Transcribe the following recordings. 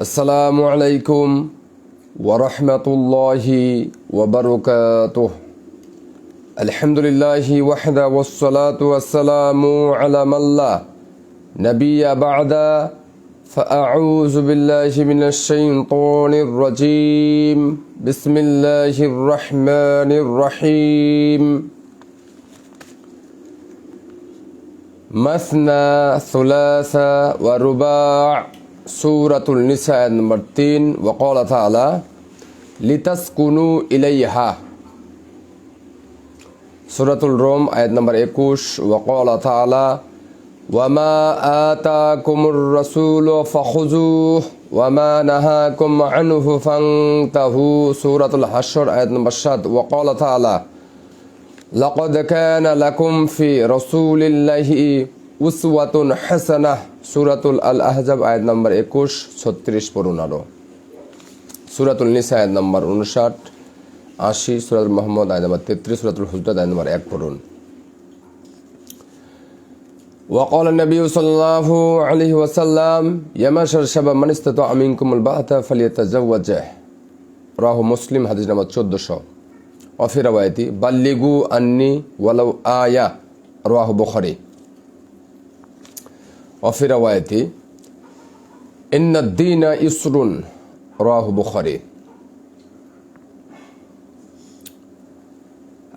আসসালামু আলাইকুম ওয়া রাহমাতুল্লাহি ওয়া বারাকাতুহু। আলহামদুলিল্লাহি ওয়াহদা ওয়াসসালাতু ওয়াসসালামু আলা মান লা নাবিয়্যা বা'দা ফাআউযু বিল্লাহি মিনাশ শাইতানির রাজীম। বিসমিল্লাহির রাহমানির রহিম। মাসনা সুলাসা ওয়া রুবা'। সূরাতুল নিসা নম্বর 3। ওয়া ক্বালা তাআলা লিতাসকুনু ইলাইহা। সূরাতুল রুম আয়াত নম্বর 21। ওয়া ক্বালা তাআলা ওয়া মা আতাকুমুর রাসূলু ফাখুযুহু ওয়া মা নাহাকুম আনহু ফান্তাহু। সূরাতুল হাশর আয়াত নম্বর 7। ওয়া ক্বালা তাআলা লাকাদ কানা লাকুম ফি রাসূলিল্লাহি উসওয়াতুন হাসানাহ। সূরাতুল আল আহজাব আয়াত নম্বর 21, 36 পড়ুন। আরো সূরাতুল নিসা আয়াত নম্বর 59, 80। সূরাতুল মুহাম্মদ আয়াত নম্বর 33। সূরাতুল হুজরাত আয়াত নম্বর 1 পড়ুন। ওয়া ক্বালা নবী সাল্লাল্লাহু আলাইহি ওয়াসাল্লাম ইয়া মাশার শাবাব মান ইসতাতা মিনকুমুল বা'তা ফালিয়াতাজাওয়াজ। রাহু মুসলিম হাদিস নম্বর 1400। ওয়া ফি রাওয়ায়াতি বাল্লিগু আন্নি ওয়ালাউ আয়া। রাহু বুখারী। وفي روايتي إن الدين يسر. رواه বুখারী।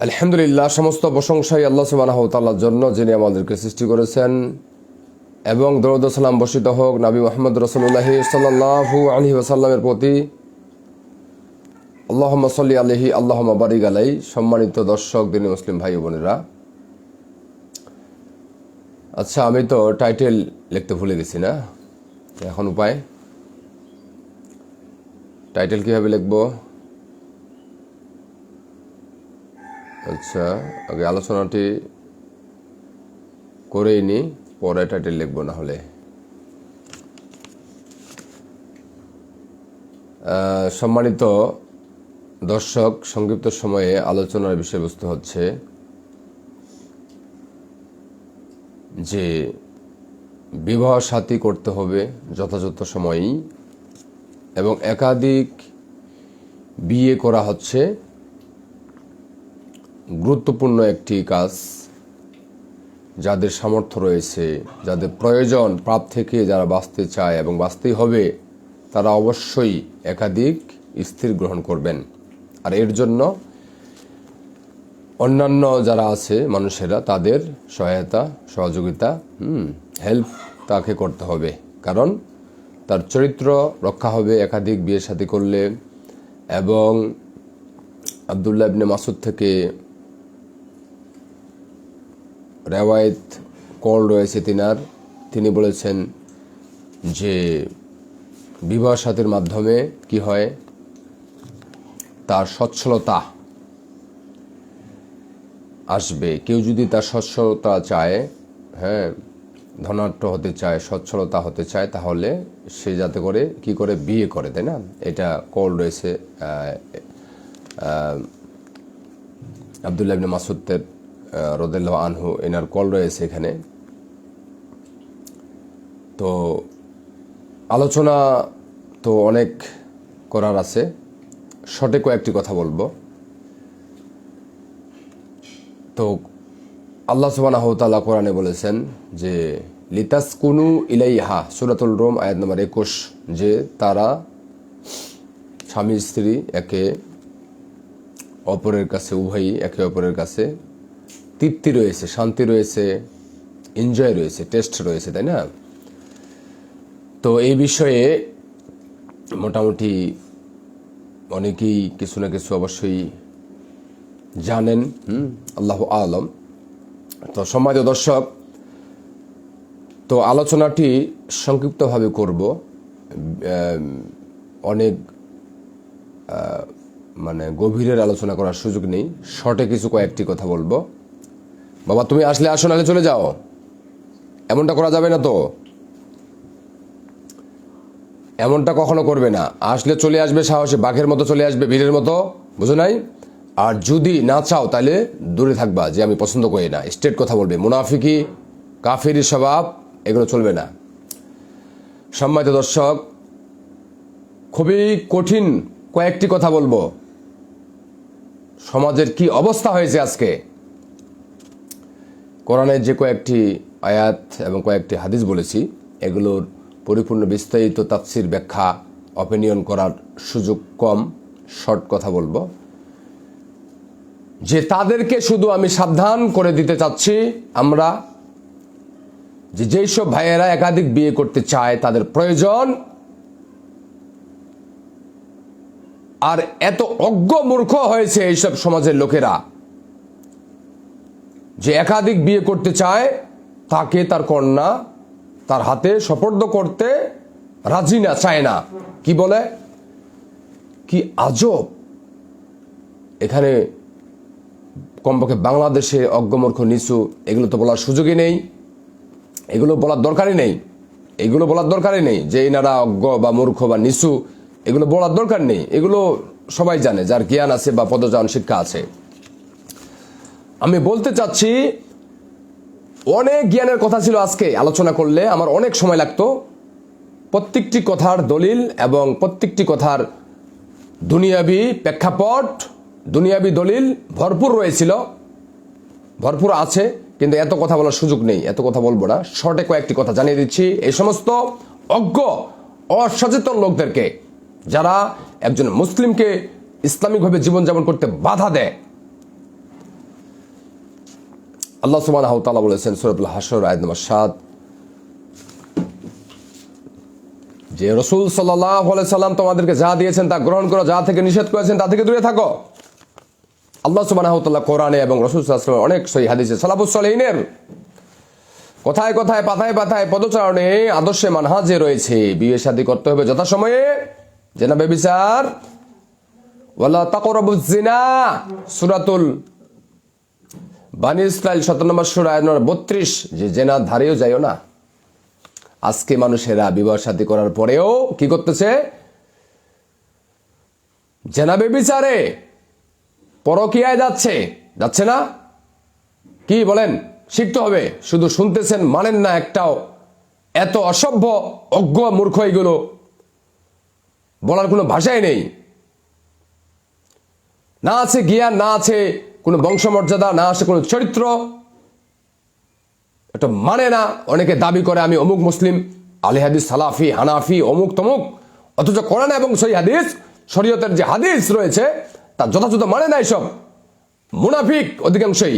আলহামদুলিল্লাহ, সমস্ত প্রশংসাই আল্লাহ সুবহানাহু ওয়া তাআলার জন্য, যিনি আমাদেরকে সৃষ্টি করেছেন, এবং দরুদ ও সালাম বর্ষিত হোক নবী মুহাম্মদ রাসূলুল্লাহ সাল্লাল্লাহু আলাইহি ওয়াসাল্লামের প্রতি। আল্লাহুম্মা সাল্লি আলাইহি আল্লাহুম্মা বারিক আলাইহি। সম্মানিত দর্শক, দিনী মুসলিম ভাই ও বোনেরা, আচ্ছা, আমি তো টাইটেল লিখতে ভুলে গেছি না? এখন উপায়, টাইটেল কিভাবে লিখব? আচ্ছা, আগে আলোচনাটি করেই নি, পরে টাইটেল লিখব। না হলে সম্মানিত দর্শক, সংক্ষিপ্ত সময়ে আলোচনার বিষয়বস্তু হচ্ছে যে বিবাহ সাথী করতে হবে যথাযথ সময়েই, এবং একাধিক বিয়ে করা হচ্ছে গুরুত্বপূর্ণ একটি কাজ। যাদের সামর্থ্য রয়েছে, যাদের প্রয়োজন, পাপ থেকে যারা বাঁচতে চায় এবং বাঁচতেই হবে, তারা অবশ্যই একাধিক স্ত্রী গ্রহণ করবেন। আর এর জন্য অন্যান্য যারা আছে মানুষেরা, তাদের সহায়তা, সহযোগিতা, হেল্প তাকে করতে হবে, কারণ তার চরিত্র রক্ষা হবে একাধিক বিয়ে শাদী করলে। এবং আব্দুল্লাহ ইবনে মাসউদ থেকে রেওয়ায়েত কল রয়েছে তিনি বলেছেন যে বিবাহ সাথীর মাধ্যমে কি হয়, তার সচ্ছলতা আসবে। কেউ যদি তার সচ্ছলতা চায়, ধনাঢ্য হতে চায়, সচ্ছলতা হতে চায়, তাহলে সে যাতে করে কি করে বিয়ে করে, তাই না? এটা কল রয়েছে আব্দুল্লাহ ইবনে মাসউদের রাদিয়াল্লাহু আনহু, এনার কল রয়েছে এখানে। তো আলোচনা তো অনেক করার আছে, শর্টে কয়েকটি কথা বলবো। তো আল্লাহ সুবহানাহু ওয়া তাআলা কোরআনে বলেছেন যে লিতাসকুনু ইলাইহা। সূরাতুল রুম আয়াত নম্বর 21, যে তারা স্বামী স্ত্রী একে অপরের কাছে, উভয়ই একে অপরের কাছে তৃপ্তি রয়েছে, শান্তি রয়েছে, এনজয় রয়েছে, টেস্ট রয়েছে, তাই না? তো এই বিষয়ে মোটামুটি অনেকেই কিছু না কিছু অবশ্যই জানেন, আল্লাহু আলম। তো সম্মানিত দর্শক, তো আলোচনাটি সংক্ষিপ্তভাবে করব, অনেক গভীরের আলোচনা করার সুযোগ নেই, শর্টে কিছু কয়েকটি কথা বলবো। বাবা, তুমি আসলে আসো, নাহলে চলে যাও, এমনটা করা যাবে না। তো এমনটা কখনো করবে না। আসলে চলে আসবে সাহসে, বাঘের মতো চলে আসবে, বীরের মতো, বুঝো নাই? আর যদি না চাও তাহলে দূরে থাকবা, যে আমি পছন্দ করি না, স্ট্রেট কথা বলবে। মুনাফিকি, কাফিরি স্বভাব, এগুলো চলবে না। সম্মানিত দর্শক, খুবই কঠিন কয়েকটি কথা বলবো। সমাজের কি অবস্থা হয়েছে আজকে, কোরআনের যে কয়েকটি আয়াত এবং কয়েকটি হাদিস বলেছি, এগুলোর পরিপূর্ণ বিস্তারিত তাফসির ব্যাখ্যা অপিনিয়ন করার সুযোগ কম। শর্ট কথা বলবো যে তাদেরকে শুধু আমি সাবধান করে দিতে চাচ্ছি, আমরা যেই সব ভাইয়েরা একাধিক বিয়ে করতে চায় তাদের প্রয়োজন, আর এত অজ্ঞ মূর্খ হয়েছে এইসব সমাজের লোকেরা যে একাধিক বিয়ে করতে চায়, তাকে তার কন্যা তার হাতে সোপর্দ করতে রাজি না, চায় না। কি বলে, কি আজব! এখানে কমপক্ষে বাংলাদেশে অজ্ঞমূর্খ নিচু এগুলো তো বলার সুযোগই নেই, এগুলো বলার দরকারই নেই, এগুলো বলার দরকারই নেই যে এনারা অজ্ঞ বা মূর্খ বা নিচু, এগুলো বলার দরকার নেই। এগুলো সবাই জানে, যার জ্ঞান আছে বা পদচারণ শিক্ষা আছে। আমি বলতে চাচ্ছি, অনেক জ্ঞানের কথা ছিল আজকে আলোচনা করলে আমার অনেক সময় লাগতো। প্রত্যেকটি কথার দলিল এবং প্রত্যেকটি কথার দুনিয়াবি প্রেক্ষাপট, দুনিয়াবি দলিল ভরপুর রয়েছিল, ভরপুর আছে, কিন্তু এত কথা বলার সুযোগ নেই, এত কথা বলবো না। শর্টে কয়েকটি কথা জানিয়ে দিচ্ছি এই সমস্ত অজ্ঞ অসচেতন লোকদেরকে, যারা একজন মুসলিমকে ইসলামিকভাবে জীবনযাপন করতে বাধা দেয়। আল্লাহ সুবহানাহু ওয়া তাআলা বলেছেন সূরাতুল হাশর আয়াত নম্বর 7 যে রাসূল সাল্লাল্লাহু আলাইহি সাল্লাম তোমাদেরকে যা দিয়েছেন তা গ্রহণ করো, যা থেকে নিষেধ করেছেন তা থেকে দূরে থাকো। আল্লাহ সুবহানাহু ওয়া তাআলা কোরআনে এবং রাসূল সাল্লাল্লাহু আলাইহি ওয়াসাল্লাম অনেক সহিহ হাদিসে সালাফুস সালেহিনের কথায় কথায় পাতায় পাতায় পদচারণে আদর্শে মানহাজে রয়েছে বিয়ে শাদী করতে হবে যথাসময়ে, জেনা ব্যভিচার, ওয়ালা তাকরাবুজ জিনা, সূরাতুল বানি ইসরাইল 17 নম্বর সূরা আয়াত নম্বর 32, যে জেনা ধারেও যাইও না। আজকে মানুষেরা বিবাহ শাদী করার পরেও কি করতেছে, জেনা ব্যভিচারে পরকীয়ায় যাচ্ছে না? কি বলেন? শিখতে হবে, শুধু শুনতেছেন, মানেন না একটাও। এত অসভ্য অজ্ঞ মূর্খ, এগুলো বলার কোনো ভাষাই নেই। না আছে জ্ঞান, না আছে কোনো বংশমর্যাদা, না আছে কোনো চরিত্র, এটা মানে না। অনেকে দাবি করে আমি অমুক মুসলিম, আহলে হাদিস, সালাফি, হানাফি, অমুক তমুক, অথচ কোরআন এবং সহিহ হাদিস, শরীয়তের যে হাদিস রয়েছে তা যথাযথ মানে না। এসব মুনাফিক অধিকাংশই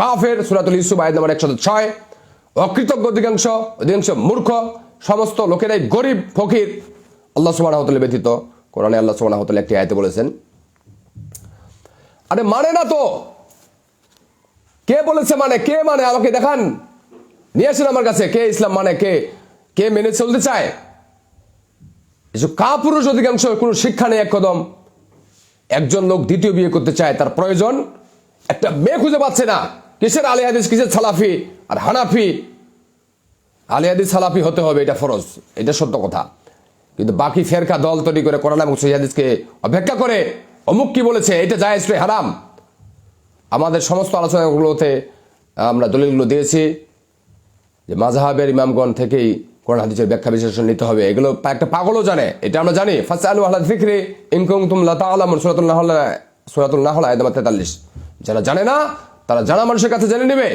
কাফের, সূরাতুল ইউসুফ আয়াত নম্বর 106, অকৃতজ্ঞ অধিকাংশ মূর্খ, সমস্ত লোকেরাই গরিব ফকির। আল্লাহ সুবহানাহু ওয়া তাআলা ব্যতীত কোরআনে আল্লাহ সুবহানাহু ওয়া তাআলা একটি আয়াতে বলেছেন, আরে মানে না তো, কে বলেছে মানে, কে মানে? আমাকে দেখান, নিয়ে আসেন আমার কাছে, কে ইসলাম মানে, কে মেনে চলতে চায়? এসব কাপুরুষ অধিকাংশ, কোনো শিক্ষা নেই এক কদম। একজন লোক দ্বিতীয় বিয়ে করতে চায়, তার প্রয়োজন, একটা মেয়ে খুঁজে পাচ্ছে না। কিসের আহলে হাদিস, কিসের সালাফি আর হানাফি? আহলে হাদিস সালাফি হতে হবে, এটা ফরজ, এটা সত্য কথা। কিন্তু বাকি ফেরকা দল তৈরি করে কোরআন এবং সহিহ হাদিসকে অপেক্ষা করে অমুক কি বলেছে, এটা জায়েজ নয়, হারাম। আমাদের সমস্ত আলোচনাগুলোতে আমরা দলিলগুলো দিয়েছি যে মাযহাবের ইমামগণ থেকেই কোরআন হাদিসের ব্যাখ্যা বিশ্লেষণ নিতে হবে। এগুলো একটা পাগলও জানে, এটা আমরা জানি। ফাসআলু আহলা যিকরি ইন কুনতুম লা তা'লামুন, সূরাতুল নাহল আয়াত নম্বর 43। যারা জানে না তারা জানা মানুষের কাছে জেনে নেবে।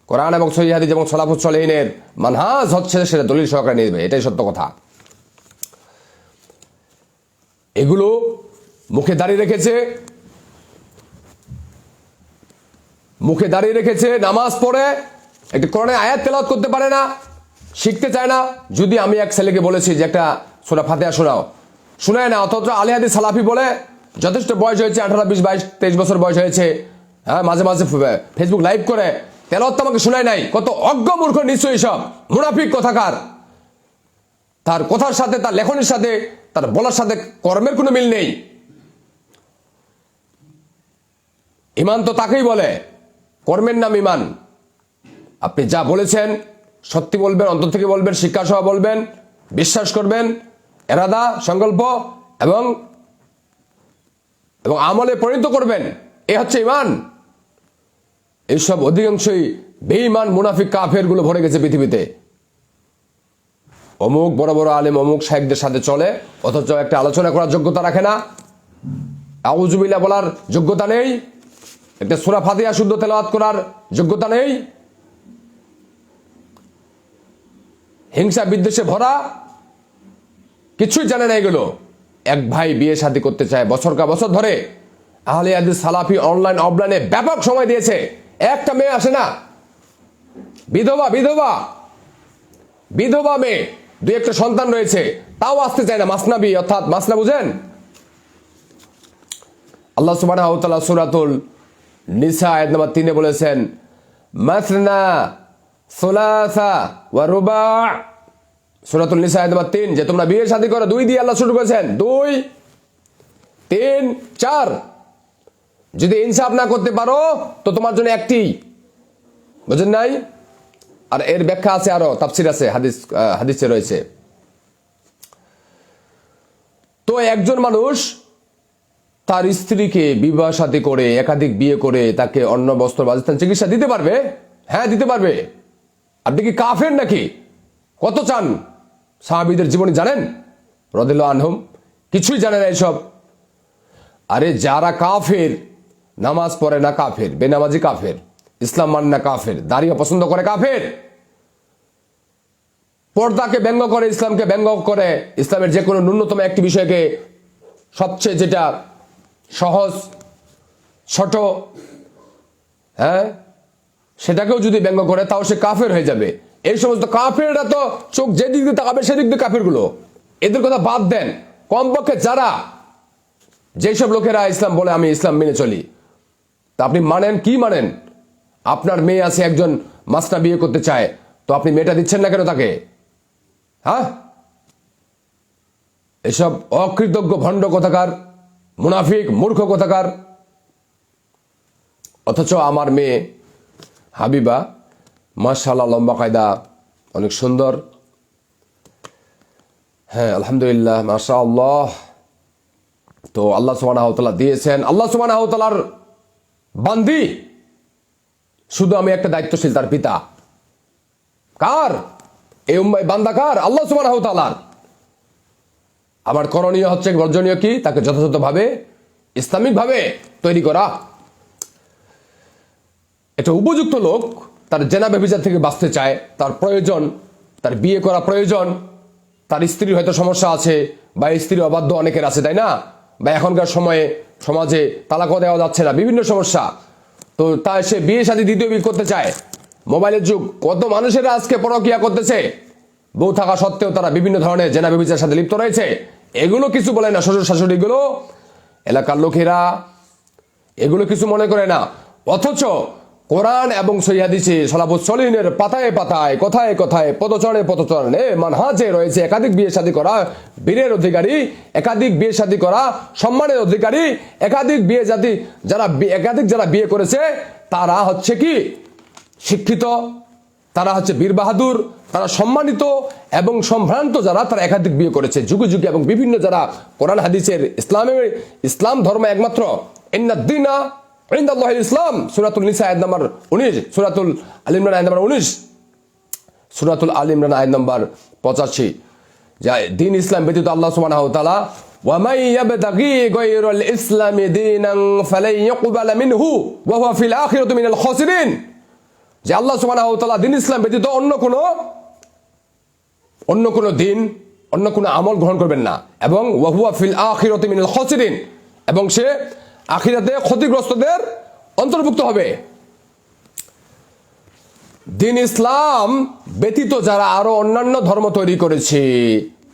কোরআন এবং সহিহ হাদিস এবং সালাফুস সালেহিনের মানহাজ হচ্ছে সেটা দলিল সহকারে নিয়ে নেবে, এটাই সত্য কথা। এগুলো মুখে দাঁড়িয়ে রেখেছে, নামাজ পড়ে একটি কোরআনের আয়াত তেলাওয়াত করতে পারে না, শিখতে চায় না। যদি আমি এক ছেলেকে বলেছি যে একটা সূরা ফাতিহা শোনায় না, অথচ আহলে হাদিস সালাফি বলে যথেষ্ট বয়স হয়েছে, 18, 20, 22, 23 বছর বয়স হয়েছে, হ্যাঁ, মাঝে মাঝে ফেসবুক লাইভ করে, তেলাওয়াত আমাকে শোনায় নাই। কত অজ্ঞ মূর্খ নিশ্চয়ই সব মুনাফিক কথাকার। তার কথার সাথে, তার লেখনের সাথে, তার বলার সাথে কর্মের কোনো মিল নেই। ইমান তো তাকেই বলে, কর্মের নাম ইমান। আপনি যা বলেছেন সত্যি বলবেন, অন্তর থেকে বলবেন, শিক্ষা সহ বলবেন, বিশ্বাস করবেন, এরাদা, সংকল্প এবং আমলে পরিণত করবেন, এ হচ্ছে ইমান। এইসব অধিকাংশই বেঈমান মুনাফিক কাফের গুলো ভরে গেছে পৃথিবীতে। অমুক বড় বড় আলেম অমুক শাইখদের সাথে চলে, অথচ একটা আলোচনা করার যোগ্যতা রাখে না, আউযুবিল্লাহ বলার যোগ্যতা নেই, একটা সূরা ফাতিহা শুদ্ধ তেলাওয়াত করার যোগ্যতা নেই, হিংসা বিদ্বেষে ভরা, কিছুই জানে না এগুলো। এক ভাই বিয়ে শাদী করতে চায়, বছরকা বছর ধরে আহলে হাদিস সালাফি অনলাইন অফলাইনে ব্যাপক সময় দিয়েছে, একটা মেয়ে আসে না। বিধবা বিধবা বিধবা মেয়ে, দুই একটা সন্তান রয়েছে, তাও আসতে চায় না। মাসনাবি অর্থাৎ মাসনা বুঝেন? আল্লাহ সুবহানাহু ওয়া তাআলা সূরাতুল নিসা আয়াত নম্বর 3 এ বলেছেন, মাসনা সুলাসা ওয়া রুবা'। সূরাতুল নিসা আয়াত নম্বর 3, যে তোমরা বিয়ে শাদী করো, 2 দিয়ে আল্লাহ শুরু করেছেন, 2 3 4। যদি ইনসাফ না করতে পারো তো তোমার জন্য একটি, বুঝেন নাই? আর এর ব্যাখ্যা আছে, আরো তাফসীর আছে, হাদিসে রয়েছে। তো একজন মানুষ তার স্ত্রীকে বিবাহ শাদী করে, একাধিক বিয়ে করে, তাকে অন্ন বস্ত্র বাসস্থান চিকিৎসা দিতে পারবে? হ্যাঁ, দিতে পারবে। আপনি কি কাফের নাকি? কত চান? সাহাবীদের জীবনী জানেন রাদিয়াল্লাহু আনহুম? কিছুই জানে না এসব। আরে যারা কাফের, নামাজ পড়ে না কাফের, বেনামাজি কাফের, ইসলাম মানে না কাফের, দাড়ি পছন্দ করে কাফের, পর্দাকে ব্যঙ্গ করে, ইসলামকে ব্যঙ্গ করে, ইসলামের যে কোনো ন্যূনতম একটি বিষয়কে সবচেয়ে যেটা সহজ ছোট, হ্যাঁ, সেটাকেও যদি ব্যঙ্গ করে, তাও সে কাফের হয়ে যাবে। এই সমস্ত কাফেররা তো চোখ যেদিক দিয়ে তাকাবে সেদিক দিয়ে কাফের গুলো, এদের কথা বাদ দেন। কমপক্ষে যারা, যেসব লোকেরা ইসলাম বলে আমি ইসলাম মেনে চলি, তা আপনি মানেন কি মানেন? আপনার মেয়ে আছে, একজন মাস্টার বিয়ে করতে চায়, তো আপনি মেয়েটা দিচ্ছেন না কেন তাকে? হ্যাঁ, এসব অকৃতজ্ঞ ভণ্ড কথাকার, মুনাফিক মূর্খ কথাকার। অথচ আমার মেয়ে হাবিবা মাশাআল্লাহ, লম্বা কায়দা, অনেক সুন্দর, হ্যাঁ আলহামদুলিল্লাহ মাশাআল্লাহ। তো আল্লাহ সুবহানাহু ওয়া তাআলা দিয়েছেন, আল্লাহ সুবহানাহু ওয়া তাআলার বান্দি। শুধু আমি একটা দায়িত্বশীল, তার পিতা। কার? এই বান্দা কার? আল্লাহ সুবহানাহু ওয়া তাআলার। আমার করণীয় হচ্ছে, বর্জনীয় কি? তাকে যথাযথভাবে ইসলামিক ভাবে তৈরি করা। এটা উপযুক্ত লোক, তার জেনা ব্যভিচার থেকে বাঁচতে চায়, তার প্রয়োজন, তার বিয়ে করা প্রয়োজন, তার স্ত্রীর হয়তো সমস্যা আছে, বা স্ত্রী অবাধ্য অনেকের আছে, তাই না? বা এখনকার সময়ে সমাজে তালাকও দেওয়া যাচ্ছে না, বিভিন্ন সমস্যা। তো তাই সে বিয়ে শাদী দ্বিতীয় বিয়ে করতে চায়। মোবাইলের যুগ, কত মানুষেরা আজকে পরকিয়া করতেছে, বউ থাকা সত্ত্বেও তারা বিভিন্ন ধরনের জেনা ব্যভিচারের সাথে লিপ্ত রয়েছে। এগুলো কিছু বলে না শ্বশুর শাশুড়ি গুলো, এলাকার লোকেরা এগুলো কিছু মনে করে না। অথচ কোরআন এবং সহিহ হাদিসে সলাফুস সলিহিনের পাতায় পাতায়, কথায় কথায়, পদচরণে পদচরণে মানহাজে রয়েছে একাধিক বিয়ে শাদী করা বীরের অধিকারী, একাধিক বিয়ে শাদী করা সম্মানের অধিকারী, একাধিক যারা বিয়ে করেছে তারা হচ্ছে কি শিক্ষিত, তারা হচ্ছে বীর বাহাদুর, তারা সম্মানিত এবং সম্ভ্রান্ত, যারা তারা একাধিক বিয়ে করেছে যুগে যুগে। এবং বিভিন্ন যারা কোরআন হাদিসের ইসলাম ধর্ম একমাত্র, ইন্নাদ-দীনা ইনদাল্লাহিল ইসলাম, সূরাতুল নিসা আয়াত নম্বর 19, সূরাতুল আল ইমরান আয়াত নম্বর 19, সূরাতুল আল ইমরান আয়াত নম্বর 85, যা দিন ইসলাম ব্যতীত আল্লাহ সুবহানাহু ওয়া তাআলা ওয়া মান ইয়াবতাগি গায়রাল ইসলামি দীনান ফালাই ইউকবালা মিনহু ওয়া হুয়া ফিল আখিরাতি মিনাল খাসিরিন, যে আল্লাহ সুবহানাহু ওয়া তাআলা দিন ইসলাম ব্যতীত অন্য কোন দিন, অন্য কোন আমল গ্রহণ করবেন না, এবং ওয়া হুয়া ফিল আখিরাতি মিনাল খাসিরিন, এবং সে আখিরাতে ক্ষতিগ্রস্তদের অন্তর্ভুক্ত হবে। দিন ইসলাম ব্যতীত যারা আরো অন্যান্য ধর্ম তৈরি করেছে,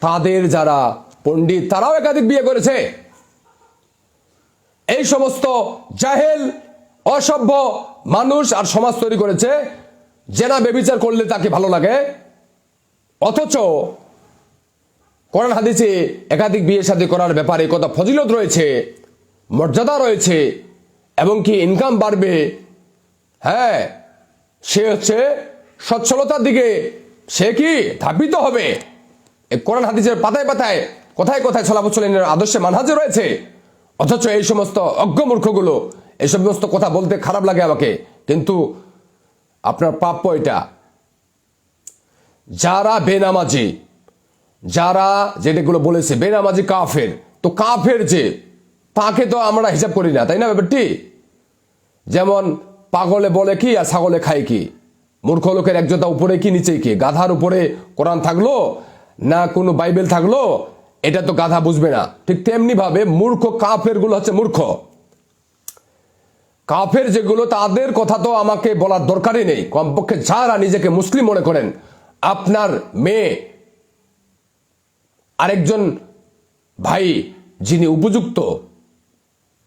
তাদের যারা পণ্ডিত, তারাও একাধিক বিয়ে করেছে। এই সমস্ত জাহেল অসভ্য মানুষ আর সমাজ তৈরি করেছে, জেনা ব্যভিচার করলে তাকে ভালো লাগে। অথচ কোরআন হাদিসে একাধিক বিয়ে শাদী করার ব্যাপারে কত ফজিলত রয়েছে, মর্যাদা রয়েছে, এবং কি ইনকাম বাড়বে। হ্যাঁ, সে হচ্ছে সচ্ছলতার দিকে সে কি ধাবিত হবে। এই কোরআন হাদিসের পাতায় পাতায়, কথায় কথায় সলাফুস সলিহিনের আদর্শে মানহাজে রয়েছে। অথচ এই সমস্ত অজ্ঞ মূর্খগুলো এই সমস্ত কথা বলতে খারাপ লাগে আমাকে, কিন্তু আপনার প্রাপ্য এটা। যারা বেনামাজি, যারা যেগুলো বলেছে বেনামাজি কাফের, তো কাফের যে তাকে তো আমরা হিসাব করি না, তাই না ব্যাপারটি? যেমন পাগলে বলে কি আর ছাগলে খায় কি, মূর্খ লোকের একজোটা উপরে কি নিচে কি, গাধার উপরে কোরআন থাকলো না কোনো বাইবেল থাকলো এটা তো গাধা বুঝবে না। ঠিক তেমনি ভাবে মূর্খ কাফের গুলো হচ্ছে মূর্খ। কাফের যেগুলো তাদের কথা তো আমাকে বলার দরকারই নেই। কমপক্ষে যারা নিজেকে মুসলিম মনে করেন, আপনার মেয়ে আরেকজন ভাই যিনি উপযুক্ত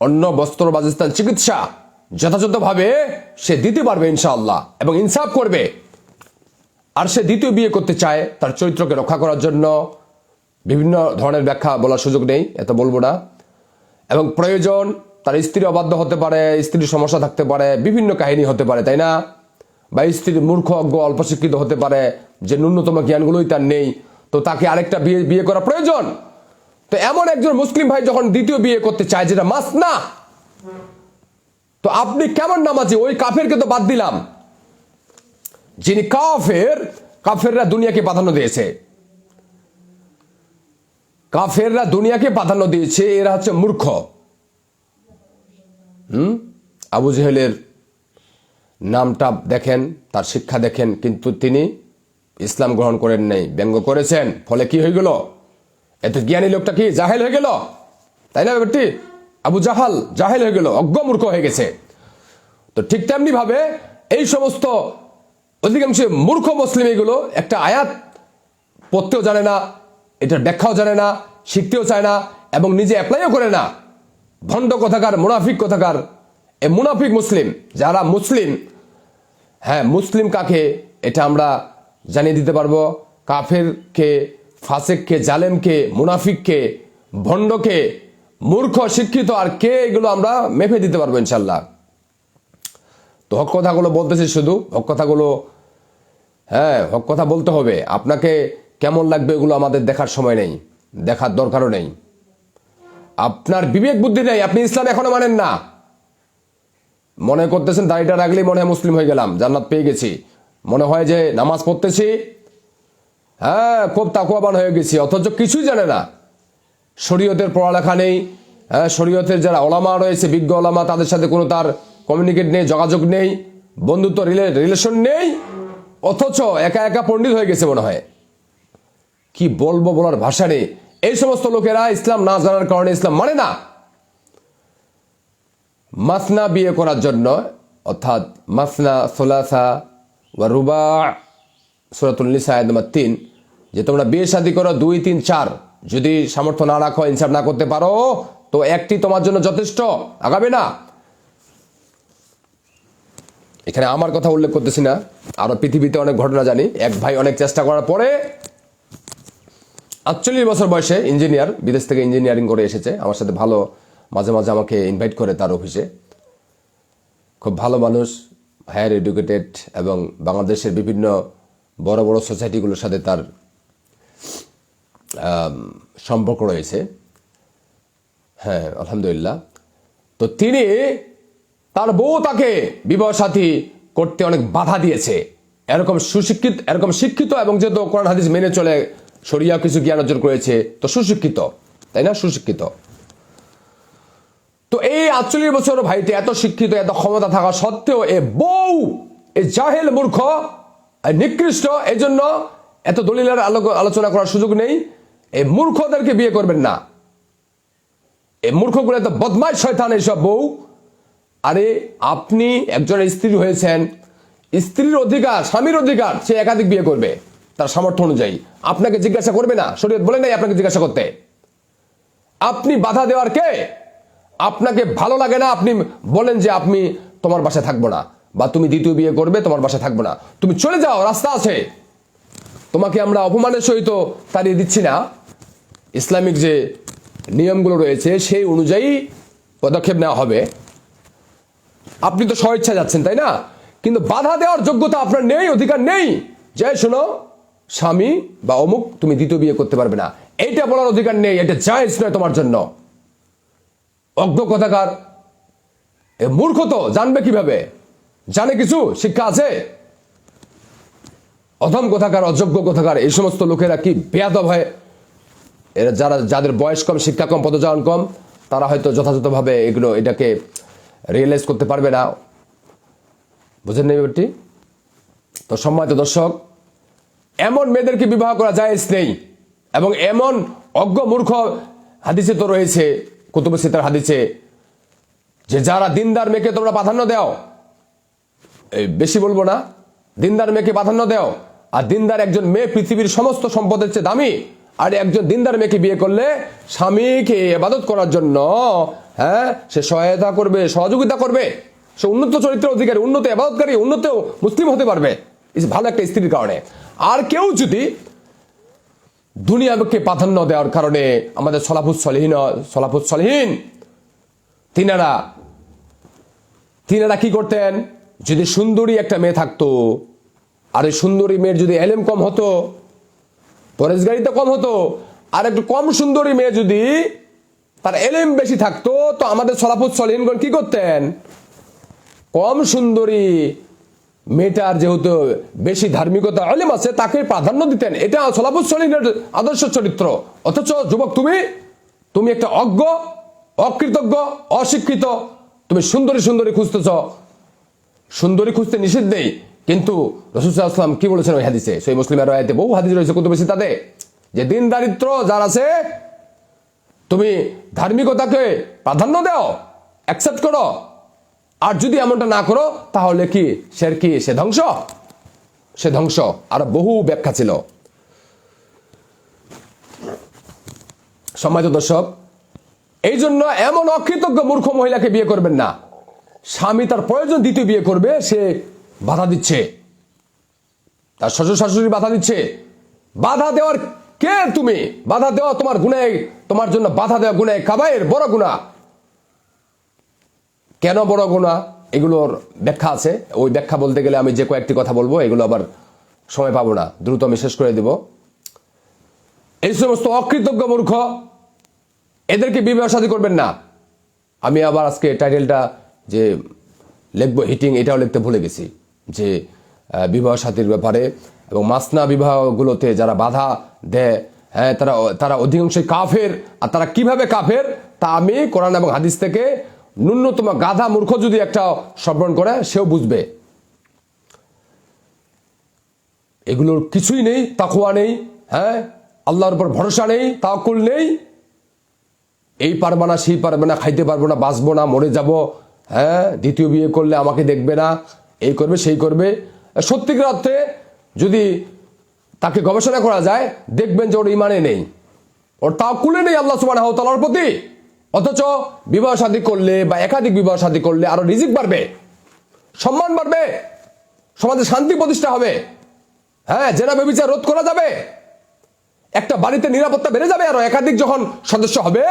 অন্য বস্ত্র বাসস্থান চিকিৎসা যথাযথভাবে সে দিতে পারবে ইনশাআল্লাহ, এবং ইনসাফ করবে। আর সে দ্বিতীয় বিয়ে করতে চায় তার চরিত্রকে রক্ষা করার জন্য, বিভিন্ন ধরনের ব্যাখ্যা বলার সুযোগ নেই, এত বলবো না। এবং প্রয়োজন তার স্ত্রী অবাধ্য হতে পারে, স্ত্রীর সমস্যা থাকতে পারে, বিভিন্ন কাহিনী হতে পারে, তাই না? বা স্ত্রীর মূর্খ অজ্ঞ অল্প শিক্ষিত হতে পারে, যে ন্যূনতম জ্ঞানগুলোই তার নেই, তো তাকে আরেকটা বিয়ে করা প্রয়োজন। তো এমন একজন মুসলিম ভাই যখন দ্বিতীয় বিয়ে করতে চায়, যেটা মাসনা, তো আপনি কেমন নামাজি? ওই কাফেরকে তো বাদ দিলাম, যিনি কাফেররা দুনিয়াকে প্রাধান্য দিয়েছে, কাফেররা দুনিয়াকে প্রাধান্য দিয়েছে, এরা হচ্ছে মূর্খ। আবু জেহেলের নামটা দেখেন, তার শিক্ষা দেখেন, কিন্তু তিনি ইসলাম গ্রহণ করেন নাই, ব্যঙ্গ করেছেন। ফলে কি হয়ে গেল? এত জ্ঞানী লোকটা কি জাহেল হয়ে গেল, তাই না ব্যাপারটি? আবু জাহেল হয়ে গেল, অজ্ঞ মূর্খ হয়ে গেছে। তো ঠিক তেমনি ভাবে এই সমস্ত অধিকাংশ মূর্খ মুসলিম এগুলো একটা আয়াত পড়তেও জানে না, এটার ব্যাখ্যাও জানে না, শিখতেও চায় না, এবং নিজে অ্যাপ্লাইও করে না। ভণ্ড কথাকার, মুনাফিক কথাকার, এ মুনাফিক মুসলিম। যারা মুসলিম, হ্যাঁ মুসলিম কাকে এটা আমরা জানিয়ে দিতে পারবো। কাফেরকে, ফাসেককে, জালেমকে, মুনাফিককে, ভণ্ডকে, মূর্খ, শিক্ষিত আর কে, এগুলো আমরা মেপে দিতে পারবো ইনশাল্লাহ। তো হক কথাগুলো বলতেছি, শুধু হক কথাগুলো, হ্যাঁ হক কথা বলতে হবে। আপনাকে কেমন লাগবে এগুলো আমাদের দেখার সময় নেই, দেখার দরকারও নেই। আপনার বিবেক বুদ্ধি নেই, আপনি ইসলাম এখনো মানেন না। মনে করতেছেন দাড়িটা রাখলেই মনে হয় মুসলিম হয়ে গেলাম, জান্নাত পেয়ে গেছি, মনে হয় যে নামাজ পড়তেছি, হ্যাঁ খুব তাকুয়াবান হয়ে গেছি, অথচ কিছুই জানে না। শরীয়তের পড়ালেখা নেই, হ্যাঁ শরীয়তের যারা ওলামা রয়েছে, বিজ্ঞ ওলামা, তাদের সাথে কোনো তার কমিউনিকেট নেই, যোগাযোগ নেই, বন্ধুত্ব রিলেশন নেই, অথচ একা একা পণ্ডিত হয়ে গেছে মনে হয়। কি বলবো, বলার ভাষা নেই। এই সমস্ত লোকেরা ইসলাম না জানার কারণে ইসলাম মানে না। মাসনা বিয়ে করার জন্য, অর্থাৎ মাসনা, সুলাসা ওয়া রুবা, সূরাতুন নিসা আয়াত নম্বর 3, যে তোমরা বিয়ে শাদী করো 2, 3, 4, যদি সামর্থ্য না রাখো, ইনসাফ না করতে পারো, তো একটি তোমার জন্য যথেষ্ট, আগাবে না। এখানে আমার কথা উল্লেখ করতেছি না, আরো পৃথিবীতে অনেক ঘটনা জানি। এক ভাই অনেক চেষ্টা করার পরে 48 বছর বয়সে ইঞ্জিনিয়ার, বিদেশ থেকে ইঞ্জিনিয়ারিং করে এসেছে, আমার সাথে ভালো, মাঝে মাঝে আমাকে ইনভাইট করে তার অফিসে। খুব ভালো মানুষ, হায়ার এডুকেটেড, এবং বাংলাদেশের বিভিন্ন বড় বড় সোসাইটিগুলোর সাথে তার সম্পর্ক রয়েছে, হ্যাঁ আলহামদুলিল্লাহ। তো তিনি, তার বউ তাকে বিবাহ সাথী করতে অনেক বাধা দিয়েছে। এরকম শিক্ষিত, এবং যেহেতু কোরআন হাদিস মেনে চলে, শরিয়া কিছু জ্ঞান অর্জন করেছে, তো সুশিক্ষিত, তাই না? সুশিক্ষিত। তো এই 48 বছর ভাইটি এত শিক্ষিত, এত ক্ষমতা থাকা সত্ত্বেও এ বউ, এ জাহেল, মূর্খ, নিকৃষ্ট, এই জন্য এত দলিলের আলোচনা করার সুযোগ নেই। এই মূর্খদেরকে বিয়ে করবেন না। এই মূর্খগুলো এত বদমাশ, শয়তান এইসব বউ। আরে আপনি একজনের স্ত্রী হয়েছেন, স্ত্রীর অধিকার, স্বামীর অধিকার, সে একাধিক বিয়ে করবে তার সামর্থ্য অনুযায়ী। আপনাকে জিজ্ঞাসা করবে না, শরীয়ত বলে নাই আপনাকে জিজ্ঞাসা করতে। আপনি বাধা দেওয়ার কে? আপনাকে ভালো লাগে না, আপনি বলেন যে আমি তোমার বাসায় থাকবো না, বা তুমি দ্বিতীয় বিয়ে করবে, তোমার বাসায় থাকবো না, তুমি চলে যাও, রাস্তা আছে। তোমাকে আমরা অপমানের সহিত তাড়িয়ে দিচ্ছি না। ইসলামিক যে নিয়মগুলো রয়েছে সেই অনুযায়ী পদক্ষেপ নেওয়া হবে। আপনি তো স্বেচ্ছা যাচ্ছেন, তাই না? কিন্তু বাধা দেওয়ার যোগ্যতা আপনার নেই, অধিকার নেই। যে শোনো স্বামী বা অমুক, তুমি দ্বিতীয় বিয়ে করতে পারবে না, এইটা বলার অধিকার নেই, এটা জায়েজ নয় তোমার জন্য। অজ্ঞ কথাকার, মূর্খ তো জানবে কিভাবে? জানে কিছু শিক্ষা আছে? অধম কথাকার, অযোগ্য কথাকার, এই সমস্ত লোকেরা কি বেয়াদব হয় এরা যাদের বয়স কম, শিক্ষা কম, পদচারণ কম, তারা হয়তো যথাযথভাবে এটাকে রিয়েলাইজ করতে পারবে না। বুঝেন না ব্যাপারটি? তো সম্মানিত দর্শক, এমন মেয়েদেরকে বিবাহ করা জায়েজ নেই। এবং এমন অজ্ঞ মূর্খ হাদিসে তো রয়েছে, কুতুবে সিত্তার হাদিসে, যে যারা দিনদার মেয়েকে তোমরা প্রাধান্য দাও, বেশি বলবো না, দিনদার মেয়েকে প্রাধান্য দাও, আর দিনদার একজন মেয়ে পৃথিবীর সমস্ত সম্পদের চেয়ে দামি, আর একজন দিনদার মেয়েকে বিয়ে করলে স্বামীকে ইবাদত করার জন্য সে সহায়তা করবে, সহযোগিতা করবে, সে উন্নত চরিত্রের অধিকারী, উন্নত ইবাদতকারী, উন্নত মুসলিম হতে পারবে ভালো একটা স্ত্রীর কারণে। আর কেউ যদি দুনিয়াকে প্রাধান্য দেওয়ার কারণে, আমাদের সলাফুস সলিহিন তিনারা কি করতেন, যদি সুন্দরী একটা মেয়ে থাকতো, আর এই সুন্দরী মেয়ের যদি এলেম কম হতো, পরেশগারিতা কম হতো, আর একটু কম সুন্দরী মেয়ে যদি তার এলেম বেশি থাকতো, তো আমাদের সলাফুস সলিহিনগণ কি করতেন, কম সুন্দরী মেয়েটার যেহেতু বেশি ধার্মিকতা এলেম আছে, তাকে প্রাধান্য দিতেন। এটা সলাফুস সলিহিনের আদর্শ চরিত্র। অথচ যুবক, তুমি একটা অজ্ঞ, অকৃতজ্ঞ, অশিক্ষিত, তুমি সুন্দরী খুঁজতেছ। সুন্দরী খুঁজতে নিষেধ নেই, কিন্তু রাসূল সাল্লাল্লাহু আলাইহি ওয়াসাল্লাম কি বলেছেন ওই হাদিসে, সহিহ মুসলিমের রায়াতে বহু হাদিস রয়েছে কুতুবে সিত্তাতে, যে দিন দারিদ্র যার আছে, তুমি ধার্মিকতাকে প্রাধান্য দাও, অ্যাকসেপ্ট করো, আর যদি এমনটা না করো তাহলে কি সে ধ্বংস। আর বহু ব্যাখ্যা ছিল। সম্মানিত দর্শক, এই জন্য এমন অকৃতজ্ঞ মূর্খ মহিলাকে বিয়ে করবেন না। স্বামী তার প্রয়োজন দ্বিতীয় বিয়ে করবে, সে বাধা দিচ্ছে, তার শ্বশুর শাশুড়ি বাধা দিচ্ছে। বাধা দেওয়ার কে তুমি? বাধা দেওয়া তোমার গুনাহ, তোমার জন্য বাধা দেওয়া গুনাহ কাবায়ের, বড় গুনাহ। কেন বড় গুনাহ? এগুলোর ব্যাখ্যা আছে। ওই ব্যাখ্যা বলতে গেলে আমি যে কয়েকটি কথা বলবো, এগুলো আবার সময় পাবো না, দ্রুত আমি শেষ করে দেব। এই সমস্ত অকৃতজ্ঞ মূর্খ, এদেরকে বিবাহ শাদী করবেন না। আমি আবার আজকে টাইটেলটা যে লিখবো হিটিং, এটাও লিখতে ভুলে গেছি, যে বিবাহ শাদীর ব্যাপারে এবং মাসনা বিবাহগুলোতে যারা বাধা দেয়, তারা অধিকাংশই কাফের। আর তারা কিভাবে কাফের তা আমি কোরআন এবং হাদিস থেকে, ন্যূনতম গাধা মূর্খ যদি একটা শ্রবণ করে সেও বুঝবে। এগুলোর কিছুই নেই, তাকওয়া নেই, আল্লাহর উপর ভরসা নেই, তাওয়াক্কুল নেই। এই পারবে না, সেই পারবে না, খাইতে পারবো না, বাঁচবো না, মরে যাব, দ্বিতীয় বিয়ে করলে আমাকে দেখবে না, এই করবে সেই করবে। সত্যিকার অর্থে যদি তাকে গবেষণা করা যায়, দেখবেন যে ওর ইমানে নেই, ওর তাওয়াক্কুলে নেই আল্লাহ সুবহানাহু ওয়া তাআলার প্রতি। অথচ বিবাহ শাদী করলে বা একাধিক বিবাহ শাদী করলে আরো রিজিক বাড়বে, সম্মান বাড়বে, সমাজে শান্তি প্রতিষ্ঠা হবে, জেনা ব্যভিচার রোধ করা যাবে, একটা বাড়িতে নিরাপত্তা বেড়ে যাবে। আরো একাধিক যখন সদস্য হবে,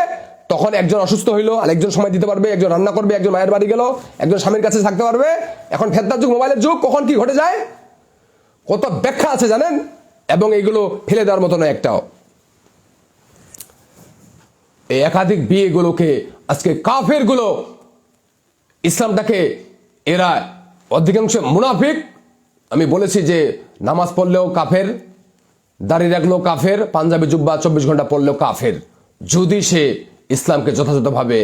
তখন একজন অসুস্থ হইলো আরেকজন সময় দিতে পারবে, একজন রান্না করবে, একজন মায়ের বাড়ি গেল, একজন স্বামীর কাছে থাকতে পারবে। এখন ফেতনার যুগ, মোবাইলের যুগ, কখন কি ঘটে যায় কত ব্যাখ্যা আছে জানেন, এবং এইগুলো ফেলে দেওয়ার মতো নয় একটাও। এই একাধিক বিয়েগুলোকে আজকে কাফের গুলো, ইসলামটাকে এরা অধিকাংশ মুনাফিক। আমি বলেছি যে নামাজ পড়লেও কাফের, দাড়ি রাখলেও কাফের, পাঞ্জাবি জুব্বা 24 ঘন্টা পড়লেও কাফের, যদি সে ইসলামকে যথাযথভাবে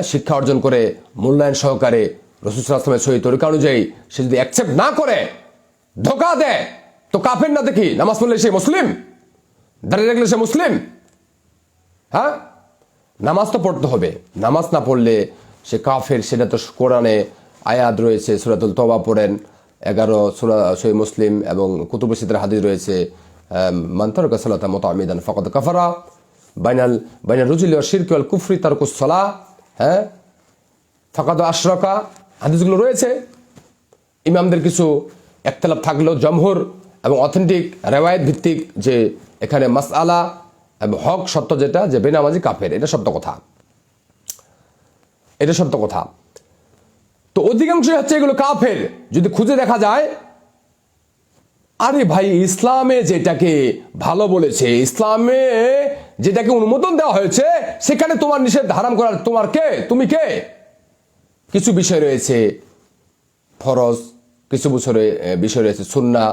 শিক্ষা অর্জন করে মূল্যায়ন সহকারে রাসূল সাল্লাল্লাহু আলাইহি ওয়াসাল্লামের সহিহ তরিকা অনুযায়ী সে যদি অ্যাকসেপ্ট না করে, ধোঁকা দেয়, তো কাফের না দেখি? নামাজ পড়লে সে মুসলিম, দাড়ি রাখলে সে মুসলিম? নামাজ তো পড়তে হবে, নামাজ না পড়লে সে কাফের। সেটা তো কোরআনে আয়াত রয়েছে, সূরাতুল তওবা পড়েন 11, সূরা সহিহ মুসলিম এবং কুতুবে সিত্তার হাদিস রয়েছে, মান তারাকা সালাতা মুতাআম্মিদান ফাকাদ কাফারা, বাইনাল রুজুলি ওয়া শিরকি ওয়াল কুফরি তারকুস সালাহ, ফাকাদ আশরাকা, হাদিসগুলো রয়েছে। ইমামদের কিছু ইখতিলাফ থাকলেও জমহুর এবং অথেন্টিক রিওয়ায়াত ভিত্তিক যে এখানে মাসআলা এবং হক সত্য, যেটা যে বেনামাজি কাফের, এটা সত্য কথা, এটা সত্য কথা। তো অধিকাংশই হচ্ছে এগুলো কাফের। যদি খুঁজে দেখা যায়, আরে ভাই, ইসলামে যেটাকে ভালো বলেছে, ইসলামে যেটাকে অনুমোদন দেওয়া হয়েছে, সেখানে তোমার নিষেধ হারাম করার তোমার কে? তুমি কে? কিছু বিষয় রয়েছে ফরজ, কিছু বিষয় রয়েছে সুন্নাহ,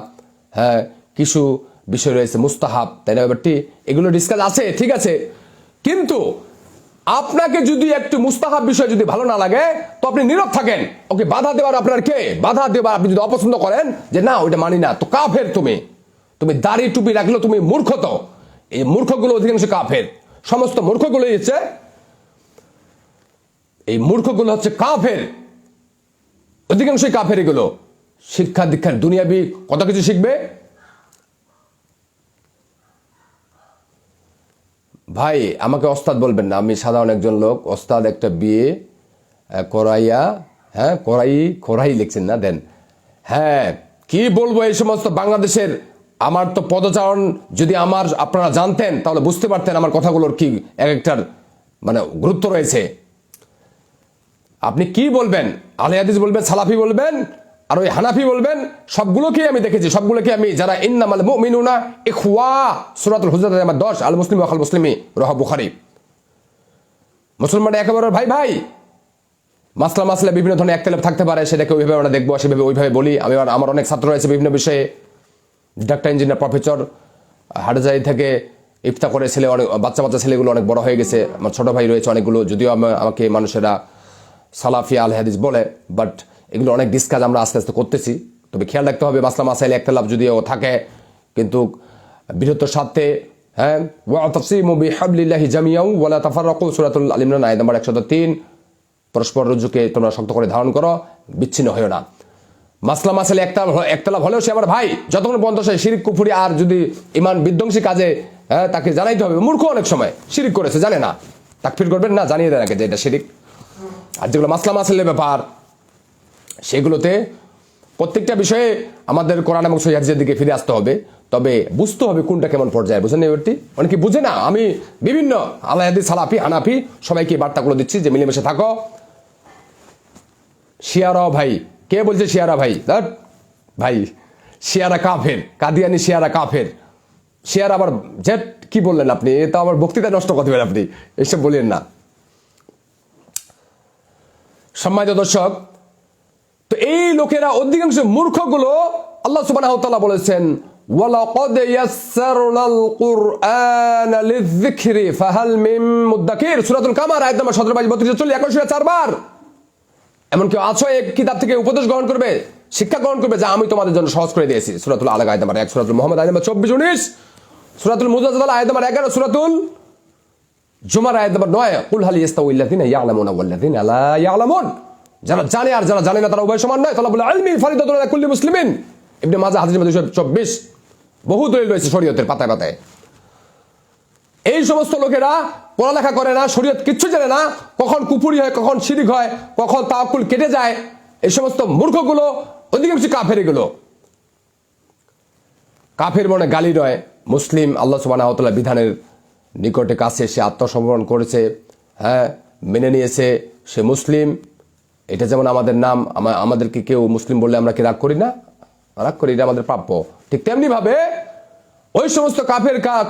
কিছু বিষয় রয়েছে, মুস্তাহাব, তাই না ব্যাপারটি? এগুলো ডিসকাস আছে, ঠিক আছে। কিন্তু আপনাকে যদি একটু মুস্তাহাব বিষয় যদি ভালো না লাগে তো আপনি নীরব থাকেন। ওকে বাধা দেওয়ার আপনার কে? বাধা দেওয়ার আপনি যদি অপছন্দ করেন যে না ওইটা মানি না, তো কাফের। তুমি দাড়ি টুপি রাখলেও তুমি মূর্খ। তো এই মূর্খগুলো অধিকাংশ কাফের। সমস্ত মূর্খগুলো হচ্ছে, এই মূর্খগুলো হচ্ছে কাফের, অধিকাংশই কাফের। এগুলো শিক্ষা দীক্ষার দুনিয়াবি কত কিছু শিখবে। ভাই আমাকে ওস্তাদ বলবেন না, আমি সাধারণ একজন লোক। ওস্তাদ একটা বিয়ে করাইয়া, হ্যাঁ করাই লিখছেন না দেন। হ্যাঁ কি বলবো এই সমস্ত বাংলাদেশের, আমার তো পদচারণ যদি আপনারা জানতেন তাহলে বুঝতে পারতেন আমার কথাগুলোর কি এক একটার মানে গুরুত্ব রয়েছে। আপনি কি বলবেন, আহলে হাদিস বলবেন, সালাফি বলবেন, আর ওই হানাফি বলবেন, সবগুলোকেই আমি দেখেছি, সবগুলোকে আমি, যারা ইন্নামাল মুমিনুনা ইখওয়া, সূরাতুল হুজুরাত নাম্বার 10, আল মুসলিম ওয়া আল মুসলিমি, রাহ বুখারী। মুসলমান একেবারে ভাই ভাই। মাসলা বিভিন্ন ধরনের একতলাফ থাকতে পারে, সেটাকে ওইভাবে আমরা দেখবো, সেভাবে ওইভাবে বলি। আমার অনেক ছাত্র রয়েছে বিভিন্ন বিষয়ে, ডাক্তার, ইঞ্জিনিয়ার, প্রফেসর, হাটজারি থেকে ইফতা করে ছেলে, অনেক বাচ্চা ছেলেগুলো অনেক বড় হয়ে গেছে। আমার ছোট ভাই রয়েছে অনেকগুলো, যদিও আমাকে মানুষেরা সালাফি আল হাদিস বলে, বাট এগুলো অনেক ডিসকাস আমরা আস্তে আস্তে করতেছি। তবে খেয়াল রাখতে হবে মাসাইলে একতলাফ যদিও থাকে, কিন্তু বৃহত্তর স্বার্থে, হ্যাঁ, ওয়াতাসিমু বিহাবলিল্লাহি জামিআন ওয়া লা তাফাররাকু, সূরাতুল আল ইমরান আয়াত নাম্বার 103। পরস্পর রজ্জুকে তোমরা শক্ত করে ধারণ করো, বিচ্ছিন্ন হয়েও না। মাসাইলে একতলাফ হলেও সে আমার ভাই, যতক্ষণ পর্যন্ত সে শিরিক কুফরি আর যদি ইমান বিধ্বংসী কাজে, হ্যাঁ, তাকে জানাইতে হবে। মূর্খ অনেক সময় শিরিক করেছে, জানে না, তাকফির করবেন না, জানিয়ে দেন আগে যে এটা শিরিক। আর যেগুলো মাসাইলের ব্যাপার, সেগুলোতে প্রত্যেকটা বিষয়ে আমাদের কোরআন এবং সহিহ হাদিসের দিকে ফিরে আসতে হবে। তবে বুঝতে হবে কোনটা কেমন পর্যায়ে, বুঝেন এবারটি? অনেকে বুঝে না। আমি বিভিন্ন আহলে হাদিস, সালাফি, হানাফি সবাইকে বার্তাগুলো দিচ্ছি যে মিলেমিশে থাকো। শিয়ারা ভাই, কে বলছে শিয়ারা ভাই? ভাই শিয়ারা কাফের, কাদিয়ানি শিয়ারা কাফের। শিয়ারা আবার জেট কি বললেন আপনি? এটা আমার বক্তৃতা নষ্ট করতে পারেন আপনি, এসব বলেন না। সম্মানিত দর্শক, তো এই লোকেরা অধিকাংশ মূর্খগুলো, আল্লাহ সুবহানাহু ওয়া তাআলা বলেছেন ওয়ালাকাদ ইয়াসসারনাল কুরআনা লিযিকরি ফাহাল মিন মুদ্দাকির, সূরাতুল কামার আয়াত নাম্বার 17, 22, 33, 40, 21, 4বার। এমন কেউ আছো এই কিতাব থেকে উপদেশ গ্রহণ করবে, শিক্ষা গ্রহণ করবে, যা আমি তোমাদের জন্য সহজ করে দিয়েছি? সূরাতুল আলাক আয়াত নাম্বার 1, সূরাতুল মুহাম্মদ আয়াত নাম্বার 24, 19, সূরাতুল মুজাদালা আয়াত নাম্বার 11, সূরাতুল জুমার আয়াত নাম্বার 9, কুল হাল ইয়াস্তাউইল্লাযিনা ইয়ালামুনা ওয়াল্লাযিনা লা ইয়ালামুন, যারা জানে আর যারা জানে না তারা উভয় সমান নয়। তালাবুল ইলমি ফারিদাতুন আলা কুল্লি মুসলিমিন, ইবনে মাজাহ হাদিস নাম্বার 224। বহু দলিল রয়েছে শরীয়তের পাতায় পাতায়। এই সমস্ত লোকেরা পড়ালেখা করে না, শরীয়ত কিচ্ছু জানে না, কখন কুফরি হয়, কখন শিরিক হয়, কখন তাওয়াক্কুল কেটে যায়। এই সমস্ত মূর্খগুলো অধিকাংশ কাফের। এগুলো কাফের মনে গালি নয়, মুসলিম, আল্লাহ সুবহানাহু ওয়া তাআলা বিধানের নিকটে কাছে সে আত্মসমর্পণ করেছে, হ্যাঁ, মেনে নিয়েছে, সে মুসলিম। এটা যেমন আমাদের নাম, আমাদেরকে কেউ মুসলিম বললে আমরা কি রাগ করি না? রাগ করি, এটা আমাদের প্রাপ্য। ঠিক তেমনি ভাবে ওই সমস্ত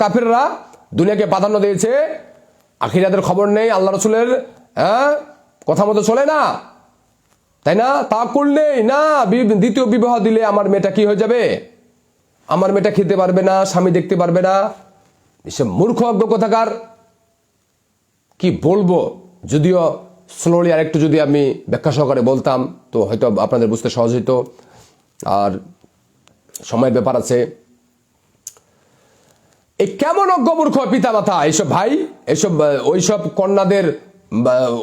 কাফেররা দুনিয়াকে প্রাধান্য দিয়েছে, আখিরাতের খবর নেই, আল্লাহ রসুলের কথা মতো চলে না, তাই না? তাওয়াক্কুল নেই না, দ্বিতীয় বিবাহ দিলে আমার মেয়েটা কি হয়ে যাবে, আমার মেয়েটা খেতে পারবে না, স্বামী দেখতে পারবে না। এসব মূর্খ অজ্ঞ কথাকার। কি বলবো, যদিও স্লোলি আরেকটু যদি আমি ব্যাখ্যা সহকারে বলতাম তো হয়তো আপনাদের বুঝতে সহজ হইতো, আর সময়ের ব্যাপার আছে। এই কেমন অজ্ঞ মূর্খ পিতা মাতা এইসব ভাই, এইসব ওইসব কন্যাদের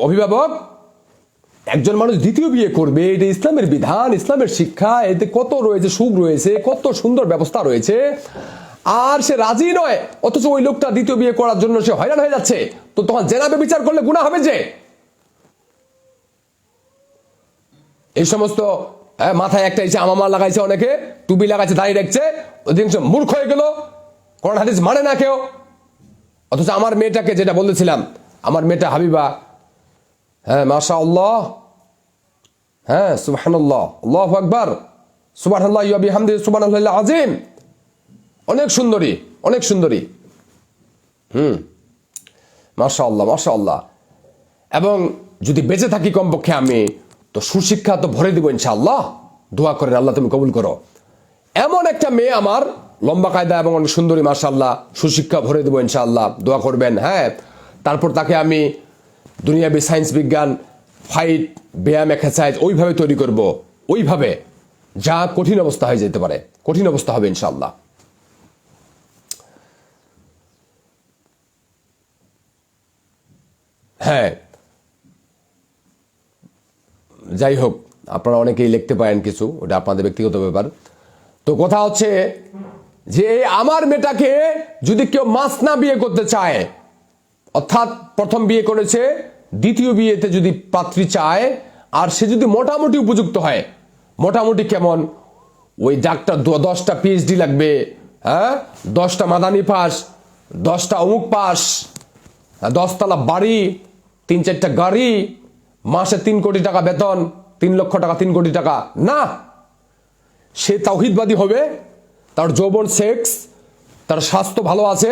অভিভাবক। একজন মানুষ দ্বিতীয় বিয়ে করবে, এটা ইসলামের বিধান, ইসলামের শিক্ষা, এতে কত রয়েছে, সুখ রয়েছে, কত সুন্দর ব্যবস্থা রয়েছে, আর সে রাজি নয়, অথচ ওই লোকটা দ্বিতীয় বিয়ে করার জন্য সে হয়রান হয়ে যাচ্ছে। তো তখন জেনাবে বিচার করলে গুনাহ হবে যে। এই সমস্ত মাথায় একটা এসে আমামা লাগাইছে, অনেকে টুপি লাগাইছে, দাঁড়িয়ে রাখছে, অধিকাংশ মূর্খ হয়ে গেল, কোরআন হাদিস মানে না কেউ। অথচ আমার মেয়েটাকে, যেটা বলেছিলাম, আমার মেয়েটা হাবিবা, হ্যাঁ, মাশাআল্লাহ, হ্যাঁ, সুবহানাল্লাহ, আল্লাহু আকবার, সুবহানাল্লাহ ওয়া বিহামদিহি সুবহানাল্লাহিল আযীম, অনেক সুন্দরী, অনেক সুন্দরী, মাশাআল্লাহ, মাশাআল্লাহ। এবং যদি বেঁচে থাকি কমপক্ষে আমি, তো সুশিক্ষা তো ভরে দিব ইনশাআল্লাহ। দোয়া করেন, আল্লাহ তুমি কবুল করো। এমন একটা মেয়ে আমার লম্বা কায়দা এবং অনেক সুন্দরী, মাশাআল্লাহ, সুশিক্ষা ভরে দেবো ইনশাআল্লাহ, দোয়া করবেন। হ্যাঁ, তারপর তাকে আমি দুনিয়াবি সায়েন্স, বিজ্ঞান, ফাইট, ব্যায়াম, এক্সারসাইজ ওইভাবে তৈরি করব, ওইভাবে যা কঠিন অবস্থা হয়ে যেতে পারে, কঠিন অবস্থা হবে ইনশাআল্লাহ। হ্যাঁ, যাই হোক, আপনারা অনেকেই লিখতে পারেন কিছু, ওটা আপনাদের ব্যক্তিগত ব্যাপার। তো কথা হচ্ছে যে আমার মেয়েটাকে যদি কেউ মাসনা বিয়ে করতে চায়, অর্থাৎ প্রথম বিয়ে করেছে, দ্বিতীয় বিয়েতে যদি পাত্রী চায়, আর সে যদি মোটামুটি উপযুক্ত হয়, মোটামুটি কেমন, ওই ডাক্তার 10টা PhD লাগবে, হ্যাঁ, 10টা মাদানি পাস, 10টা অমুক পাস, 10 তলা বাড়ি, 3-4টা গাড়ি, মাসে 3 কোটি টাকা বেতন, 3 লক্ষ টাকা, 3 কোটি টাকা না। সে তাওহীদবাদী হবে, তার যৌবন, সেক্স, তার স্বাস্থ্য ভালো আছে,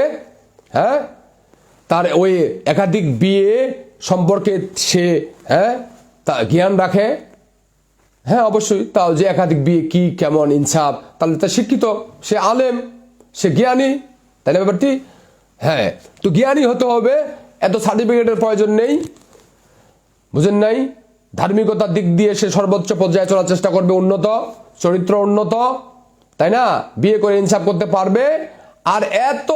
হ্যাঁ, তার ওই একাধিক বিয়ে সম্পর্কে সে, হ্যাঁ, তা জ্ঞান রাখে। হ্যাঁ, অবশ্যই, তাও যে একাধিক বিয়ে কি, কেমন, ইনসাফ, তাহলে তা শিক্ষিত, সে আলেম, সে জ্ঞানী, তাই না ব্যাপারটি? হ্যাঁ, তো জ্ঞানী হতে হবে, এত সার্টিফিকেটের প্রয়োজন নেই, বুঝেন নাই? ধার্মিকতার দিক দিয়ে সে সর্বোচ্চ পর্যায়ে চলার চেষ্টা করবে, উন্নত চরিত্র, উন্নত, তাই না, বিয়ে করে ইনসাফ করতে পারবে। আর এত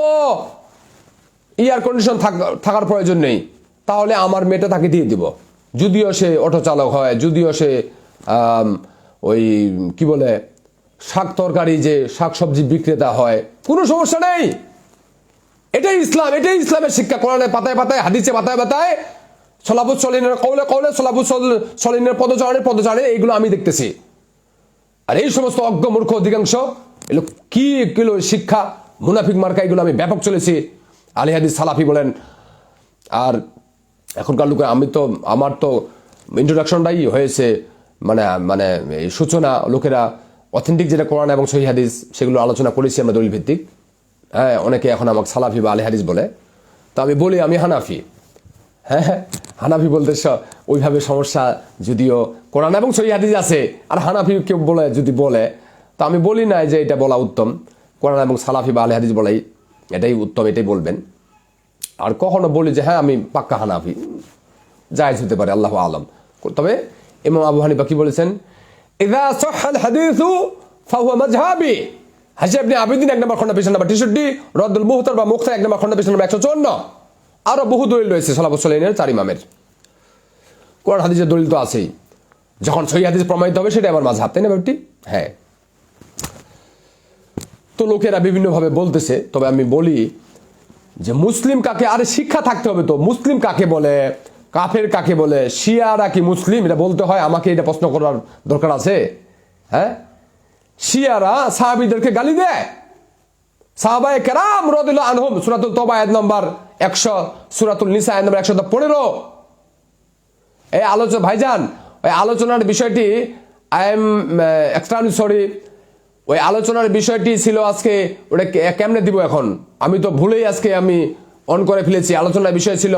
এয়ার কন্ডিশন থাকার প্রয়োজন নেই, তাহলে আমার মেয়েটা তাকে দিয়ে দিব। যদিও সে অটো চালক হয়, যদিও সে ওই কি বলে শাক তরকারি, যে শাক সবজি বিক্রেতা হয়, কোনো সমস্যা নেই। এটাই ইসলাম, এটাই ইসলামের শিক্ষা। কোরআনে পাতায় পাতায়, হাদিসে পাতায় পাতায়, সলাবুত সলিনের কওলে কওলে, সলাবুত সলিনের পদচারণে এইগুলো আমি দেখতেছি। আর এই সমস্ত অজ্ঞ মূর্খ অধিকাংশ এগুলো কি কিলো শিক্ষা, মুনাফিক মার্কা, এগুলো আমি ব্যাপক চলেছি, আহলে হাদিস সালাফি বলেন। আর এখনকার লোকে, আমার তো ইন্ট্রোডাকশনটাই হয়েছে, মানে মানে এই সূচনা, লোকেরা অথেন্টিক যেটা কোরআন এবং সহিহ হাদিস, সেগুলো আলোচনা করেছি আমরা দলিল ভিত্তিক। হ্যাঁ, অনেকে এখন আমাকে সালাফি বা আহলে হাদিস বলে, তো আমি বলি আমি হানাফি। হ্যাঁ, হানাফি বলতে ওইভাবে সমস্যা, যদিও কোরআন এবং সহিহ হাদিস আছে, আর হানাফি কেউ বলে যদি বলে, তো আমি বলি না যে এটা বলা উত্তম, কোরআন এবং সালাফি বা আহলে হাদিস বলাই এটাই উত্তম, এটাই বলবেন। আর কখনো বলি যে হ্যাঁ আমি পাক্কা হানাফি, জায়েজ হতে পারে, আল্লাহু আলম। তবে ইমাম আবু হানিফা কি বলেছেন, ইযা সাহহাল হাদিসু ফাহুয়া মাযহাবি। হাজি ইবনে আবিদিন 1 নম্বর খন্ড পৃষ্ঠা নম্বর 63, রদ্দুল মুহতার বা মুখতার 1 নম্বর খন্ড পৃষ্ঠা নম্বর 154। আরো বহু দলিল রয়েছে সালাফুস সালিহিনের 4 ইমামের। কোরআন হাদিসের দলিল তো আছেই, যখন সহিহ হাদিস প্রমাণিত হবে সেটা আমার মাযহাব, তাই না ব্যাপারটি? হ্যাঁ, তো লোকেরা বিভিন্নভাবে বলতেছে, তবে আমি বলি যে মুসলিম কাকে, আরে শিক্ষা থাকতে হবে তো, মুসলিম কাকে বলে, কাফের কাকে বলে, শিয়ারা কি মুসলিম, এটা বলতে হয় আমাকে, এটা প্রশ্ন করার দরকার আছে? হ্যাঁ, শিয়ারা সাহাবীদেরকে গালি দেয়, সাহাবায়ে কেরাম রাদিয়াল্লাহু আনহুম, সূরাতুল তাওবা আয়াত নম্বর 100, সূরাতুল নিসা আয়াত নম্বর 115। এই আলোচনা ভাইজান, ওই আলোচনার বিষয়টি, আই এম এক্সট্রিমলি সরি, ওই আলোচনার বিষয়টি ছিল আজকে, ওটা কেমনে দিব এখন, আমি তো ভুলেই আজকে আমি অন করে ফেলেছি। আলোচনার বিষয় ছিল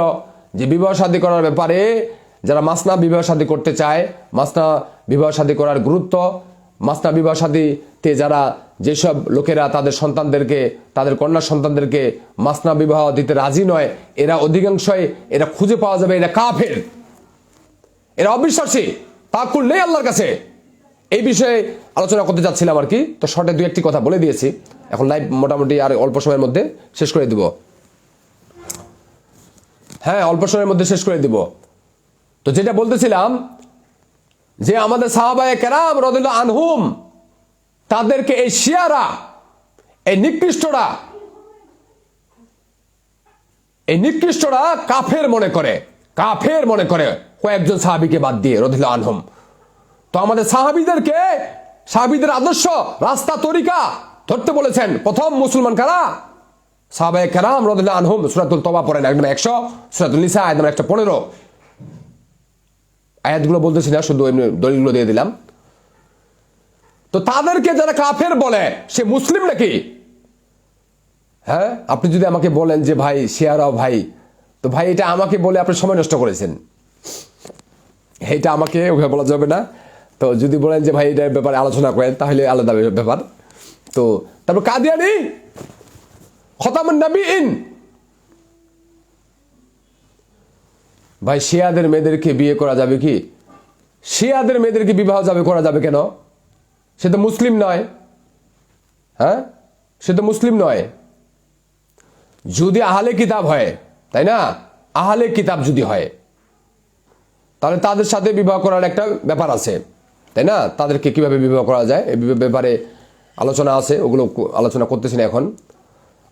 যে বিবাহ শাদী করার ব্যাপারে, যারা মাসনা বিবাহ শাদী করতে চায়, মাসনা বিবাহ শাদী করার গুরুত্ব, মাসনা বিবাহ শাদীতে যারা, যেসব লোকেরা তাদের সন্তানদেরকে, তাদের কন্যা সন্তানদেরকে মাসনা বিবাহ দিতে রাজি নয়, এরা অধিকাংশই, এরা খুঁজে পাওয়া যাবে এরা কাফের, এরা অবিশ্বাসী, তাকুল নেই আল্লাহর কাছে। এই বিষয়ে আলোচনা করতে যাচ্ছিলাম আর কি। তো শর্টে 2-1টি কথা বলে দিয়েছি, এখন লাইভ মোটামুটি আর অল্প সময়ের মধ্যে শেষ করে দিব। হ্যাঁ, অল্প সময়ের মধ্যে শেষ করে দিব। তো যেটা বলতেছিলাম যে আমাদের সাহাবায়ে কেরাম রাদিয়াল্লাহু আনহুম, তাদেরকে এই শিয়ারা, এই নিকৃষ্টরা কাফের মনে করে, কাফের মনে করে কয়েকজন সাহাবীকে বাদ দিয়ে রাদিয়াল্লাহু আনহুম। তো আমাদের সাহাবীদেরকে, সাহাবীদের আদর্শ, রাস্তা, তরিকা ধরতে বলেছেন প্রথম মুসলমান কারা? সাহাবায়ে কেরাম রাদিয়াল্লাহু আনহুম। সূরাতুল তাওবা পড়েন 100, সূরাতুল নিসা আয়াত নম্বর 115। আয়াতগুলো বলতেছি না, শুধু এমনি দলিলগুলো দিয়ে দিলাম। তো তাদেরকে যারা কাফের বলে, সে মুসলিম নাকি? হ্যাঁ, আপনি যদি আমাকে বলেন যে ভাই শিয়ারাও ভাই, তো ভাই এটা আমাকে বলে আপনি সময় নষ্ট করেছেন, এটা আমাকে ওভাবে বলা যাবে না। তো যদি বলেন যে ভাই এটার ব্যাপারে আলোচনা করেন, তাহলে আলাদা ব্যাপার। তো তারপর কাদিয়ানি খতামুন নবীন। ভাই শিয়াদের মেয়েদেরকে বিয়ে করা যাবে কি? শিয়াদের মেয়েদেরকে বিবাহ করা যাবে কেন? সে তো মুসলিম নয়। হ্যাঁ, সে তো মুসলিম নয়। যদি আহলে কিতাব হয়, তাই না, আহলে কিতাব যদি হয় তাহলে তাদের সাথে বিবাহ করার একটা ব্যাপার আছে, তাই না? তাদেরকে কিভাবে বিবাহ করা যায় এই ব্যাপারে আলোচনা আছে, ওগুলো আলোচনা করতেছি না এখন।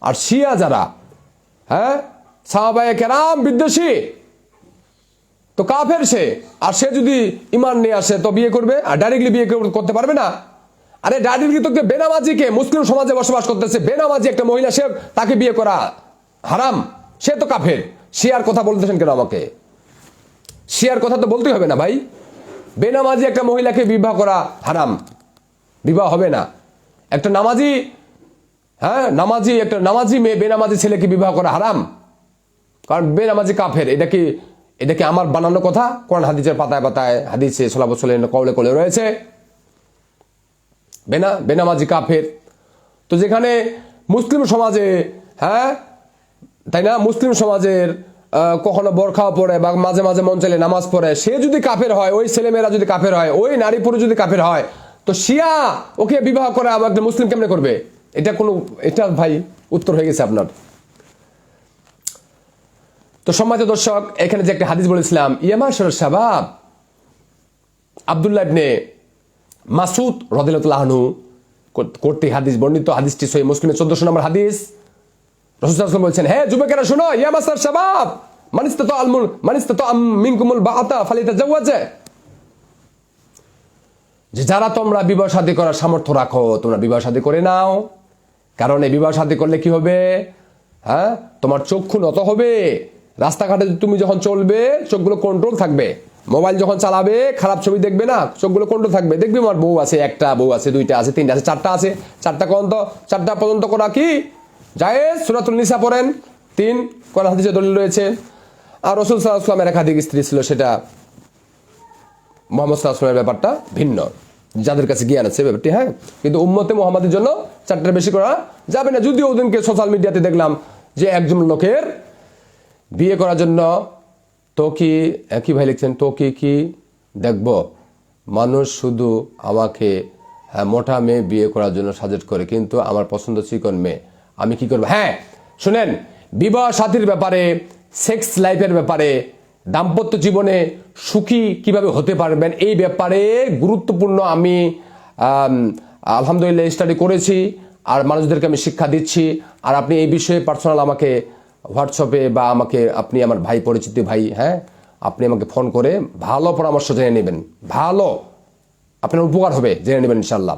আর শিয়া যারা, হ্যাঁ, সাহাবায়ে কেরাম বিদ্বেষী, তো কাফের সে। আর সে যদি ইমান নিয়ে আসে তো বিয়ে করবে, আর ডাইরেক্টলি বিয়ে করতে পারবে না। আরে ডাইরেক্টলি তোকে বেনামাজিকে, মুসলিম সমাজে বসবাস করতেছে বেনামাজি একটা মহিলা, সে তাকে বিয়ে করা হারাম, সে তো কাফের। শিয়ার কথা বলতেছেন কেন আমাকে? শিয়ার কথা তো বলতেই হবে না ভাই। বেনামাজি একটা মহিলাকে বিবাহ করা হারাম, বিবাহ হবে না। একটা নামাজি, হ্যাঁ, একটা নামাজি মেয়ে বেনামাজি ছেলেকে বিবাহ করা হারাম, কারণ বেনামাজি কাফের। এটা কি আমার বানানো কথা? কোরআন হাদিসের পাতায় পাতায়, হাদিসে সলাবলে কৌলে কৌলে রয়েছে বেনামাজি কাফের। তো যেখানে মুসলিম সমাজে, হ্যাঁ, তাই না, মুসলিম সমাজের কখনো বোরখাও পড়ে বা মাঝে মাঝে মন চাইলে নামাজ পড়ে, সে যদি কাফের হয়, ওই ছেলেমেয়েরা যদি কাফের হয়, ওই নারী পুরুষ যদি কাফের হয়, তো শিয়া ওকে বিবাহ করে আবার একটা মুসলিম কেমনে করবে? এটা ভাই উত্তর হয়ে গেছে আপনার। তো সম্মানিত দর্শক, এখানে যে একটা হাদিস বলেছিলাম, ইয়ামাশার শাবাব, আব্দুল্লাহ ইবনে মাসুদ রাদিয়াল্লাহু আনহু কর্তৃক হাদিস বর্ণিত, হাদিসটি সহিহ মুসলিমের 1400 নম্বর হাদিস। রাসূল সাল্লাল্লাহু আলাইহি ওয়াসাল্লাম বলেছেন, হে যুবকেরা শোনো, ইয়ামাশার শাবাব মান ইসতাতা মিনকুমুল বাআতা ফালিতাজাওয়াজ, যে যারা তোমরা বিবাহ শাদী করার সামর্থ্য রাখো তোমরা বিবাহ শাদী করে নাও। কারণ এই বিবাহ শাদী করলে কি হবে? হ্যাঁ, তোমার চক্ষু নত হবে। রাস্তাঘাটে তুমি যখন চলবে চোখগুলো কন্ট্রোল থাকবে। মোবাইল যখন চালাবে খারাপ ছবি দেখবে না, চোখগুলো কন্ট্রোল থাকবে। দেখবি আমার বউ আছে, একটা বউ আছে, দুইটা আছে, তিনটা আছে, চারটা আছে, চারটা পর্যন্ত করা কি জায়েজ? সূরাতুন নিসা পড়েন, 3 কোরআন হাদিসে দলিল রয়েছে। আর রাসূল সাল্লাল্লাহু আলাইহি ওয়াসাল্লামের একাধিক স্ত্রী ছিল, সেটা মুহাম্মদ সাল্লাল্লাহু আলাইহি ওয়াসাল্লামের ব্যাপারটা ভিন্ন, যাদের কাছে জ্ঞান আছে ব্যাপারটি। হ্যাঁ, কিন্তু উম্মতে মুহাম্মাদের জন্য 4টার বেশি করা যাবে না। যদিও ওদিনকে সোশ্যাল মিডিয়াতে দেখলাম যে একজন লোকের বিয়ে করার জন্য কি ভাই লিখছেন, তো কি দেখব, মানুষ শুধু আমাকে মোটা মেয়ে বিয়ে করার জন্য সাজেস্ট করে, কিন্তু আমার পছন্দ চিকন মেয়ে, আমি কি করবো? হ্যাঁ শুনেন, বিবাহ সাথীর ব্যাপারে, সেক্স লাইফের ব্যাপারে, দাম্পত্য জীবনে সুখী কিভাবে হতে পারবেন এই ব্যাপারে গুরুত্বপূর্ণ আমি আলহামদুলিল্লাহ স্টাডি করেছি, আর মানুষদেরকে আমি শিক্ষা দিচ্ছি। আর আপনি এই বিষয়ে পার্সোনাল আমাকে হোয়াটসঅ্যাপে বা আপনি আমার ভাই, পরিচিত ভাই, হ্যাঁ, আপনি আমাকে ফোন করে ভালো পরামর্শ জেনে নেবেন, ভালো আপনার উপকার হবে, জেনে নেবেন ইনশাল্লাহ।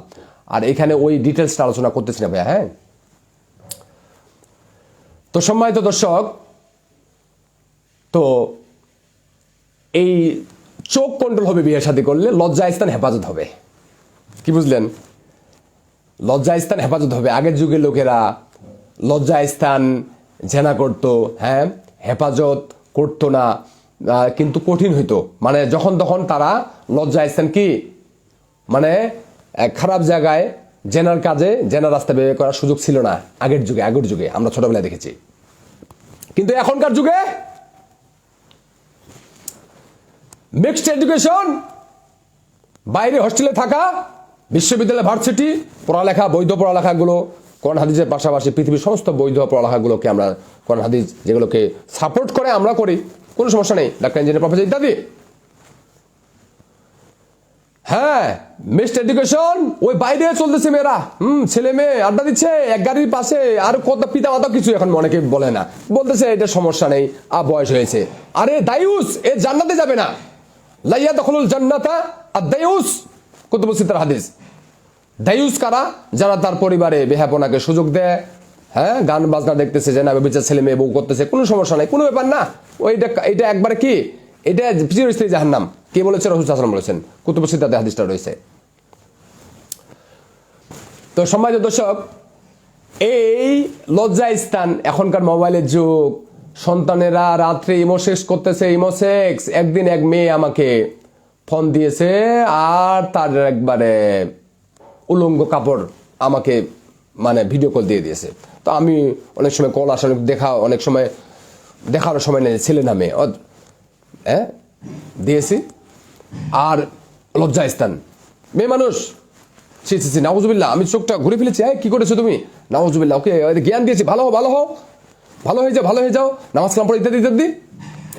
আর এখানে ওই ডিটেলসটা আলোচনা করতেছি না ভাইয়া। হ্যাঁ, তো সম্মানিত দর্শক, তো এই চোখ কন্ট্রোল হবে বিয়ে শাদী করলে, লজ্জাস্থান হেফাজত হবে। কি বুঝলেন? লজ্জাস্থান হেফাজত হবে। আগের যুগের লোকেরা লজ্জাস্থান জেনা করতো, হ্যাঁ, হেফাজত করতো না, কিন্তু কঠিন হইতো। মানে যখন তখন তারা লজ্জাস্থান কি মানে খারাপ জায়গায় জেনার কাজে, জেনার রাস্তা বের করার সুযোগ ছিল না আগের যুগে আমরা ছোটবেলায় দেখেছি। কিন্তু এখনকার যুগে মিক্সড এডুকেশন, বাইরে হোস্টেলে থাকা, বিশ্ববিদ্যালয়, ভার্সিটি পড়ালেখা, বৈধ পড়ালেখাগুলো কোরআন হাদিসের পাশাপাশি পৃথিবীর সমস্ত বৈধ পড়ালেখাগুলোকে আমরা, কোরআন হাদিস যেগুলোকে সাপোর্ট করে আমরা করি, কোনো সমস্যা নেই, ডাক্তার, ইঞ্জিনিয়ার, প্রফেসর ইত্যাদি। হ্যাঁ, মিক্সড এডুকেশন, ওই বাইরে চলতেছে মেয়েরা, ছেলে মেয়ে আড্ডা দিচ্ছে এক গাড়ির পাশে, আর কত পিতা মাতা কিছু এখন অনেকে বলে না, বলতেছে এটা সমস্যা নেই, বয়স হয়েছে। আরে দায়ুস, এ জান্নাতে যাবে না, লাইয়া দখলুল জান্নাতা আর দায়ুস, কুতুবুস সিত্তার হাদিস। দায়ুস কারা? যারা তার পরিবারে বেহাপনাকে সুযোগ দেয়, হ্যাঁ, গান বাজনা দেখতেছে, যে না বেচার ছেলে মেয়ে বউ করতেছে, কোনো সমস্যা নাই, কোনো ব্যাপার না। এটা একবারে কি, এটা চিরস্থায়ী জাহান্নাম। কে বলেছে? রাসূল সাল্লাল্লাহু আলাইহি ওয়াসাল্লাম বলেছেন, কুতুবুস সিত্তাতে হাদিসটা রয়েছে। তো সম্মানিত দর্শক, এই লজ্জাস্থান, এখনকার মোবাইলের যুগ, সন্তানেরা রাত্রে ইমোসেক্স করতেছে, ইমোসেক্স। একদিন এক মেয়ে আমাকে ফোন দিয়েছে, আর তার একবারে উলঙ্গ কাপড় আমাকে মানে ভিডিও কল দিয়ে দিয়েছে। তো আমি অনেক সময় কল আসা অনেক সময় দেখার সময় নেই, ছেলে নামে দিয়েছি। আর লজ্জাস্থান, মেয়ে মানুষ, ছি ছি ছি, নাউজুবিল্লাহ। আমি চোখটা ঘুরে ফেলেছি, কি করেছো তুমি, নাউজুবিল্লাহ। ওকে জ্ঞান দিয়েছি, ভালো হও, ভালো হও, ভালো হয়ে যাও, ভালো হয়ে যাও, নামাজ কালাম পড়ো, ইত্যাদি ইত্যাদি,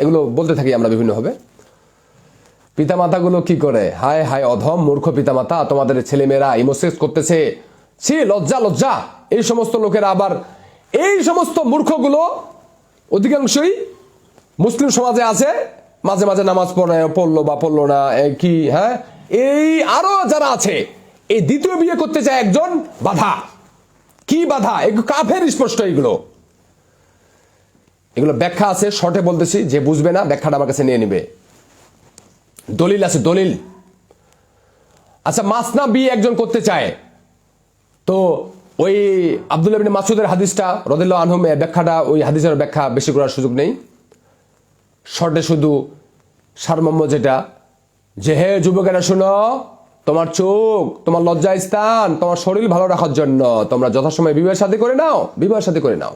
এগুলো বলতে থাকি আমরা বিভিন্নভাবে। পিতামাতাগুলো কি করে, হায় হায় অধম মূর্খ পিতামাতা, তোমাদের ছেলেমেয়েরা ইমোসেস করতেছে, ছি লজ্জা লজ্জা। এই সমস্ত লোকেরা আবার, এই সমস্ত মূর্খগুলো অধিকাংশই মুসলিম সমাজে আছে, মাঝে মাঝে নামাজ পড়লো বা পড়লো না, কি এই আরো যারা আছে, এই দ্বিতীয় বিয়ে করতে চায় একজন, বাধা। কি বাধা? কাফের স্পষ্ট। এগুলো ব্যাখ্যা আছে, শর্টে বলতেছি, যে বুঝবে না ব্যাখ্যাটা আমার কাছে নিয়ে নিবে, দলিল আছে, দলিল। আচ্ছা, মাসনা বিয়ে একজন করতে চায়, তো ওই আব্দুল্লাহ ইবনে মাসউদের হাদিসটা রাদিয়াল্লাহু আনহু, ব্যাখ্যাটা, ওই হাদিসের ব্যাখ্যা বেশি করার সুযোগ নেই। শর্টে শুধু সারমর্ম যেটা, যে হে যুবকেরা শুনো, তোমার চোখ, তোমার লজ্জা স্থান, তোমার শরীর ভালো রাখার জন্য তোমরা যথাসময়ে বিবাহ শাদী করে নাও, বিবাহ শাদী করে নাও।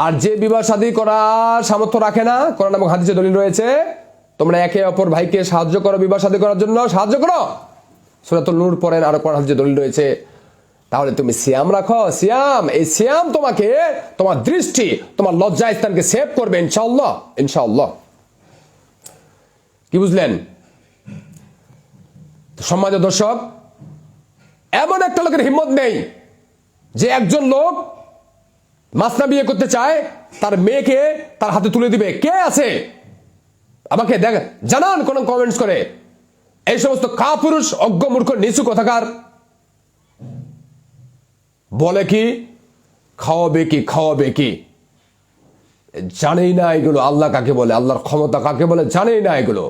আর যে বিবাহ শাদী করার সামর্থ্য রাখে না, কোরআন এবং হাদিসে দলিল রয়েছে, তোমরা একে অপর ভাইকে সাহায্য করো, বিবাহ শাদী করার জন্য সাহায্য করো। সূরাতুন নূর পড়েন, আর কোরআন হাদিসে দলিল রয়েছে। তাহলে তুমি সিয়াম রাখো, সিয়াম, এই সিয়াম তোমাকে, তোমার দৃষ্টি, তোমার লজ্জা স্থানকে সেভ করবে ইনশাআল্লাহ, ইনশাআল্লাহ। কি বুঝলেন? সম্মানিত দর্শক, এমন একটা লোকের হিম্মত নেই যে একজন লোক মাসনা বিয়ে করতে চায়, তার মেয়েকে তার হাতে তুলে দিবে। কে আছে আমাকে জানান কোন কমেন্টস করে। এই সমস্ত কাপুরুষ, অজ্ঞ, মূর্খ, নিচু কথাকার বলে কি খাওয়াবে কি, খাওয়াবে কি, জানেই না এগুলো। আল্লাহ কাকে বলে, আল্লাহর ক্ষমতা কাকে বলে, জানেই না এগুলো।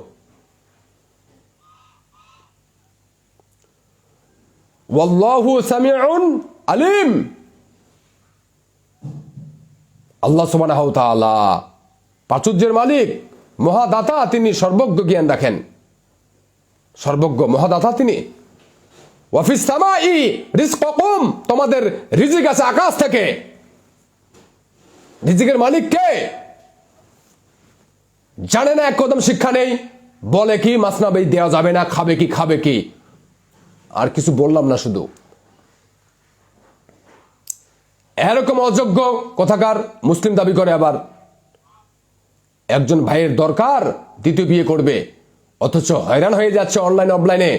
ওয়াল্লাহু সামিউন আলিম। আল্লাহ সুবহানাহু ওয়া তাআলা প্রাচুর্যের মালিক, মহাদাতা, তিনি সর্বজ্ঞ জ্ঞান রাখেন, সর্বজ্ঞ মহাদাতা তিনি। ওয়াফিস সামাই রিজকুকুম, তোমাদের রিজিক আছে আকাশ থেকে। রিজিকের মালিক কে জানে না, এক কদম শিক্ষা নেই, বলে কি মাসনা বিয়ে দেওয়া যাবে না, খাবে কি, খাবে কি, আর কিছু বললাম না। শুধু এরকম অযোগ্য কথাকার মুসলিম দাবি করে আবার একজন ভাইয়ের দরকার, দ্বিতীয় বিয়ে করবে, অথচ হয়রান হয়ে যাচ্ছে অনলাইনে অফলাইনে।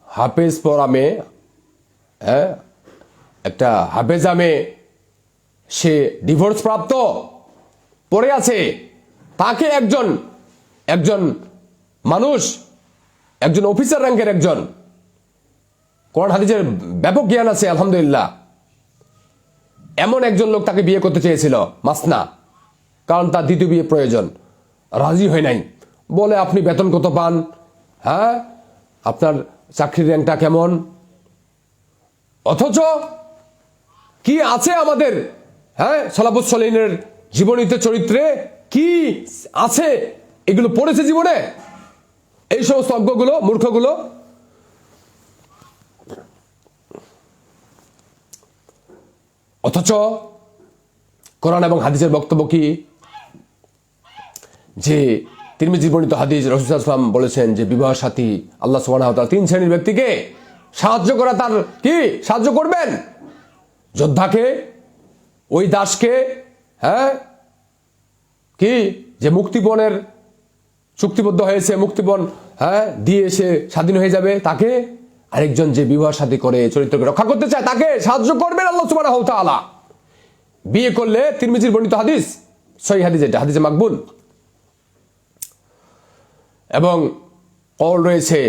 হাফেজ পড়া মেয়ে, একটা হাফেজা মেয়ে, সে ডিভোর্স প্রাপ্ত পড়ে আছে, তাকে একজন মানুষ, একজন অফিসার র্যাঙ্কের একজন, কোরআন হাদিসের ব্যাপক জ্ঞান আছে আলহামদুলিল্লাহ, এমন একজন লোক তাকে বিয়ে করতে চেয়েছিল মাসনা, কারণ তার দ্বিতীয় বিয়ে প্রয়োজন। রাজি হয় নাই, বলে আপনি বেতন কত পান, আপনার চাকরির র্যাঙ্কটা কেমন, অথচ কি আছে আমাদের সালাফুস সালেহিনের জীবনীতে, চরিত্রে কি আছে, এগুলো পড়েছে জীবনে এই সমস্ত অজ্ঞগুলো, মূর্খগুলো। অথচ কোরআন এবং হাদিসের বক্তব্য কি, যে তিরমিজি বর্ণিত হাদিস, রাসূল সাল্লাল্লাহু আলাইহি ওয়াসাল্লাম বলেছেন যে বিবাহ সাথী আল্লাহ সুবহানাহু ওয়া তাআলা তিন শ্রেণীর ব্যক্তিকে সাহায্য করা, তার কি সাহায্য করবেন, যোদ্ধাকে, ওই দাসকে, কি যে মুক্তিপণের চুক্তিবদ্ধ হয়েছে, মুক্তিপণ দিয়ে সে স্বাধীন হয়ে যাবে তাকে, আরেকজন যে বিবাহ সাথী করে চরিত্রকে রক্ষা করতে চায় তাকে সাহায্য করবেন আল্লাহ সুবহানাহু ওয়া তাআলা। বিয়ে করলে তিরমিজির বর্ণিত হাদিস, সহিহ হাদিস, এটা হাদিসে মাকবুল, এবং কল রয়েছে,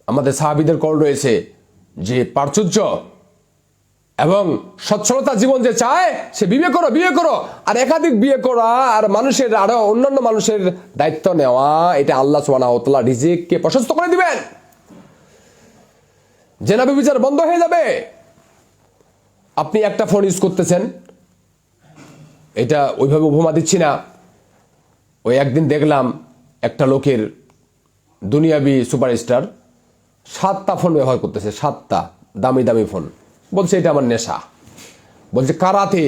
আমাদের সাহাবীদের কল রয়েছে, যে প্রাচুর্য এবং সচ্ছলতা জীবন যে চায় সে বিয়ে করো, বিয়ে করো। আর একাধিক বিয়ে করা আর মানুষের, আরো অন্যান্য মানুষের দায়িত্ব নেওয়া, এটা আল্লাহ সুবহানাহু ওয়া তাআলা রিজিককে প্রশস্ত করে দিবেন, জেনা ব্যভিচার বন্ধ হয়ে যাবে। আপনি একটা ফোন ইউজ করতেছেন, এটা ওইভাবে উপমা দিচ্ছি না, ওই একদিন দেখলাম একটা লোকের, দুনিয়াবি সুপারস্টার, 7টা ফোন ব্যবহার করতেছে, 7টা দামি দামি ফোন, বলছে এটা আমার নেশা। বলছে কারাতে,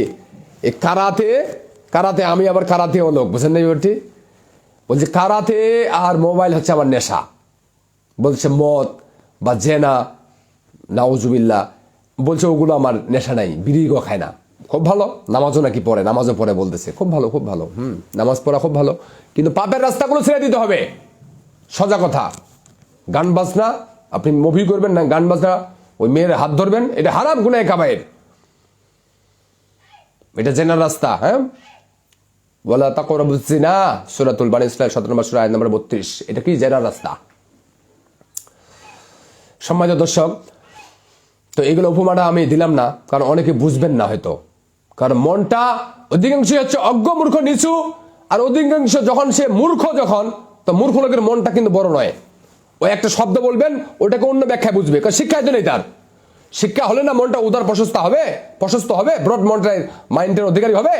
এই কারাতে কারাতে আমি আবার কারাতে লোক, বুঝলেন না ব্যাপারটি? বলছে কারাতে আর মোবাইল হচ্ছে আমার নেশা। বলছে মদ বা জেনা, নাউজুবিল্লাহ, বলছে ওগুলো আমার নেশা নাই, বিড়িও খায় না। খুব ভালো, নামাজও নাকি পড়ে, নামাজও পড়ে বলতেছে, খুব ভালো খুব ভালো, নামাজ পড়া খুব ভালো, কিন্তু পাপের রাস্তাগুলো ছেড়ে দিতে হবে। সোজা কথা। গান বাজনা, আপনি মুভি করবেন না, গান বাজনা, ওই মেয়ের হাত ধরবেন, এটা হারাম গুনাহে কাবায়ের, এটা জেনার রাস্তা। হ্যাঁ, ওয়ালা তাকরাবুজ জিনা, সূরাতুল বানী ইসরাঈল 17 নম্বর সূরা আয়াত নম্বর 32, এটা কি জেনার রাস্তা। সম্মানিত দর্শক, তো এগুলো উপমাটা আমি দিলাম না, কারণ অনেকে বুঝবেন না হয়তো, কারণ মনটা অধিকাংশই হচ্ছে অজ্ঞ মূর্খ নিচু, আর অধিকাংশ যখন সে মূর্খ, যখন তো মূর্খ লোকের মনটা কিন্তু বড় নয়। ওই একটা শব্দ বলবেন, ওটাকে অন্য ব্যাখ্যায় বুঝবে, কারণ শিক্ষায় তো নেই তার। শিক্ষা হলে না মনটা উদার প্রশস্ত হবে, ব্রড মাইন্ডের অধিকারী হবে।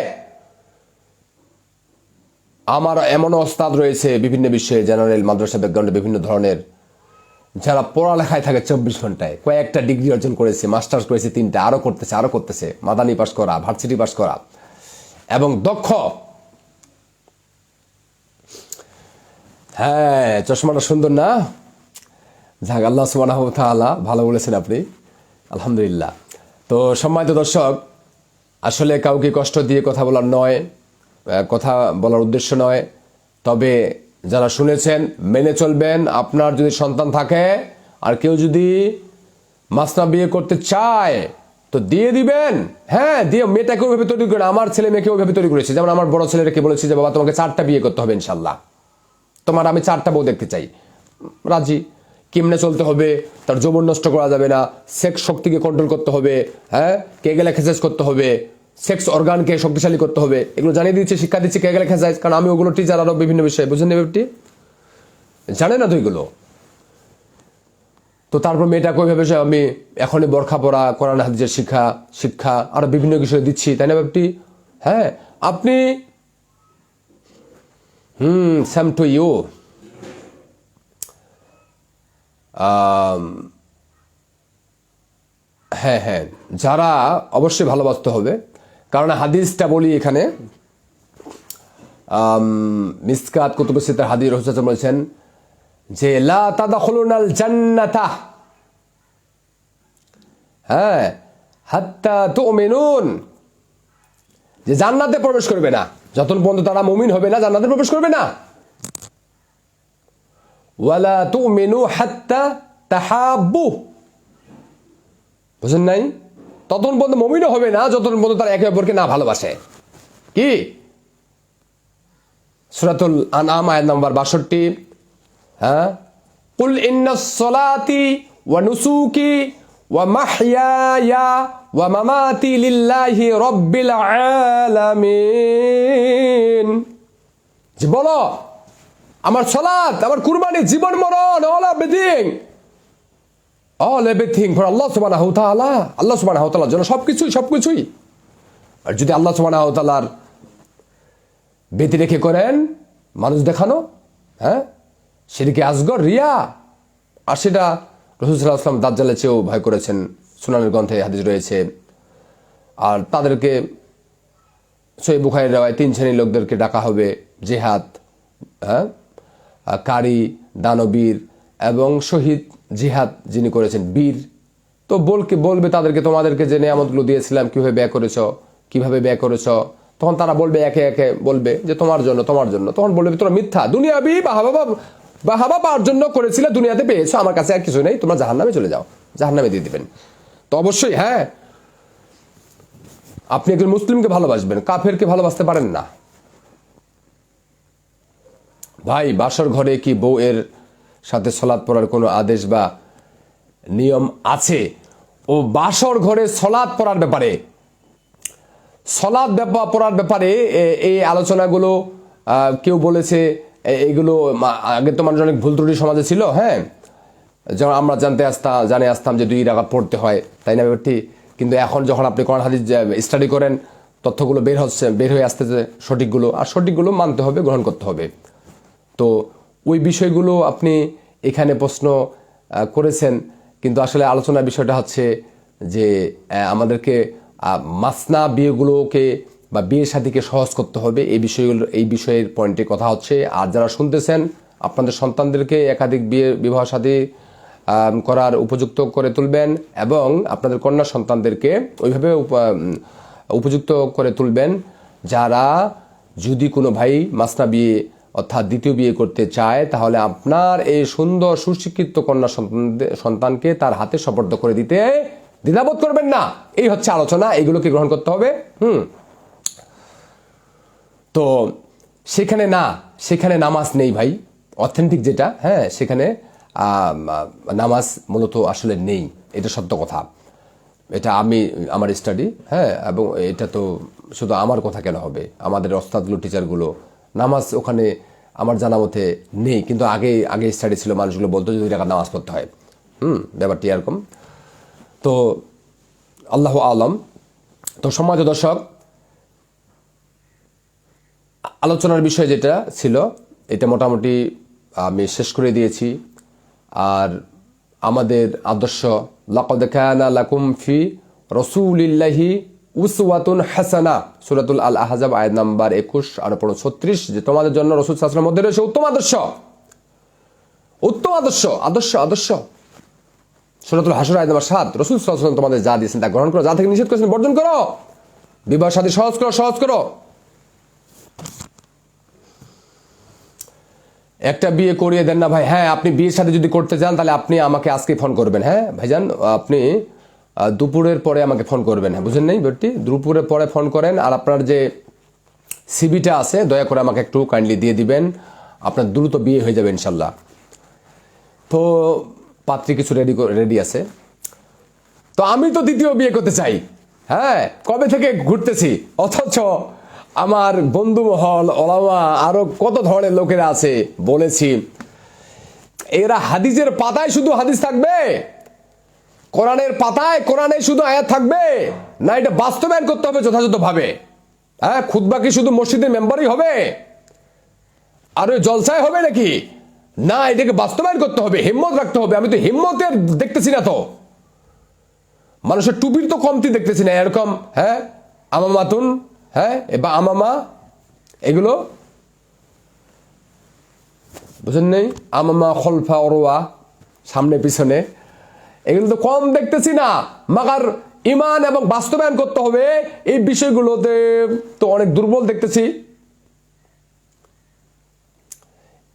আমার এমন ওস্তাদ রয়েছে বিভিন্ন বিষয়ে, জেনারেল, মাদ্রাসা, ব্যাকগ্রাউন্ডে বিভিন্ন ধরনের, যারা পড়ালেখায় থাকে 24 ঘন্টায়, কয়েকটা ডিগ্রি অর্জন করেছে, মাস্টার্স করেছে 3টা, আরো করতেছে, মাদানী পাস করা, ভার্সিটি পাস করা, এবং দক্ষ। হ্যাঁ, চশমাটা সুন্দর না? যাক, আল্লাহ সুবহানাহু ওয়া তাআলা ভালো বলেছেন আপনি, আলহামদুলিল্লাহ। তো সম্মানিত দর্শক, আসলে কাউকে কষ্ট দিয়ে কথা বলার নয়, কথা বলার উদ্দেশ্য নয়, তবে যারা শুনেছেন মেনে চলবেন। আপনার যদি সন্তান থাকে আর কেউ যদি মাসনা বিয়ে করতে চায় তো দিয়ে দিবেন। হ্যাঁ, দিয়ে মেয়েটাকে ওইভাবে তৈরি করেন। আমার ছেলে মেয়েকে ওইভাবে তৈরি করেছে, যেমন আমার বড় ছেলেকে বলেছি যে বাবা তোমাকে 4টা বিয়ে করতে হবে ইনশাল্লাহ, তোমার আমি 4টা বউ দেখতে চাই। রাজি। কেমনে চলতে হবে, তার যৌবন নষ্ট করা যাবে না, সেক্স শক্তিকে কন্ট্রোল করতে হবে, হ্যাঁ, কেগেল এক্সারসাইজ করতে হবে, সেক্স অর্গানকে শক্তিশালী করতে হবে, এগুলো জানিয়ে দিচ্ছি, শিক্ষা দিচ্ছি কেগেল এক্সারসাইজ, কারণ আমি ওগুলো টিচার আরো বিভিন্ন বিষয়ে, বুঝেন না ব্যাপারটি? জানে না তো এগুলো। তো তারপর মেয়েটাকে ওইভাবে আমি এখনই বোরখা পরা, কোরআন হাদিসের শিক্ষা আরো বিভিন্ন বিষয়ে দিচ্ছি, তাই না ব্যাপারটি? হ্যাঁ, আপনি সেম টু ইউ। হ্যাঁ, যারা অবশ্যই ভালোবাসতে হবে, কারণ হাদিসটা বলি এখানে, মিসকাত কুতুবুস সিত্তার হাদিস রাসূল বলেছেন যে লা তাদখুলুনাল জান্নাতা, হ্যাঁ, হাত্তা তুমিনুন, যে জান্নাতে প্রবেশ করবে না যতক্ষণ পর্যন্ত তারা মুমিন হবে না, জান্নাতে প্রবেশ করবে না। ওয়ালা তুমিনু হাত্তা তাহাব্বু, বুঝেন নাই? ততক্ষণ পর্যন্ত মুমিনও হবে না যতক্ষণ পর্যন্ত তারা একে অপরকে না ভালোবাসে। কি? সূরাতুল আনআম আয়াত নম্বর 62। হ্যাঁ, কুল ইন্নাস সালাতি ওয়া নুসুকি ওয়া মাহইয়ায়া ওয়া মামাতি লিল্লাহি রাব্বিল আলামিন, যে বলো আমার সালাত, আমার কুরবানি, জীবন মরণ, all everything for Allah subhanahu wa ta'ala, আল্লাহ সুবহানাহু ওয়া তাআলার জন্য সবকিছুই। আর যদি আল্লাহ সুবহানাহু ওয়া তাআলার ব্যতি রেখে করেন মানুষ দেখানো, হ্যাঁ, শিরকে আসগর, রিয়া, আর সেটা রাসূল সাল্লাল্লাহু আলাইহি ওয়াসাল্লাম দাজ্জালের চেয়েও ভয় করেছেন, সুনানের গ্রন্থে হাদিস রয়েছে। আর তাদেরকে সহিহ বুখারীর রাওয়ায় 3 শ্রেণীর লোকদেরকে ডাকা হবে, জিহাদ, হ্যাঁ, কারি, দানবীর এবং শহীদ। জিহাদ যিনি করেছেন, বীর, তো বলবে তাদেরকে তোমাদেরকে যে নিয়ামতগুলো দিয়েছিলাম কিভাবে ব্যয় করেছ, তখন তারা বলবে, একে একে বলবে যে তোমার জন্য। তখন বলবে তোমরা মিথ্যা, দুনিয়াবি বাহাবা পাওয়ার জন্য করেছিলে, দুনিয়াতে পেয়েছো, আমার কাছে আর কিছু নেই, তোমরা জাহান্নামে চলে যাও, জাহান্নামে দিয়ে দিবেন। তো অবশ্যই হ্যাঁ, আপনি একজন মুসলিমকে ভালোবাসবেন, কাফেরকে ভালোবাসতে পারেন না। ভাই, বাসর ঘরে কি বউ এর সাথে সালাত পড়ার কোনো আদেশ বা নিয়ম আছে? ও বাসর ঘরে সালাত পড়ার ব্যাপারে, পড়ার ব্যাপারে এই আলোচনাগুলো কেউ বলেছে, এগুলো আগে তো মানুষ অনেক ভুল ত্রুটি সমাজে ছিল। হ্যাঁ, যেমন আমরা জানে আসতাম যে 2 রাকাত পড়তে হয়, তাই না ব্যাপারটি? কিন্তু এখন যখন আপনি কোরআন হাদিস স্টাডি করেন, তথ্যগুলো বের হয়ে আসতেছে সঠিকগুলো, আর সঠিকগুলো মানতে হবে, গ্রহণ করতে হবে। তো ওই বিষয়গুলো আপনি এখানে প্রশ্ন করেছেন, কিন্তু আসলে আলোচনার বিষয়টা হচ্ছে যে আমাদেরকে মাসনা বিয়েগুলোকে বা বিয়ে শাদীকে সহজ করতে হবে, এই বিষয়ের পয়েন্টে কথা হচ্ছে। আর যারা শুনতেছেন, আপনাদের সন্তানদেরকে একাধিক বিবাহ শাদী করার উপযুক্ত করে তুলবেন এবং আপনাদের কন্যা সন্তানদেরকে ওইভাবে উপযুক্ত করে তুলবেন যারা, যদি কোনো ভাই মাসনা বিয়ে অর্থাৎ দ্বিতীয় বিয়ে করতে চায়, তাহলে আপনার এই সুন্দর সুশিক্ষিত কন্যা সন্তানকে তার হাতে সোপর্দ করে দিতে দ্বিধাবোধ করবেন না। এই হচ্ছে আলোচনা, এইগুলোকে গ্রহণ করতে হবে। তো সেখানে নামাজ নেই ভাই, অথেন্টিক যেটা, হ্যাঁ, সেখানে নামাজ মূলত আসলে নেই, এটা সত্য কথা। এটা আমার স্টাডি, হ্যাঁ, এবং এটা তো শুধু আমার কথা কেন হবে, আমাদের ওস্তাদগুলো, টিচারগুলো, নামাজ ওখানে আমার জানা মতে নেই, কিন্তু আগে স্টাডি ছিল, মানুষগুলো বলতো যে 2 টাকা নামাজ পড়তে হয়। ব্যাপারটি এরকম। তো আল্লাহু আলম। তো সম্মানিত দর্শক, আলোচনার বিষয় যেটা ছিল এটা মোটামুটি আমি শেষ করে দিয়েছি। আর আমাদের আদর্শ, লাকাদ কানা লাকুম ফি রাসূলিল্লাহি উসওয়াতুন হাসানা, সূরাতুল আল আহজাব আয়াত নাম্বার 21 আর 36, যে তোমাদের জন্য রাসূল সাল্লাল্লাহু আলাইহি ওয়াসাল্লামের মধ্যে রয়েছে উত্তম আদর্শ। সূরাতুল হাসর আয়াত নাম্বার 7, রাসূল সাল্লাল্লাহু আলাইহি ওয়াসাল্লাম তোমাদের যা দিয়েছেন তা গ্রহণ করো, যা থেকে নিষেধ করেছেন বর্জন করো, বিবাহ শাদী সহজ করো। একটা বিয়ে করিয়ে দেন না ভাই। হ্যাঁ, আপনি বিয়ের সাথে যদি করতে চান তাহলে আপনি আমাকে আজকে ফোন করবেন। হ্যাঁ ভাইজান, আপনি দুপুরের পরে আমাকে ফোন করবেন। হ্যাঁ, বুঝেন নাই ব্যাপারটি? দুপুরের পরে ফোন করেন, আর আপনার যে সিবিটা আছে দয়া করে আমাকে একটু কাইন্ডলি দিয়ে দিবেন, আপনার দ্রুত বিয়ে হয়ে যাবে ইনশাল্লাহ। তো পাত্রী কিছু রেডি আছে। তো আমি তো দ্বিতীয় বিয়ে করতে চাই, হ্যাঁ, কবে থেকে ঘুরতেছি, অথচ আমার বন্ধু মহল, ওলামা, আরো কত ধরনের লোকেরা আছে, বলেছি এরা হাদিসের পাতায় শুধু হাদিস থাকবে, কোরআনের পাতায় কোরআনে শুধু আয়াত থাকবে না, এটা বাস্তবায়ন করতে হবে যথাযথভাবে। হ্যাঁ, খুতবা কি শুধু মসজিদের মেম্বারই হবে আর ওই জলসায় হবে নাকি? না, এটাকে বাস্তবায়ন করতে হবে, হিম্মত রাখতে হবে। আমি তো হিম্মতের দেখতেছি না, তো মানুষের টুপির তো কমতি দেখতেছি না এরকম। হ্যাঁ, আমামাতুন, হ্যাঁ, বা আমামা, এগুলো বুঝেন নেই, আমামা খলফা অরোয়া, সামনে পিছনে, এগুলো তো কম দেখতেছি না। মাগার ইমান এবং বাস্তবায়ন করতে হবে, এই বিষয়গুলোতে তো অনেক দুর্বল দেখতেছি।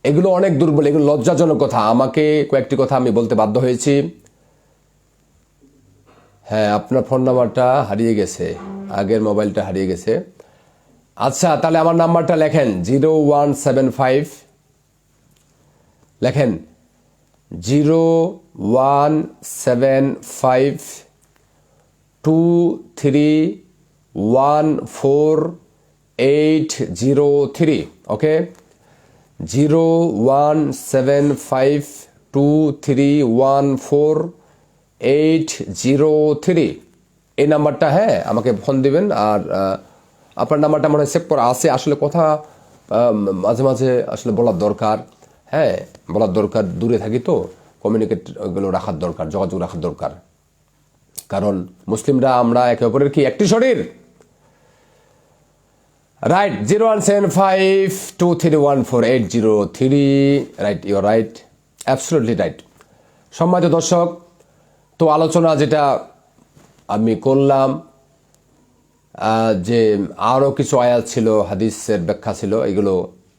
এগুলো অনেক দুর্বল, এগুলো লজ্জাজনক কথা। আমাকে কয়েকটি কথা আমি বলতে বাধ্য হয়েছি। হ্যাঁ, আপনার ফোন নাম্বারটা হারিয়ে গেছে, আগের মোবাইলটা হারিয়ে গেছে। আচ্ছা, তাহলে আমার নাম্বারটা লেখেন 0175, লেখেন 0175231480 ওকে, 0175231480 এই নাম্বারটা। হ্যাঁ, আমাকে ফোন দিবেন। আর আপনার নাম্বারটা মনে হয় সেভ করা আছে। আসলে কথা মাঝে মাঝে আসলে বলার দরকার, হ্যাঁ, বলার দরকার, দূরে থাকি তো কমিউনিকেট গুলো রাখার দরকার, যোগাযোগ রাখার দরকার। কারণ মুসলিমরা আমরা একে অপরের কি একটি শরীর, right? 0175231480 right, your right, absolutely right. সম্মানিত দর্শক, তো আলোচনা যেটা আমি করলাম, যে আরও কিছু আয়াত ছিল, হাদিসের ব্যাখ্যা ছিল, এগুলো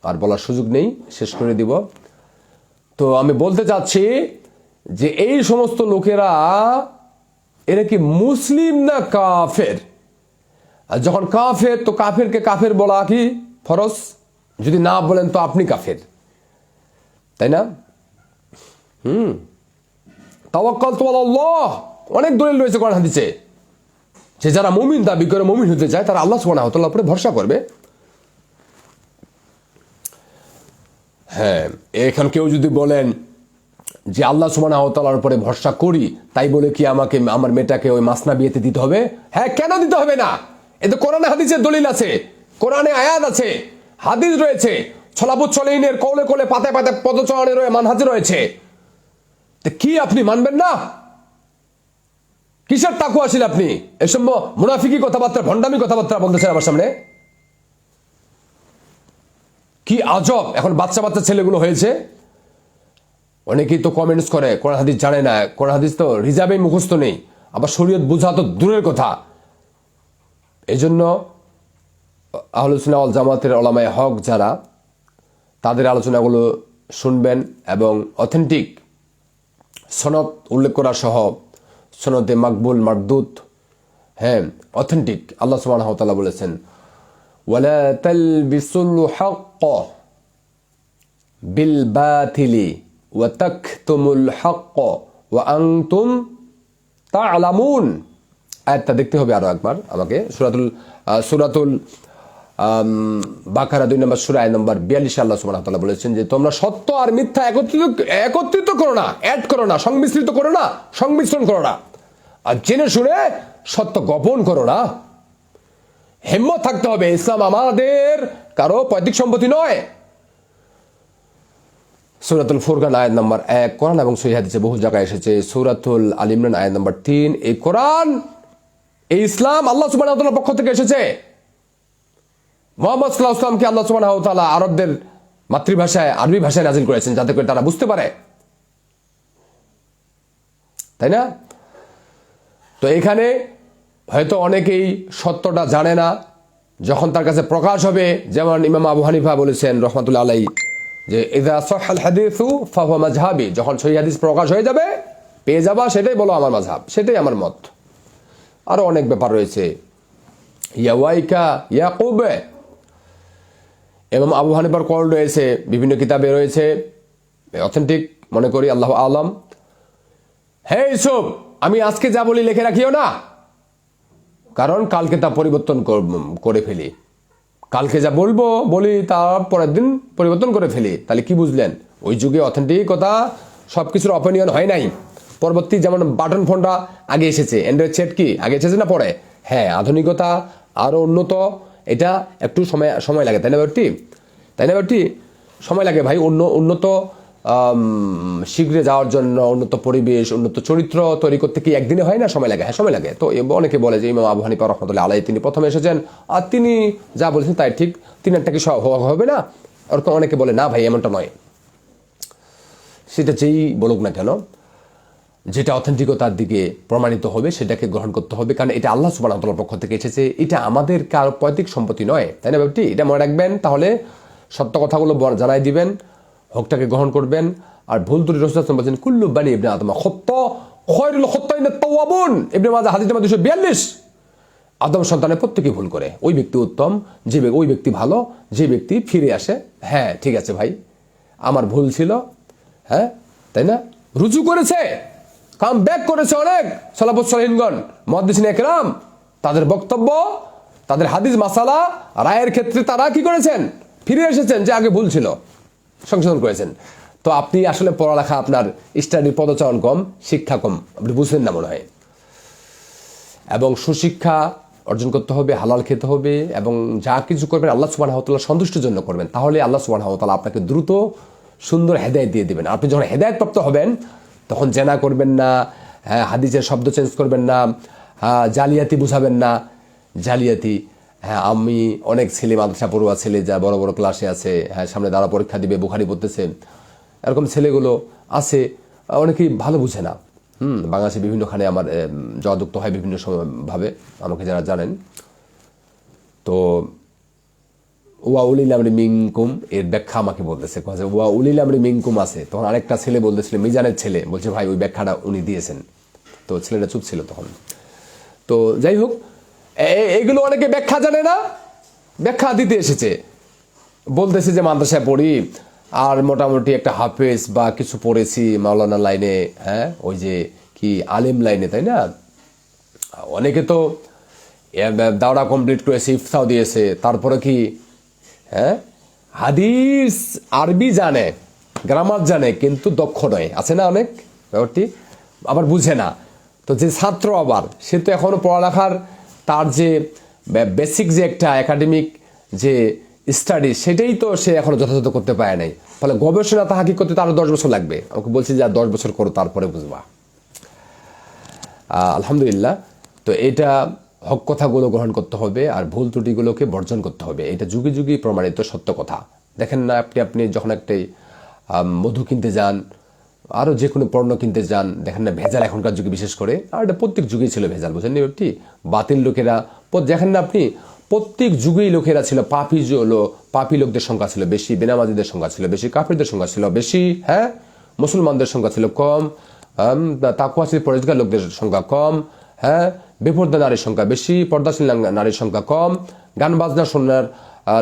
আর বলার সুযোগ নেই, শেষ করে দিব। তো আমি বলতে চাচ্ছি যে এই সমস্ত লোকেরা, এরা কি মুসলিম না কাফের? আর যখন কাফের, তো কাফেরকে কাফের বলা কি ফরজ? যদি না বলেন তো আপনি কাফের, তাই না? তাওয়াক্কালতু আলাল্লাহ, অনেক দলিল রয়েছে কোরআন হাদিসে, যে যারা মুমিন দাবি করে, মুমিন হতে চায়, তারা আল্লাহ সুবহানাহু ওয়া তাআলার উপরে ভরসা করবে। হ্যাঁ, এখন কেউ যদি বলেন যে আল্লাহ সুবহানাহু ওয়া তাআলার উপরে ভরসা করি, তাই বলে কি আমাকে আমার মেয়েটাকে ওই মাসনা বিয়েতে দিতে হবে? হ্যাঁ, কেন দিতে হবে না? এতে কোরআনে হাদিসের দলিল আছে, কোরআনে আয়াত আছে, হাদিস রয়েছে, ছলাবুত চলেইনের কৌলে কৌলে পাতে পাতে পদচরণে রয়ে মানহাজে রয়েছে। কি আপনি মানবেন না? কিসের তাকুয়া ছিল আপনি? এসব মুনাফিকি কথাবার্তা, ভণ্ডামি কথাবার্তা বলতেছেন আমার সামনে। কি আজব! এখন বাচ্চা বাচ্চা ছেলেগুলো হয়েছে, অনেকেই তো কমেন্টস করে কোরআন হাদিস জানে না, কোরআন হাদিস তো রিজার্ভে মুখস্থ নেই, আবার শরীয়ত বুঝা তো দূরের কথা। এই জন্য আহলুস সুন্নাহ ওয়াল জামাতের উলামায়ে হক যারা, তাদের আলোচনাগুলো শুনবেন এবং অথেন্টিক সনদ উল্লেখ করা সহ, সনদে মাকবুল মারদুদ, হ্যাঁ অথেন্টিক। আল্লাহ সুবহানাহু ওয়া তাআলা বলেছেন, ওয়ালা তালবিসুল হক বিল বাতিলি ওয়া তাকতুমুল হক ওয়া আনতুম তা'লামুন। আয়াতটা দেখতে হবে আরো একবার আমাকে। সূরাতুল বাকারা 2 নম্বর সূরা আয়াত নম্বর 42 আল্লাহ সুবহানাহু ওয়া তাআলা বলেছেন যে তোমরা সত্য আর মিথ্যা একত্রিত করো না, অ্যাড করো না, সংমিশ্রিত করো না, সংমিশ্রণ করো না, আর জেনে শুনে সত্য গোপন করো না। হিম্মত থাকতে হবে। ইসলাম আমাদের কারো পৈতৃক সম্পত্তি নয়। সূরাতুল ফুরকান আয়াত নম্বর 1, কোরআন এবং সহিহ হাদিসে বহু জায়গায় এসেছে। সূরাতুল আল ইমরান আয়াত নম্বর 3, এই কোরআন, এই ইসলাম আল্লাহ সুবহানাহু ওয়া তাআলার পক্ষ থেকে এসেছে। মুহাম্মদ সাল্লাল্লাহু আলাইহি ওয়াসাল্লামকে আল্লাহ সুবহানাহু ওয়া তাআলা আরবদের মাতৃভাষায়, আরবি ভাষায় নাজিল করেছেন, যাতে করে তারা বুঝতে পারে, তাই না? তো এখানে হয়তো অনেকেই সত্যটা জানে না, যখন তার কাছে প্রকাশ হবে, যেমন ইমাম আবু হানিফা বলেছেন রাহমাতুল্লাহ আলাইহি যে ইযা সাহাল হাদিসু ফাহুয়া মাযহাবি, যখন সহিহ হাদিস প্রকাশ হয়ে যাবে, পেয়ে যাবা, সেটাই বলো আমার মাযহাব, সেটাই আমার মত। আরো অনেক ব্যাপার রয়েছে। ইয়াওয়াইকা ইয়াকুব, ইমাম আবু হানিফার কল রয়েছে, বিভিন্ন কিতাবে রয়েছে, অথেন্টিক মনে করি, আল্লাহু আলাম। হে ইউসুফ, আমি আজকে যা বলি লিখে রাখিও না, কারণ কালকে তা পরিবর্তন করে ফেলি। কালকে যা বলি তার পরের দিন পরিবর্তন করে ফেলি। তাহলে কি বুঝলেন? ওই যুগে অথেন্টিকতা সবকিছুর অপিনিয়ন হয় নাই। পরবর্তী যেমন বাটন ফোনটা আগে এসেছে, অ্যান্ড্রয়েড সেট কি আগে এসেছে না পরে? হ্যাঁ, আধুনিকতা আরো উন্নত, এটা একটু সময় লাগে, তাই না ব্যাপারটি? সময় লাগে ভাই। উন্নত শীঘ্রে যাওয়ার জন্য উন্নত পরিবেশ, উন্নত চরিত্র তৈরি করতে কি একদিনে হয় না? সময় লাগে। হ্যাঁ, সময় লাগে। তো অনেকে বলে যে ইমাম আবু হানিফা রাহমাতুল্লাহ আলাইহি তিনি প্রথমে এসেছেন, আর তিনি যা বলেছেন তাই ঠিক, তিনারটা কি হবে না? ওরকম অনেকে বলে না ভাই, এমনটা নয়। সেটা যেই বলুক না কেন, যেটা অথেন্টিকতার দিকে প্রমাণিত হবে সেটাকে গ্রহণ করতে হবে, কারণ এটা আল্লাহ সুবহানাহু ওয়া তাআলার পক্ষ থেকে এসেছে। এটা আমাদের কারো পৈতৃক সম্পত্তি নয়, তাই না ব্যাপারটি? এটা মনে রাখবেন। তাহলে সত্য কথাগুলো জানাই দিবেন, হকটাকে গ্রহণ করবেন। আর ভুল ত্রুটি রাসূল সাল্লাল্লাহু আলাইহি ওয়াসাল্লাম বলেছেন কুল্লু বানি ইবনে আদম খাত্তা খায়রুল খাত্তাইনা তাওয়াবুন, ইবনে মাজাহ হাদিস নম্বর 242। আদম সন্তানের প্রত্যেকেই ভুল করে, ওই ব্যক্তি উত্তম, ওই ব্যক্তি ভালো, যে ব্যক্তি ফিরে আসে। হ্যাঁ ঠিক আছে ভাই, আমার ভুল ছিল, হ্যাঁ তাই না, রুজু করেছে, কাম ব্যাক করেছে অনেক সালাফুস সালিহিনগণ, মুহাদ্দিসিন একরাম, তাদের বক্তব্য, তাদের হাদিস মাসালা রায়ের ক্ষেত্রে তারা কি করেছেন? ফিরে এসেছেন, যে আগে ভুল ছিল, সংশোধন করেছেন। তো আপনি আসলে পড়ালেখা, আপনার স্টাডির পদচারণ কম, শিক্ষা কম, আপনি বুঝলেন না মনে হয়। এবং সুশিক্ষা অর্জন করতে হবে, হালাল খেতে হবে, এবং যা কিছু করবেন আল্লাহ সুবহানাহু ওয়া তাআলা সন্তুষ্টির জন্য করবেন। তাহলে আল্লাহ সুবহানাহু ওয়া তাআলা আপনাকে দ্রুত সুন্দর হেদায়েত দিয়ে দিবেন। আপনি যখন হেদায়েত প্রাপ্ত হবেন, তখন জেনা করবেন না, হ্যাঁ হাদিসের শব্দ চেঞ্জ করবেন না, জালিয়াতি বুঝাবেন না। জালিয়াতি, হ্যাঁ আমি অনেক ছেলে, মাদ্রাসা পড়ুয়া ছেলে, যা বড় বড় ক্লাসে আছে, হ্যাঁ সামনে দ্বারা পরীক্ষা দিবে, বুখারি পড়তেছে, এরকম ছেলেগুলো আছে, অনেকেই ভালো বুঝে না। বাংলাদেশে বিভিন্নখানে আমার জয়যুক্ত হয় বিভিন্ন ভাবে, আমাকে যারা জানেন। তো ওয়া উলিল আমরি মিনকুম এর ব্যাখ্যা আমাকে বলতেছে, ওয়া উলিল আমরি মিনকুম আছে। তখন আরেকটা ছেলে বলতেছিল, মিজানের ছেলে বলছে ভাই ওই ব্যাখ্যাটা উনি দিয়েছেন। তো ছেলেটা চুপ ছিল তখন। তো যাই হোক, এগুলো অনেকে ব্যাখ্যা জানে না, ব্যাখ্যা দিতে এসেছে, বলতেছে যে মাদ্রাসায় পড়ি আর মোটামুটি একটা হাফেজ বা কিছু পড়েছি মাওলানা লাইনে, হ্যাঁ ওই যে কি আলেম লাইনে, তাই না? অনেকে তো দাওরা কমপ্লিট করেছে, ইফতাও দিয়েছে, তারপরে কি হ্যাঁ হাদিস আরবি জানে, গ্রামার জানে, কিন্তু দক্ষ নয়, আছে না অনেক ব্যাপারটি, আবার বুঝে না। তো যে ছাত্র আবার সে তো এখনো পড়ালেখার তার যে বেসিক যে একটা একাডেমিক যে স্টাডি, সেটাই তো সে এখনো যথাযথ করতে পারে নাই। ফলে গবেষণা তাহাকি করতে তো আরো 10 বছর লাগবে। আমাকে বলছি যে আর 10 বছর করো, তারপরে বুঝবা। আলহামদুলিল্লাহ। তো এটা হক কথাগুলো গ্রহণ করতে হবে আর ভুল ত্রুটিগুলোকে বর্জন করতে হবে। এটা যুগে যুগে প্রমাণিত সত্য কথা। দেখেন না, আপনি যখন একটি মধু কিনতে যান, আরও যে কোনো পণ্য কিনতে যান, দেখেন না ভেজাল এখনকার যুগে বিশেষ করে, আর এটা প্রত্যেক যুগেই ছিল ভেজাল, বুঝেন নি ব্যাপারটি? বাতিল লোকেরা দেখেন না আপনি, প্রত্যেক যুগেই লোকেরা ছিল পাপী লোকদের সংখ্যা ছিল বেশি, বেনামাজিদের সংখ্যা ছিল বেশি, কাফিরদের সংখ্যা ছিল বেশি, হ্যাঁ, মুসলমানদের সংখ্যা ছিল কম, তাকওয়াশীল পরেজগার লোকদের সংখ্যা কম, হ্যাঁ, বেপরদা নারীর সংখ্যা বেশি, পর্দাশীল নারীর সংখ্যা কম, গান বাজনা শোনার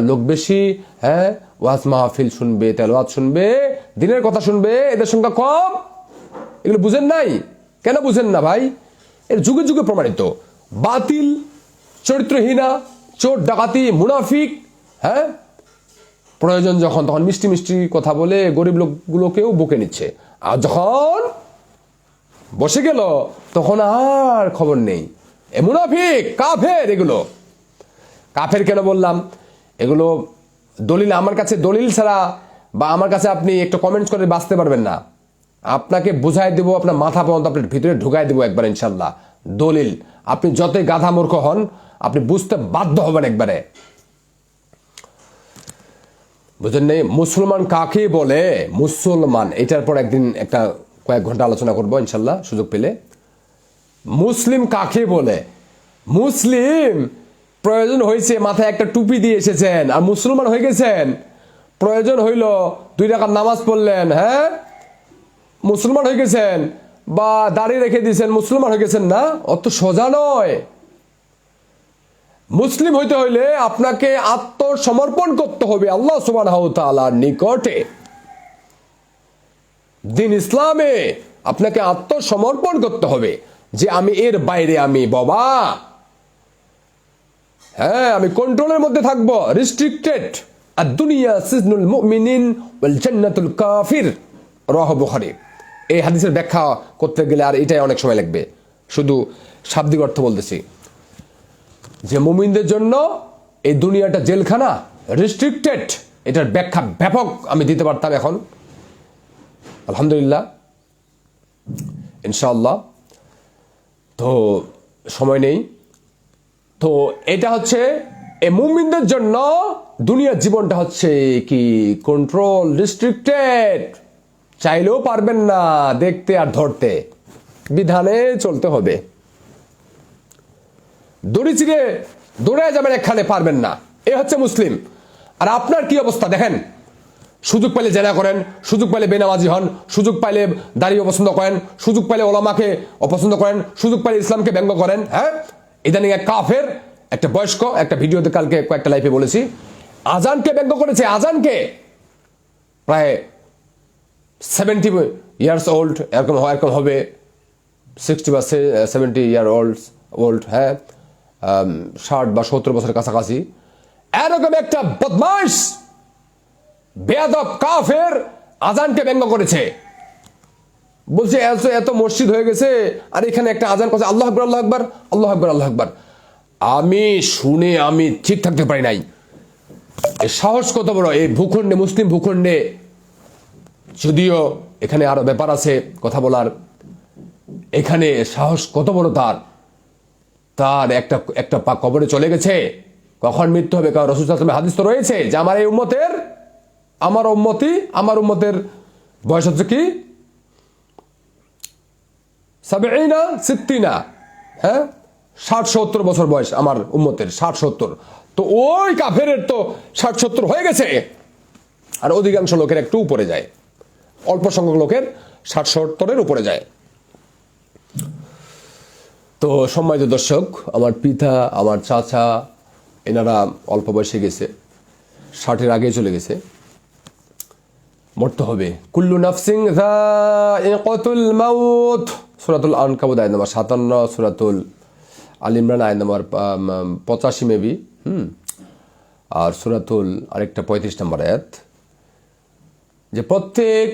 লোক বেশি, হ্যাঁ, ওয়াজ মাহফিল শুনবে, তেলাওয়াত শুনবে, দিনের কথা শুনবে, এদের সংখ্যা কম। এগুলো বুঝেন নাই? কেন বুঝেন না ভাই? এর যুগে যুগে প্রমাণিত। বাতিল, চরিত্রহীনা, চোর ডাকাতি, মুনাফিক, হ্যাঁ, প্রয়োজন যখন তখন মিষ্টি মিষ্টি কথা বলে গরিব লোকগুলোকেও বকে নিচ্ছে, আর যখন বসে গেল তখন আর খবর নেই। এ মুনাফিক, কাফের। এগুলো কাফের কেন বললাম? এগুলো দলিল, আমার কাছে দলিল ছাড়া বা আমার কাছে আপনি একটু কমেন্টস করে বাঁচতে পারবেন না। আপনাকে বুঝাই দেবো, আপনার মাথা পর্যন্ত আপনার ভিতরে ঢুকাই দেবো একবার ইনশাল্লাহ। দলিল, আপনি যতই গাধা মূর্খ হন, আপনি বুঝতে বাধ্য হবেন একবারে। বুঝলেন নেই? মুসলমান কাকে বলে? মুসলমান, এটার পর একদিন কয়েক ঘন্টা আলোচনা করবো ইনশাল্লাহ সুযোগ পেলে। মুসলিম কাকে বলে? মুসলিম প্রয়োজন হয়েছে মাথায় একটা টুপি দিয়ে এসেছেন আর মুসলমান হয়ে গেছেন। প্রয়োজন হইল 2 রাকাত নামাজ পড়লেন, হ্যাঁ, মুসলমান হয়ে গেছেন, বা দাড়ি রেখে দিয়েছেন, মুসলমান হয়ে গেছেন না। অত সোজা নয়। মুসলিম হইতে হইলে আপনাকে আত্মসমর্পণ করতে হবে আল্লাহ সুবহানাহু ওয়া তাআলার নিকটে। দিন ইসলামে আপনাকে আত্মসমর্পণ করতে হবে যে আমি এর বাইরে, আমি বাবা, হ্যাঁ, আমি কন্ট্রোলের মধ্যে থাকবো, রেস্ট্রিক্টেড। আর দুনিয়া সিজনুল মুমিনিন ওয়াল জান্নাতুল কাফির, রাহ বুখারী। এই হাদিসের ব্যাখ্যা করতে গেলে আর এটাই অনেক সময় লাগবে, শুধু শাব্দিক অর্থ বলতেছি যে মুমিনদের জন্য এই দুনিয়াটা জেলখানা, রেস্ট্রিক্টেড। এটার ব্যাখ্যা ব্যাপক আমি দিতে পারতাম এখন, আলহামদুলিল্লাহ, ইনশাআল্লাহ, তো সময় নেই। তো এটা হচ্ছে এই মুমিনদের জন্য দুনিয়ার জীবনটা হচ্ছে কি কন্ট্রোল, রেস্ট্রিক্টেড। চাইলেও পারবেন না দেখতে আর ধরতে, বিধানে চলতে হবে। দড়ি চিড়ে দৌড়ে যাবেন এখানে, পারবেন না। এ হচ্ছে মুসলিম। আর আপনার কি অবস্থা দেখেন, সুযোগ পেলে জেনা করেন, সুযোগ পেলে বেনামাজি হন, সুযোগ পাইলে দাড়ি অপছন্দ করেন, সুযোগ পাইলে ওলামাকে অপছন্দ করেন, সুযোগ পাইলে ইসলামকে ব্যঙ্গ করেন, হ্যাঁ। ইদানিং এক কাফের, একটা বয়স্ক, একটা ভিডিওতে কালকে কয়েকটা লাইভে বলেছি, আজানকে ব্যঙ্গ করেছে। আজানকে প্রায় 70 ইয়ার্স ওল্ড, এরকম হবে, 60 বা 70 ইয়ার ওল্ড, হ্যাঁ, 60 বা 70 বছরের কাছাকাছি, এরকম একটা বদমাশ বেয়াদব কাফের আজানকে ব্যঙ্গ করেছে। বলছে এত মসজিদ হয়ে গেছে আর এখানে একটা আজান করছে, আল্লাহু আকবার, আল্লাহু আকবার, আল্লাহু আকবার, আল্লাহু আকবার। আমি শুনে আমি ঠিক থাকতে পারি নাই। এই সাহস কত বড় এই ভূখণ্ডে, মুসলিম ভূখণ্ডে। যদিও এখানে আরো ব্যাপার আছে কথা বলার, এখানে সাহস কত বড় তার একটা পা কবরে চলে গেছে। কখন মৃত্যু হবে? কারণ রাসূল সাল্লাল্লাহু আলাইহি ওয়াসাল্লাম হাদিস তো রয়েছে যে আমার উম্মতের বয়স হচ্ছে কি 70 হ্যাঁ, 60-70 বছর বয়স আমার উম্মতের, 60-70। তো ওই কাফের তো 60-70 হয়ে গেছে, আর অধিকাংশ লোকের একটু উপরে যায়, অল্প সংখ্যক লোকের 60-70-এর উপরে যায়। তো সম্মানিত দর্শক, আমার পিতা, আমার চাচা, এনারা অল্প বয়সে গেছে, 60-এর আগে চলে গেছে। মরতে হবে। কুল্লু নাফসিন যায়িকাতুল মাউত, সূরাতুল আনকাবুত আয়াত নম্বর 57, সূরাতুল আল ইমরান আয়াত নম্বর 85 মেবি, আর সূরাতুল আরেকটা 35 নম্বর আয়াত, যে প্রত্যেক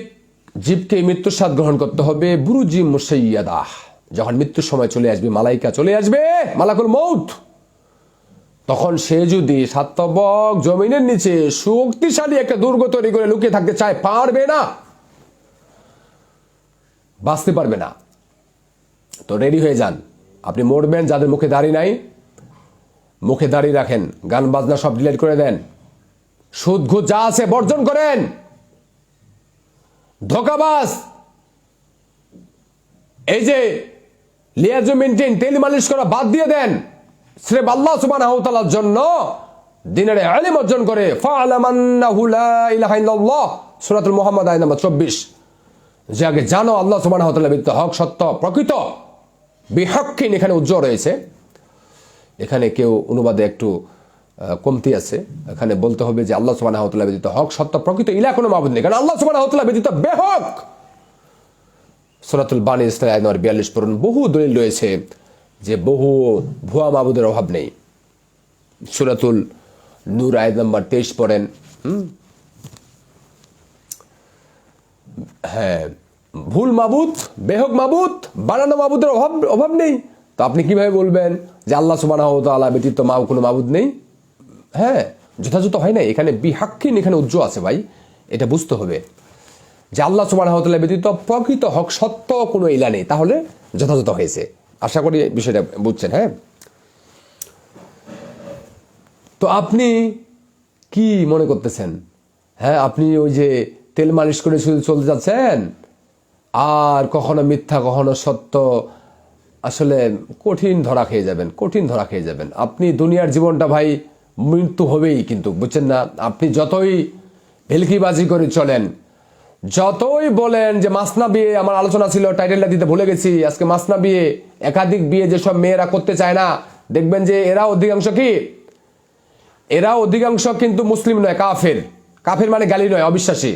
জীবকে মৃত্যুর স্বাদ গ্রহণ করতে হবে। বুরুজি মুসাইয়াদাহ, যখন মৃত্যুর সময় চলে আসবে, মালাইকা চলে আসবে, মালাকুল মউত তখন সে যদি সাতবক জমিনের নিচে শক্তিশালী একটা দুর্গ তৈরি করে লুকিয়ে থাকতে চায়, পারবে না, বাঁচতে পারবে না। তো রেডি হয়ে যান, আপনি মরবেন। যাদের মুখে দাড়ি নাই, মুখে দাড়ি রাখেন, গান বাজনা সব ডিলিট করে দেন, সুদ ঘুষ যা আছে বর্জন করেন, ধোকাবাজ এই যে লিয়াজু মেনটেন তেল মালিশ করা বাদ দিয়ে দেন, সির্ফ আল্লাহ সুবহানাহু ওয়া তাআলার জন্য দ্বীনের ইলম অর্জন করে। ফা'লাম আন্নাহু লা ইলাহা ইল্লাল্লাহ, সূরাতুল মুহাম্মাদ আয়াত নম্বর 24। যে আগে জানো আল্লাহ সুবহানাহু ওয়া তাআলা ব্যতীত হক সত্য প্রকৃত বিহক্কিন, এখানে উজ্জ্বল রয়েছে। এখানে কেউ অনুবাদে একটু কমতি আছে, এখানে বলতে হবে যে আল্লাহ সুবহানাহু ওয়া তাআলা ব্যতীত হক সত্য প্রকৃত ইলাহ কোনো মাবুদ নেই, কারণ আল্লাহ সুবহানাহু ওয়া তাআলা ব্যতীত বেহক। সূরাতুল বানী ইসরাঈল আয়াত নম্বর 42 পড়ুন। বহু দলিল রয়েছে যে বহু ভুয়া মাবুদের অভাব নেই। সূরাতুল নূর আয়াত নম্বর 23 পড়েন। হ্যাঁ, ভুল মাবুদ, বেহক মাবুদ, বানানো মাবুদের অভাব নেই। তো আপনি কিভাবে বলবেন যে আল্লাহ সুবহানাহু ওয়া তাআলা ব্যতীত কোনো মাবুদ নেই? হ্যাঁ, যথাযথ হয় না। এখানে বিহাক্কিন, এখানে উজ্জ্বল আছে ভাই, এটা বুঝতে হবে যে আল্লাহ সুবহানাহু ওয়া তাআলা ব্যতীত প্রকৃত হক সত্য কোনো ইলাহ নেই, তাহলে যথাযথ হয়েছে। আশা করি বিষয়টা বুঝছেন। হ্যাঁ, তো আপনি কি মনে করতেছেন? হ্যাঁ, আপনি ওই যে তেল মালিশ করে শুধু চলতে যাচ্ছেন, আর কখনো মিথ্যা কখনো সত্য, আসলে কঠিন ধরা খেয়ে যাবেন, কঠিন ধরা খেয়ে যাবেন। আপনি দুনিয়ার জীবনটা ভাই মৃত্যু হবেই, কিন্তু বুঝছেন না। আপনি যতই ভেলকিবাজি করে চলেন, যতই বলেন যে মাসনা বিয়ে, আমার আলোচনা ছিল টাইটেলটা দিতে ভুলে গেছি, আজকে মাসনা বিয়ে, একাধিক বিয়ে যেসব মেয়েরা করতে চায় না, দেখবেন যে এরা অধিকাংশ কি, এরা অধিকাংশ কিন্তু মুসলিম নয়, কাফের। কাফের মানে গালি নয়, অবিশ্বাসী।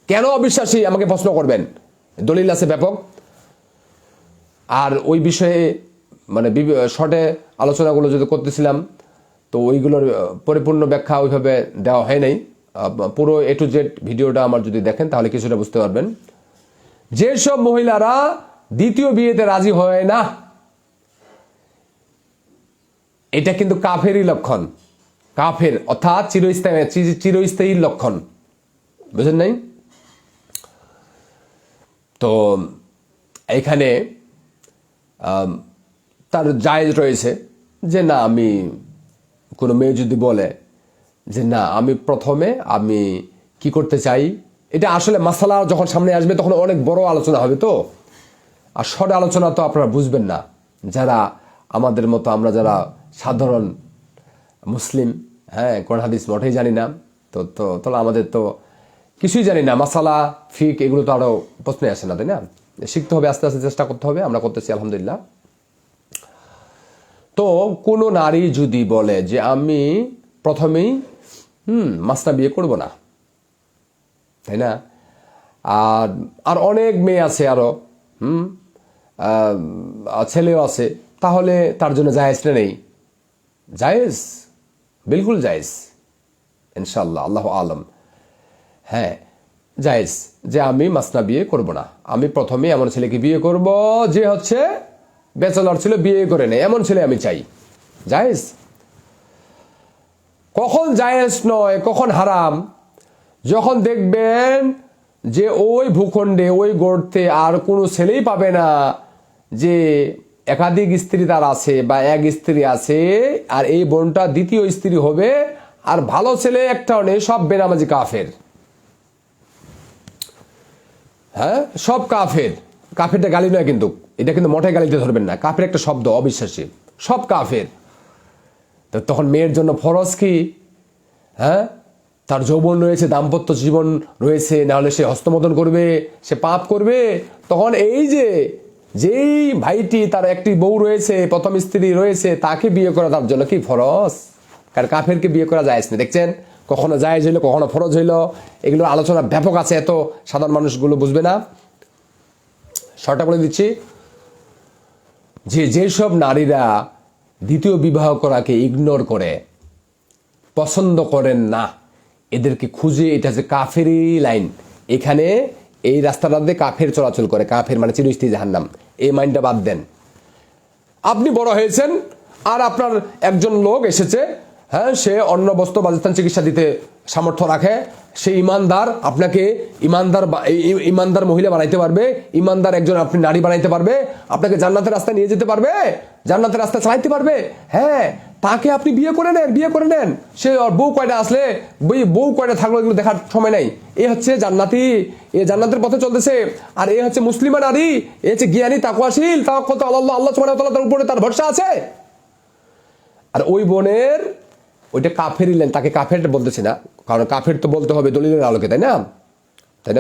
কেন অবিশ্বাসী আমাকে প্রশ্ন করবেন, দলিল আছে ব্যাপক। আর ওই বিষয়ে মানে শর্টে আলোচনাগুলো যদি করতেছিলাম, তো ওইগুলোর পরিপূর্ণ ব্যাখ্যা ওইভাবে দেওয়া হয় নাই। পুরো A to Z ভিডিওটা আমার যদি দেখেন তাহলে কিছুটা বুঝতে পারবেন। যেসব মহিলারা দ্বিতীয় বিয়েতে রাজি হয় না, এটা কিন্তু কাফেরই লক্ষণ, কাফের অর্থাৎ চিরস্থায়ী লক্ষণ, বুঝেন নাই? তো এখানে তার জায়েজ রয়েছে যে না, আমি কোনো মেয়ে যদি বলে যে না, আমি প্রথমে আমি কি করতে চাই, এটা আসলে মাসালা যখন সামনে আসবে তখন অনেক বড় আলোচনা হবে। তো আর শর্ট আলোচনা তো আপনারা বুঝবেন না, যারা আমাদের মতো, আমরা যারা সাধারণ মুসলিম, হ্যাঁ, কোরআন হাদিস মোটেই জানি না, তো আমাদের তো কিছুই জানি না, মাসালা ফিক এগুলো তো আরো প্রশ্নে আসে না, তাই না? শিখতে হবে, আস্তে আস্তে চেষ্টা করতে হবে, আমরা করতেছি আলহামদুলিল্লাহ। তো কোনো নারী যদি বলে যে আমি প্রথমেই মাসনা বিয়ে করব না, তাই না? আর অনেক মেয়ে আছে, আরো ছেলেও আছে, তাহলে তার জন্য জায়েজ না নেই? জায়েজ, বিলকুল জায়েজ ইনশাআল্লাহ, আল্লাহু আলম। হ্যাঁ, জায়েজ যে আমি মাসনা বিয়ে করব না, আমি প্রথমে এমন ছেলেকে বিয়ে করব যে হচ্ছে ব্যাচেলর ছিল, বিয়ে করে নেই, এমন ছেলে আমি চাই, জায়েজ। কখন জায়েজ নয়, কখন হারাম? যখন দেখবেন যে ওই ভূখণ্ডে, ওই গর্তে আর কোনো ছেলেই পাবে না যে একাধিক স্ত্রী তার আছে বা এক স্ত্রী আছে, আর এই বোনটা দ্বিতীয় স্ত্রী হবে, আর ভালো ছেলে একটাও নেই, সব বেনামাজি কাফের। হ্যাঁ, সব কাফের। কাফেরটা গালি নয় কিন্তু, এটা কিন্তু মোটেই গালিতে ধরবেন না, কাফের একটা শব্দ, অবিশ্বাসী, সব কাফের। তো তখন মেয়ের জন্য ফরজ কি? হ্যাঁ, তার যৌবন রয়েছে, দাম্পত্য জীবন রয়েছে, নাহলে সে হস্তমোদন করবে, সে পাপ করবে। তখন এই যে যেই ভাইটি তার একটি বউ রয়েছে, প্রথম স্ত্রী রয়েছে, তাকে বিয়ে করা তার জন্য কি ফরজ? কারণ কাফেরকে বিয়ে করা জায়েজ না। দেখছেন, কখনো জায়েজ হইলো, কখনো ফরজ হইলো, এগুলোর আলোচনা ব্যাপক আছে, এত সাধারণ মানুষগুলো বুঝবে না। শর্টটা বলে দিচ্ছি যে যেসব নারীরা দ্বিতীয় বিবাহ করাকে ইগনোর করে, পছন্দ করেন না, এদেরকে খুঁজে, এটা যে কাফেরি লাইন, এখানে এই রাস্তাটাতে কাফের চলাচল করে, কাফের মানে চিরস্থায়ী জাহান্নাম, এই মাইন্ডটা বাদ দেন। আপনি বড় হয়েছেন, আর আপনার একজন লোক এসেছে, হ্যাঁ, সে অন্য বস্ত্র বাসস্থান চিকিৎসা দিতে সামর্থ্য রাখে, সে ইমানদার, আপনাকে ইমানদার মহিলা বানাইতে পারবে, ইমানদার একজন আপনি নারী বানাইতে পারবে, আপনাকে জান্নাতের রাস্তায় নিয়ে যেতে পারবে, জান্নাতের রাস্তায় চালাইতে পারবে। হ্যাঁ, তাকে আপনি বিয়ে করে নেন। সে বউ কয়টা আসলে বউ কয়টা থাকলো এগুলো দেখার সময় নাই। এ হচ্ছে জান্নাতি, এ জান্নাতের পথে চলতেছে। আর এ হচ্ছে মুসলিমা নারী, এ হচ্ছে জ্ঞানী, তাকওয়াশীল, তাওয়াক্কুল আল্লাহ সুবহানাহু ওয়া তাআলার উপরে তার ভরসা আছে। আর ওই বোনের ওইটা কাফেরই লেন, তাকে কাফের বলতেছি না, কারণ কাফের তো বলতে হবে দলিলের আলোকে, তাই না?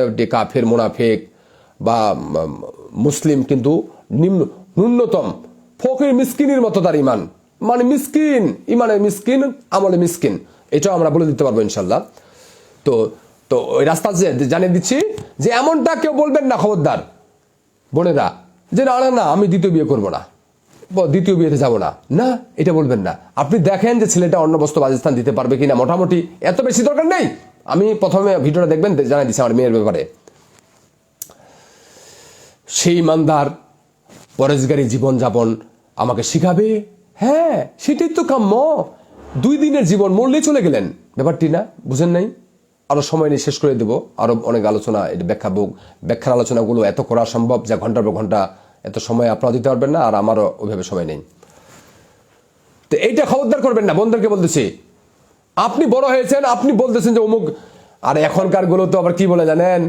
ওইটি কাফের, মুনাফিক বা মুসলিম কিন্তু ন্যূনতম ফকির মিসকিনের মতো তার ইমান, মানে মিসকিন, ইমানে মিসকিন, আমলে মিসকিন, এটাও আমরা বলে দিতে পারবো ইনশাল্লাহ। তো তো ওই রাস্তা জানিয়ে দিচ্ছি যে এমনটা কেউ বলবেন না, খবরদার বোনেরা, যে না না আমি দ্বিতীয় বিয়ে করবো না, দ্বিতীয় বিয়েতে যাবো না, না এটা বলবেন না। আপনি দেখেন যে ছেলেটা অন্য বস্ত্র বাসস্থান দিতে পারবে কিনা, মোটামুটি, এত বেশি দরকার নেই। আমি প্রথমে ভিডিওটা দেখবেন, জানাই দিচ্ছি আমার মেয়ের ব্যাপারে। সেই ইমানদার পরেশগারী জীবনযাপন আমাকে শিখাবে, হ্যাঁ সেটাই তো কাম্য। 2 দিনের জীবন, মরলেই চলে গেলেন, ব্যাপারটি না, বুঝেন নাই? আরো সময় নিয়ে শেষ করে দেবো, আরো অনেক আলোচনা, এটা ব্যাখ্যার আলোচনাগুলো এত করা সম্ভব যা ঘন্টার পর ঘন্টা, এত সময় আপনারা দিতে পারবেন না, আর আমারও ওইভাবে সময় নেই। তো এইটা খবরদার করবেন না, বন্ধুদেরকে বলতেছি। আপনি বড় হয়েছেন, আপনি বলতেছেন যে অমুক, আর এখনকার গুলো তো আবার কি বলে জানেন,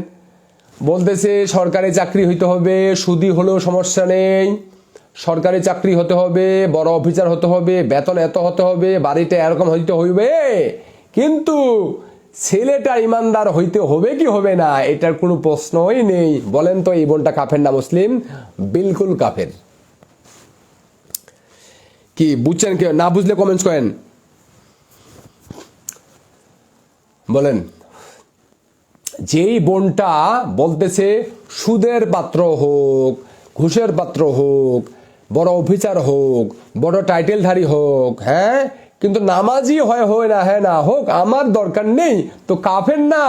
বলতেছে সরকারি চাকরি হইতে হবে, সুদি হলেও সমস্যা নেই, সরকারি চাকরি হতে হবে, বড় অফিসার হতে হবে, বেতন এত হতে হবে, বাড়িটা এরকম হইতে হইবে, কিন্তু ছেলেটা ইমানদার হইতে হবে কি হবে না এটার কোনো প্রশ্নই নেই। বলেন তো এই বোনটা কাফের না মুসলিম? বিলকুল কাফের। কি বুঝছেন? কেউ না বুঝলে কমেন্টস করেন, বলেন। যেই বোনটা বলতেছে সুদের পাত্র হোক, ঘুষের পাত্র হোক, বড় অফিসার হোক, বড় টাইটেলধারী হোক, হ্যাঁ, কিন্তু নামাজি হয় না, হ্যাঁ না হোক, আমার দরকার নেই, তো কাফের না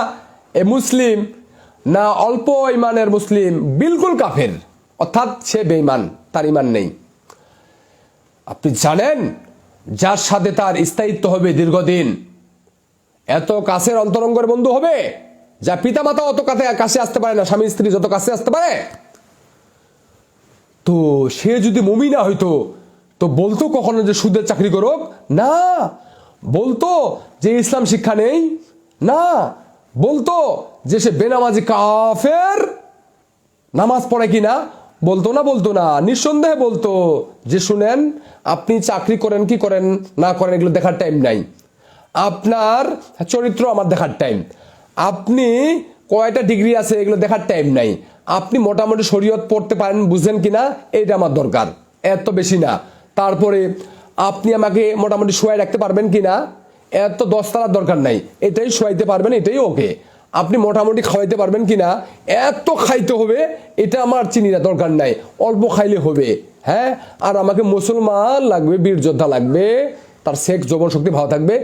এ মুসলিম, না অল্প ইমানের মুসলিম, বিলকুল কাফের, অর্থাৎ সে বেঈমান, তার ইমান নেই। আপনি জানেন যার সাথে তার স্থায়িত্ব হবে দীর্ঘদিন, এত কাছের অন্তরঙ্গের বন্ধু হবে, যা পিতামাতা অত কাছে আসতে পারে না, স্বামী স্ত্রী যত কাছে আসতে পারে, তো সে যদি মুমিনা হইতো তো বলতো কখনো যে সুদের চাকরি করুক না, বলতো যে ইসলাম শিক্ষা নেই না, বলতো যে সে বেনামাজি কাফের, নামাজ পড়ে কিনা বলতো না, নিঃসন্দেহে বলতো যে শুনেন, আপনি চাকরি করেন কি করেন না করেন এগুলো দেখার টাইম নাই, আপনার চরিত্র আমার দেখার টাইম, আপনি কয়টা ডিগ্রি আছে এগুলো দেখার টাইম নাই, আপনি মোটামুটি শরীয়ত পড়তে পারেন বুঝেন কিনা এইটা আমার দরকার, এত বেশি না। তারপরে আপনি আমাকে মোটামুটি শোয়াই রাখতে পারবেন কিনা, এত 10 তালার দরকার নাই, এটাই শোয়াইতে পারবেন এটাই ওকে। আপনি মোটামুটি খাওয়াইতে পারবেন কিনা, এত খাইতে হবে এটা আমার চিনিরা দরকার নাই, অল্প খাইলে হবে, হ্যাঁ। আর আমাকে মুসলমান লাগবে, বীর যোদ্ধা লাগবে, তার সেক্স যৌবন শক্তি ভালো থাকবে,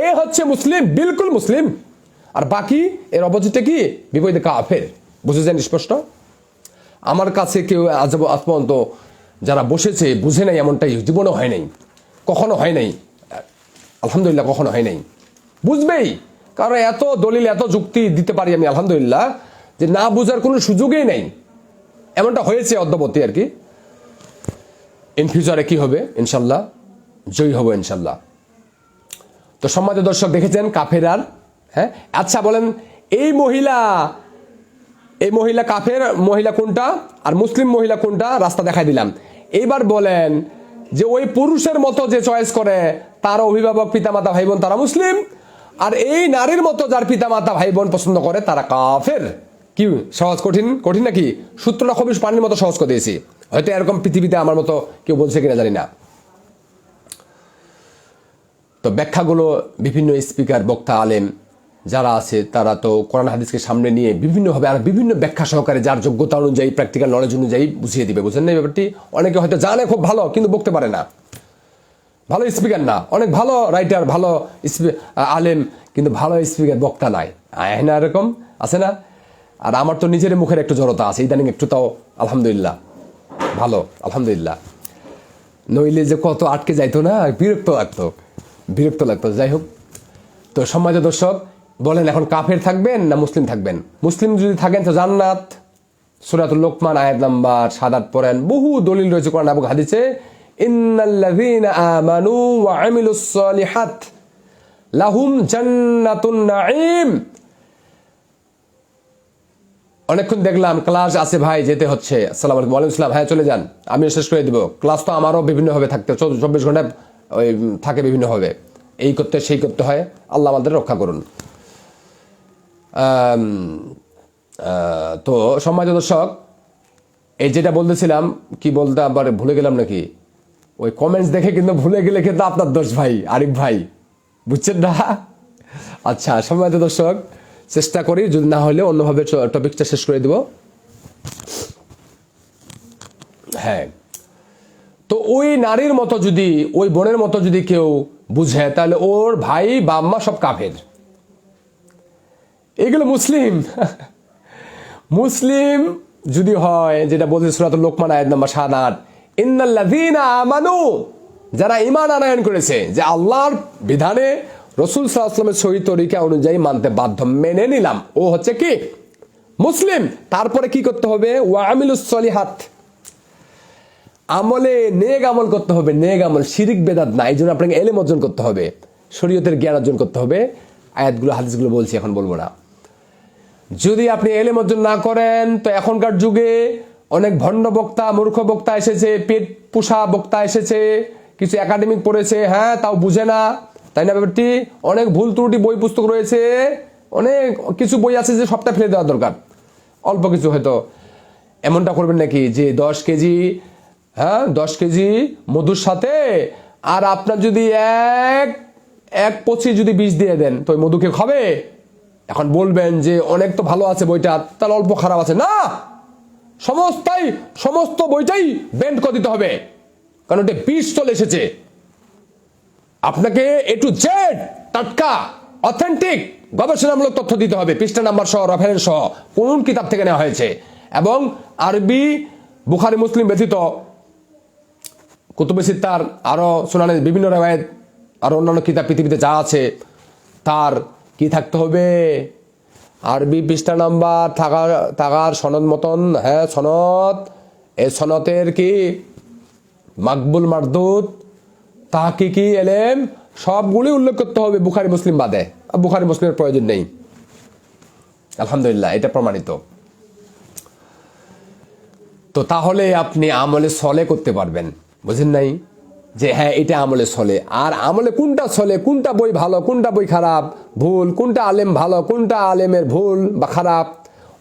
এ হচ্ছে মুসলিম, বিলকুল মুসলিম। আর বাকি এর অপোজিটে কি? বিপরীতে কাফের। বুঝেছেন স্পষ্ট? আমার কাছে কেউ আজ পর্যন্ত যারা বসেছে বুঝে নাই এমনটাই জীবনও হয় নাই, কখনো হয় নাই, আলহামদুলিল্লাহ কখনো হয় নাই। বুঝবেই, কারণ এত দলিল এত যুক্তি দিতে পারি আমি আলহামদুলিল্লাহ, যে না বুঝার কোনো সুযোগই নেই। এমনটা হয়েছে অদ্যাবধি আর কি। ইন ফিউচারে কি হবে ইনশাল্লাহ, জয়ী হব ইনশাল্লাহ। তো সম্মানিত দর্শক দেখেছেন কাফের আর, হ্যাঁ। আচ্ছা বলেন এই মহিলা কাফের মহিলা কোনটা আর মুসলিম মহিলা কোনটা, রাস্তা দেখাই দিলাম। এইবার বলেন যে ওই পুরুষের মতো যে চয়েস করে তার অভিভাবক পিতামাতা ভাই বোন তারা মুসলিম, আর এই নারীর মতো যার পিতামাতা ভাই বোন পছন্দ করে তারা কাফের। কি সহজ? কঠিন নাকি? সূত্রটা খুবই পানির মতো সহজ করে দিয়েছি। হয়তো এরকম পৃথিবীতে আমার মতো কেউ বলছে কিনা জানি না। তো ব্যাখ্যাগুলো বিভিন্ন স্পিকার, বক্তা, আলেম যারা আছে তারা তো কোরআন হাদিসকে সামনে নিয়ে বিভিন্নভাবে আর বিভিন্ন ব্যাখ্যা সহকারে যার যোগ্যতা অনুযায়ী, প্র্যাকটিক্যাল নলেজ অনুযায়ী বুঝিয়ে দিবে। বুঝেন না ব্যাপারটি? অনেকে হয়তো জানে খুব ভালো কিন্তু বলতে পারে না, ভালো স্পিকার না, অনেক ভালো রাইটার, ভালো আলেম, কিন্তু ভালো স্পিকার বক্তা নাই, না এরকম আছে না? আর আমার তো নিজের মুখের একটু জড়তা আছে ইদানিং একটু, তাও আলহামদুলিল্লাহ ভালো, আলহামদুলিল্লাহ। নইলে যে কত আটকে যাইতো না, বিরক্ত লাগতো। যাই হোক, তো সম্মানিত দর্শক, বলেন এখন কাফের থাকবেন না মুসলিম থাকবেন? মুসলিম যদি থাকেন তো জান্নাত, সূরাতুল লোকমান আয়াত নাম্বার 7-8 পড়েন। বহু দলিল রয়েছে কোরআন এবং হাদিসে, ইন্নাল্লাযীনা আমানু ওয়া আমিলুস সলিহাত লাহুম জান্নাতুন নাঈম। অনেকক্ষণ দেখলাম ক্লাস আছে ভাই, যেতে হচ্ছে। আসসালামু আলাইকুম। ওয়ালাইকুম আসসালাম। হ্যাঁ চলে যান, আমিও শেষ করে দিব। ক্লাস তো আমারও বিভিন্নভাবে থাকতে 24 ঘন্টায় ওই থাকে বিভিন্নভাবে, এই করতে সেই করতে হয়। আল্লাহ আমাদের রক্ষা করুন। তো সম্মানিত দর্শক, এই যেটা বলতেছিলাম, কি বলতে আবার ভুলে গেলাম নাকি? ওই কমেন্টস দেখে কিন্তু ভুলে গেলে কিন্তু আপনার দোষ ভাই, আরিফ ভাই, বুঝছেন না? আচ্ছা সম্মানিত দর্শক, চেষ্টা করি, যদি না হলে অন্যভাবে টপিকটা শেষ করে দিব। হ্যাঁ, তো ওই নারীর মতো যদি, ওই বোনের মতো যদি কেউ বুঝে, তাহলে ওর ভাই বা আম্মা সব কাফের। এগুলো মুসলিম মুসলিম যদি হয়, যেটা বলছে সূরাতুল লোকমান আয়াত নাম্বার 7-8, ইন্নাল্লাযীনা আমানু, যারা ঈমান আনয়ন করেছে, যে আল্লাহর বিধানে রাসূল সাল্লাল্লাহু আলাইহি ওয়াসাল্লামের সহিহ তরিকা অনুযায়ী মানতে বাধ্য, মেনে নিলাম, ও হচ্ছে কি মুসলিম। তারপরে কি করতে হবে? ওয়া আমিলুস সলিহাত, আমলে নেক আমল করতে হবে, নেক আমল, শিরিক বেদাত না। এই জন্য আপনাকে এলেম অর্জন করতে হবে, শরীয়তের জ্ঞান অর্জন করতে হবে। আয়াতগুলো হাদিসগুলো বলছি, এখন বলবো না। যদি আপনি এলেম অর্জন না করেন, তো এখনকার যুগে অনেক ভণ্ড বক্তা, মূর্খ বক্তা এসেছে, পেট পোষা বক্তা এসেছে, কিছু একাডেমিক পড়েছে, হ্যাঁ তাও বুঝে না, তাই না ব্যাপারটি? অনেক ভুল ত্রুটি বই পুস্তক রয়েছে, অনেক কিছু বই আছে যে সপ্তাহে ফেলে দেওয়া দরকার, অল্প কিছু হয়তো। এমনটা করবেন নাকি যে 10 কেজি, হ্যাঁ 10 কেজি মধুর সাথে আর আপনার যদি এক পচি যদি বিষ দিয়ে দেন, তো ওই মধুকে খাবে? এখন বলবেন যে অনেক তো ভালো আছে বইটা, তাহলে অল্প খারাপ আছে না, সমস্ত বইটাই বেন্ড করে দিতে হবে, কারণ ওটা বিষ চলে এসেছে। আপনাকে এ টু জেড টাটকা অথেন্টিক গবেষণামূলক তথ্য দিতে হবে, পৃষ্ঠা নাম্বার সহ, রেফারেন্স সহ, কোন কিতাব থেকে নেওয়া হয়েছে, এবং আরবি বুখারী মুসলিম ব্যতীত কুতুবে সিত্তার, আরো সুনানে বিভিন্ন রিওয়ায়াত, আর অন্যান্য কিতাব পৃথিবীতে যা আছে, তার কি থাকতে হবে? আরবি পৃষ্ঠা নাম্বার থাকার সনদ মতন, হ্যাঁ সনদ, এই সনদের কি মাকবুল মারদুদ, তাহকিকি এলেম, সবগুলি উল্লেখ করতে হবে, বুখারী মুসলিম বাদে। বুখারী মুসলিমের প্রয়োজন নেই, আলহামদুলিল্লাহ, এটা প্রমাণিত। তো তাহলে আপনি আমলে সলে করতে পারবেন, বুঝেন নাই? যে হ্যাঁ এটা আমলে চলে। আর আমলে কোনটা চলে, কোনটা বই ভালো, কোনটা বই খারাপ, ভুল, কোনটা আলেম ভালো, কোনটা আলেমের ভুল বা খারাপ।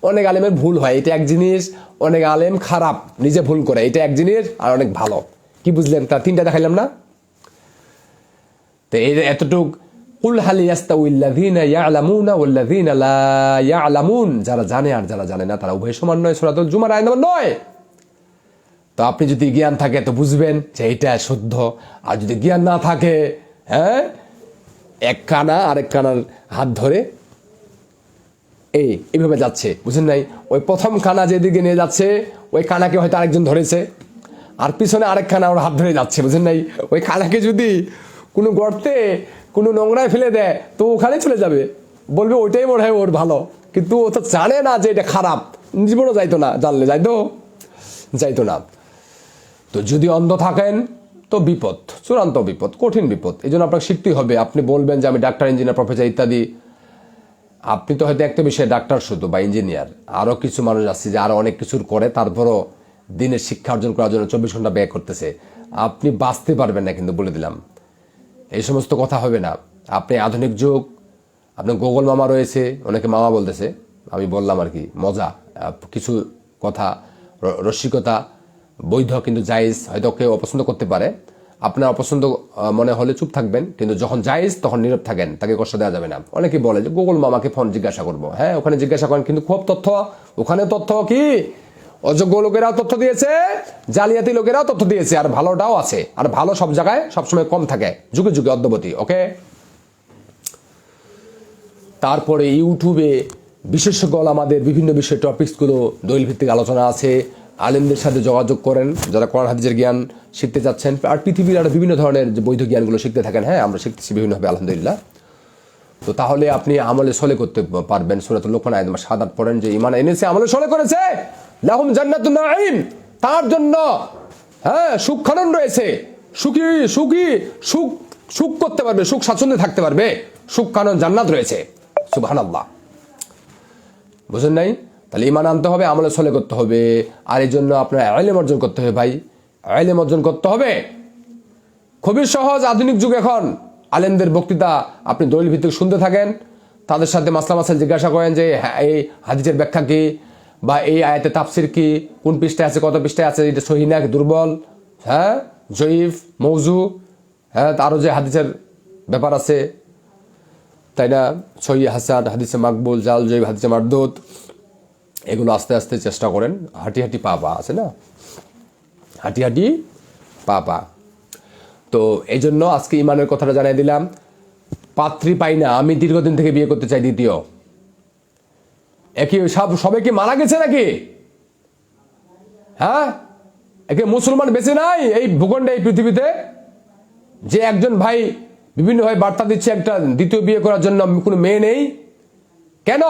অনেক আলেমের ভুল হয়, এটা এক জিনিস। অনেক আলেম খারাপ, নিজে ভুল করে, এটা এক জিনিস। আর অনেক ভালো, কি বুঝলেন? তার তিনটা দেখাইলাম না? তো এই এতটুক, কুল হাল ইয়াস্তাউল্লাযীনা ইয়ালামুনা ওয়াল্লাযীনা লা ইয়ালামুন, যারা জানে আর যারা জানে না তারা উভয় সমান নয়, সূরাতুল জুমার আয়াত নাম্বার 9। তো আপনি যদি জ্ঞান থাকে তো বুঝবেন যে এটা শুদ্ধ, আর যদি জ্ঞান না থাকে, হ্যাঁ এক কানা আরেক কানার হাত ধরে এইভাবে যাচ্ছে, বুঝেন নাই? ওই প্রথম কানা যেদিকে নিয়ে যাচ্ছে, ওই কানাকে হয়তো আরেকজন ধরেছে, আর পিছনে আরেক কানা ওর হাত ধরে যাচ্ছে, বুঝেন নাই? ওই কানাকে যদি কোনো গর্তে, কোনো নোংরায় ফেলে দেয়, তো ওখানে চলে যাবে, বলবে ওইটাই মনে হয় ওর ভালো, কিন্তু ও তো জানে না যে এটা খারাপ, জীবনও যাইতো না, জানলে যাইতো না। তো যদি অন্ধ থাকেন তো বিপদ, চূড়ান্ত বিপদ, কঠিন বিপদ। এই জন্য আপনাকে শিখতেই হবে। আপনি বলবেন যে আমি ডাক্তার, ইঞ্জিনিয়ার, প্রফেসর ইত্যাদি, আপনি তো হয়তো একটা বিষয়ে ডাক্তার শুধু বা ইঞ্জিনিয়ার, আরও কিছু মানুষ আছে যে আরও অনেক কিছুর করে, তারপরও দিনের শিক্ষা অর্জন করার জন্য 24 ঘন্টা ব্যয় করতেছে। আপনি বাঁচতে পারবেন না, কিন্তু বলে দিলাম, এই সমস্ত কথা হবে না। আপনি আধুনিক যুগ, আপনার গুগল মামা রয়েছে, অনেকে মামা বলতেছে, আমি বললাম আর কি মজা, কিছু কথা রসিকতা বৈধ কিন্তু জায়েজ, হয়তো কেউ অপছন্দ করতে পারে, আপনার অপছন্দ মনে হলে চুপ থাকবেন, কিন্তু যখন জায়েজ তখন নীরব থাকেন, তাকে কষ্ট দেওয়া যাবে না। অনেকে বলে যে গুগল মামাকে ফোন জিজ্ঞাসা করবো, হ্যাঁ ওখানে জিজ্ঞাসা করেন, কিন্তু খুব তথ্য, ওখানে তথ্য কি অযোগ্য লোকেরাও তথ্য দিয়েছে, জালিয়াতি লোকেরাও তথ্য দিয়েছে, আর ভালোটাও আছে। আর ভালো সব জায়গায় সবসময় কম থাকে, যুগে যুগে অদ্যবতী। ওকে, তারপরে ইউটিউবে বিশেষজ্ঞ আমাদের বিভিন্ন বিষয় টপিকসগুলো দলিল ভিত্তিক আলোচনা আছে, আলেমদের সাথে যোগাযোগ করেন যারা কোরআন হাদিসের জ্ঞান শিখতে যাচ্ছেন, আর পৃথিবীর আরও বিভিন্ন ধরনের যে বৈধ জ্ঞানগুলো শিখতে থাকেন। হ্যাঁ, আমরা শিখতেছি বিভিন্নভাবে আলহামদুলিল্লাহ। তো তাহলে আপনি আমলে সলে করতে পারবেন। সূরাতুল লোকমান আয়াত নম্বর 7-8 পড়েন যে ঈমান এনেছে, আমলে সলে করেছে, লাহুম জান্নাতুন নাঈম, তার জন্য হ্যাঁ সুখখানন রয়েছে, সুখী সুখী সুখ সুখ করতে পারবে, সুখ স্বাচ্ছন্দ্যে থাকতে পারবে, সুখখানন জান্নাত রয়েছে। সুবহানাল্লাহ। বুঝেন নাই? তাহলে ঈমান আনতে হবে, আমলে সলে করতে হবে, আর এই জন্য আপনার ইলম অর্জন করতে হবে ভাই, ইলম অর্জন করতে হবে। খুবই সহজ আধুনিক যুগ এখন। আলেমদের বক্তৃতা আপনি দলিল ভিত্তিক শুনতে থাকেন, তাদের সাথে মাসলা মাসাইল জিজ্ঞাসা করেন যে এই হাদিসের ব্যাখ্যা কি, বা এই আয়াতে তাফসির কি, কোন পৃষ্ঠায় আছে, কত পৃষ্ঠায় আছে, এটা সহিহ না দুর্বল, হ্যাঁ জয়ীফ মৌজু, হ্যাঁ আরও যে হাদিসের ব্যাপার আছে, তাই না, সহিহ হাসান, হাদিসে মাকবুল, জাল জয়ীফ, হাদিসে মারদুদ, এগুলো আস্তে আস্তে চেষ্টা করেন। হাঁটি হাঁটি পা পা আছে না, হাঁটি হাঁটি পা পা। তো এই জন্য আজকে ইমানের কথাটা জানাই দিলাম। পাত্রী পাই না, আমি দীর্ঘদিন থেকে বিয়ে করতে চাই দ্বিতীয়। একই সবাই কি মারা গেছে নাকি? হ্যাঁ, একে মুসলমান বেঁচে নাই এই ভূখণ্ডে, এই পৃথিবীতে? যে একজন ভাই বিভিন্নভাবে বার্তা দিচ্ছে একটা দ্বিতীয় বিয়ে করার জন্য, কোনো মেয়ে নেই কেন?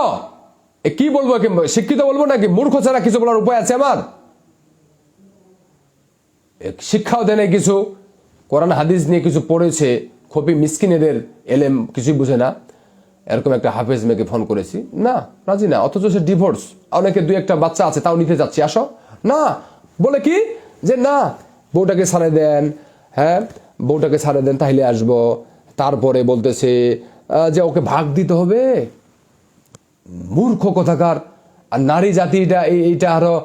কি বলবো, শিক্ষিত বলবো নাকি মূর্খ ছাড়া কিছু বলার উপায় আছে আমার? শিক্ষাও দেয় নাই কিছু, কোরআন হাদিস নিয়ে কিছু পড়েছে, খোপি মিসকিনেদের এলেম কিছুই বুঝে না, এরকম একটা হাফেজ মেয়েকে ফোন করেছি, না রাজি না, অথচ সে ডিভোর্স, অনেকে 2-1টা বাচ্চা আছে, তাও নিতে যাচ্ছি, আসো না, বলে কি যে না বউটাকে ছাড়ে দেন, হ্যাঁ বউটাকে ছাড়ে দেন তাহলে আসবো। তারপরে বলতেছে যে ওকে ভাগ দিতে হবে। মূর্খ কথাকার। আর নারী জাতিটা এইটা আরো,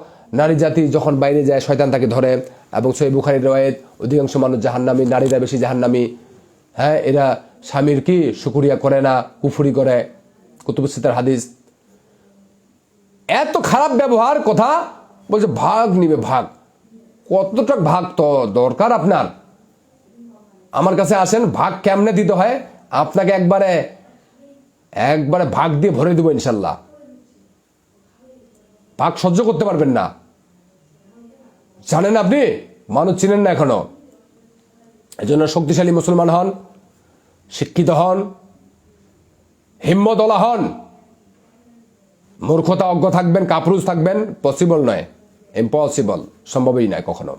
নারী জাতি যখন বাইরে যায় শয়তান তাকে ধরে, এবং সহিহ বুখারীর রওয়ায়াত অধিকাংশ মানুষ জাহান্নামী, নারীরা বেশি জাহান্নামী। হ্যাঁ, এরা স্বামীর কি শুকরিয়া করে না, কুফরি করে, কুতুবুস সিত্তার হাদিস। এত খারাপ ব্যবহার, কথা বলছে ভাগ নিবে, ভাগ কতটা ভাগ তো দরকার আপনার? আমার কাছে আসেন, ভাগ কেমনে দিতে হয় আপনাকে একবারে একবারে ভাগ দিয়ে ভরে দেবো ইনশাল্লাহ। ভাগ সহ্য করতে পারবেন না, জানেন আপনি, মানুষ চিনেন না এখনো। এজন্য শক্তিশালী মুসলমান হন, শিক্ষিত হন, হিম্মতওয়ালা হন। মূর্খতা অজ্ঞ থাকবেন, কাপুরুষ থাকবেন, পসিবল নয়, ইম্পসিবল, সম্ভবই নয় কখনো।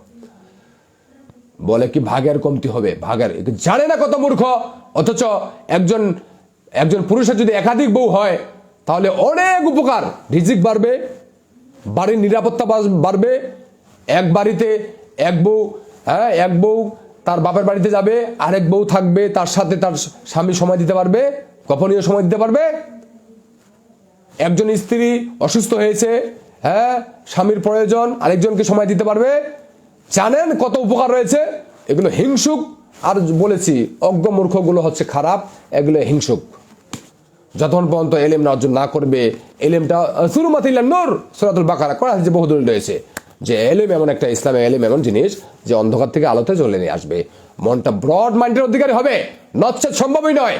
বলে কি ভাগের কমতি হবে, ভাগের জানে না কত মূর্খ। অথচ একজন একজন পুরুষের যদি একাধিক বউ হয় তাহলে অনেক উপকার, রিজিক বাড়বে, বাড়ির নিরাপত্তা বাড়বে। এক বাড়িতে এক বউ, হ্যাঁ এক বউ তার বাপের বাড়িতে যাবে, আরেক বউ থাকবে, তার সাথে তার স্বামী সময় দিতে পারবে, গোপনীয় সময় দিতে পারবে। একজন স্ত্রী অসুস্থ হয়েছে, হ্যাঁ স্বামীর প্রয়োজন, আরেকজনকে সময় দিতে পারবে। জানেন কত উপকার রয়েছে? এগুলো হিংসুক। আর বলেছি অজ্ঞ মূর্খগুলো হচ্ছে খারাপ, এগুলো হিংসুক। যতক্ষণ পর্যন্ত এলেম অর্জন না করবে, এলেমটা সুরুমাতিল্লাহ নূর, সূরাতুল বাকারা কোরআন হাদিসে বহু দলিল রয়েছে যে এলেম এমন একটা, ইসলামে এলেম এমন জিনিস যে অন্ধকার থেকে আলোতে চলে নিয়ে আসবে। মনটা ব্রড মাইন্ডের অধিকারী হবে, নচেত সম্ভবই নয়।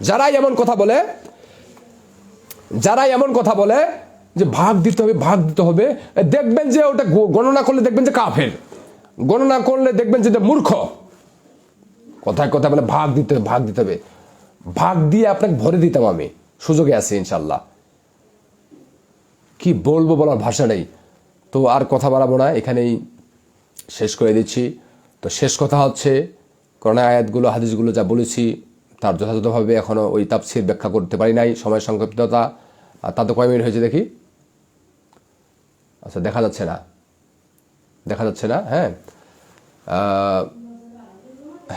যারাই এমন কথা বলে, যারাই এমন কথা বলে যে ভাগ দিতে হবে, ভাগ দিতে হবে, দেখবেন যে ওটা গণনা করলে দেখবেন যে কাফের, গণনা করলে দেখবেন যে মূর্খ। কথায় কথা বলে ভাগ দিতে হবে, ভাগ দিতে হবে। ভাগ দিয়ে আপনাকে ভরে দিতাম আমি, সুযোগে আছি ইনশাল্লাহ। কি বলবো বলার ভাষা নেই। তো আর কথা বাড়াবো না, এখানেই শেষ করে দিচ্ছি। তো শেষ কথা হচ্ছে, কোরআন আয়াতগুলো হাদিসগুলো যা বলেছি তার যথাযথভাবে এখনও ওই তাফসীর ব্যাখ্যা করতে পারি নাই, সময় সংক্ষিপ্ততা। আর তাতে কয় মিনিট হয়েছে দেখি? আচ্ছা দেখা যাচ্ছে না, দেখা যাচ্ছে না। হ্যাঁ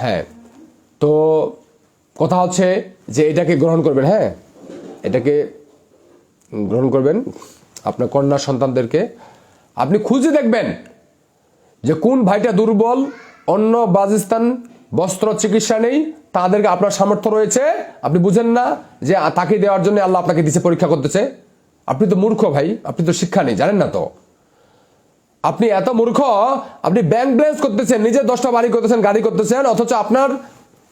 হ্যাঁ, তো কথা হচ্ছে যে এটাকে গ্রহণ করবেন, হ্যাঁ এটাকে গ্রহণ করবেন। আপনার কন্যা সন্তানদেরকে আপনি খুঁজে দেখবেন যে কোন ভাইটা দুর্বল, অন্য বাসস্থান, বস্ত্র, চিকিৎসা নেই, তাদেরকে আপনার সামর্থ্য রয়েছে, আপনি বুঝেন না যে তাকে দেওয়ার জন্য আল্লাহ আপনাকে দিছে, পরীক্ষা করতেছে। আপনি তো মূর্খ ভাই, আপনি তো শিক্ষা নেই, জানেন না তো। আপনি এত মূর্খ, আপনি ব্যাংক ব্যালেন্স করতেছেন, নিজে 10টা বাড়ি করতেছেন, গাড়ি করতেছেন, অথচ আপনার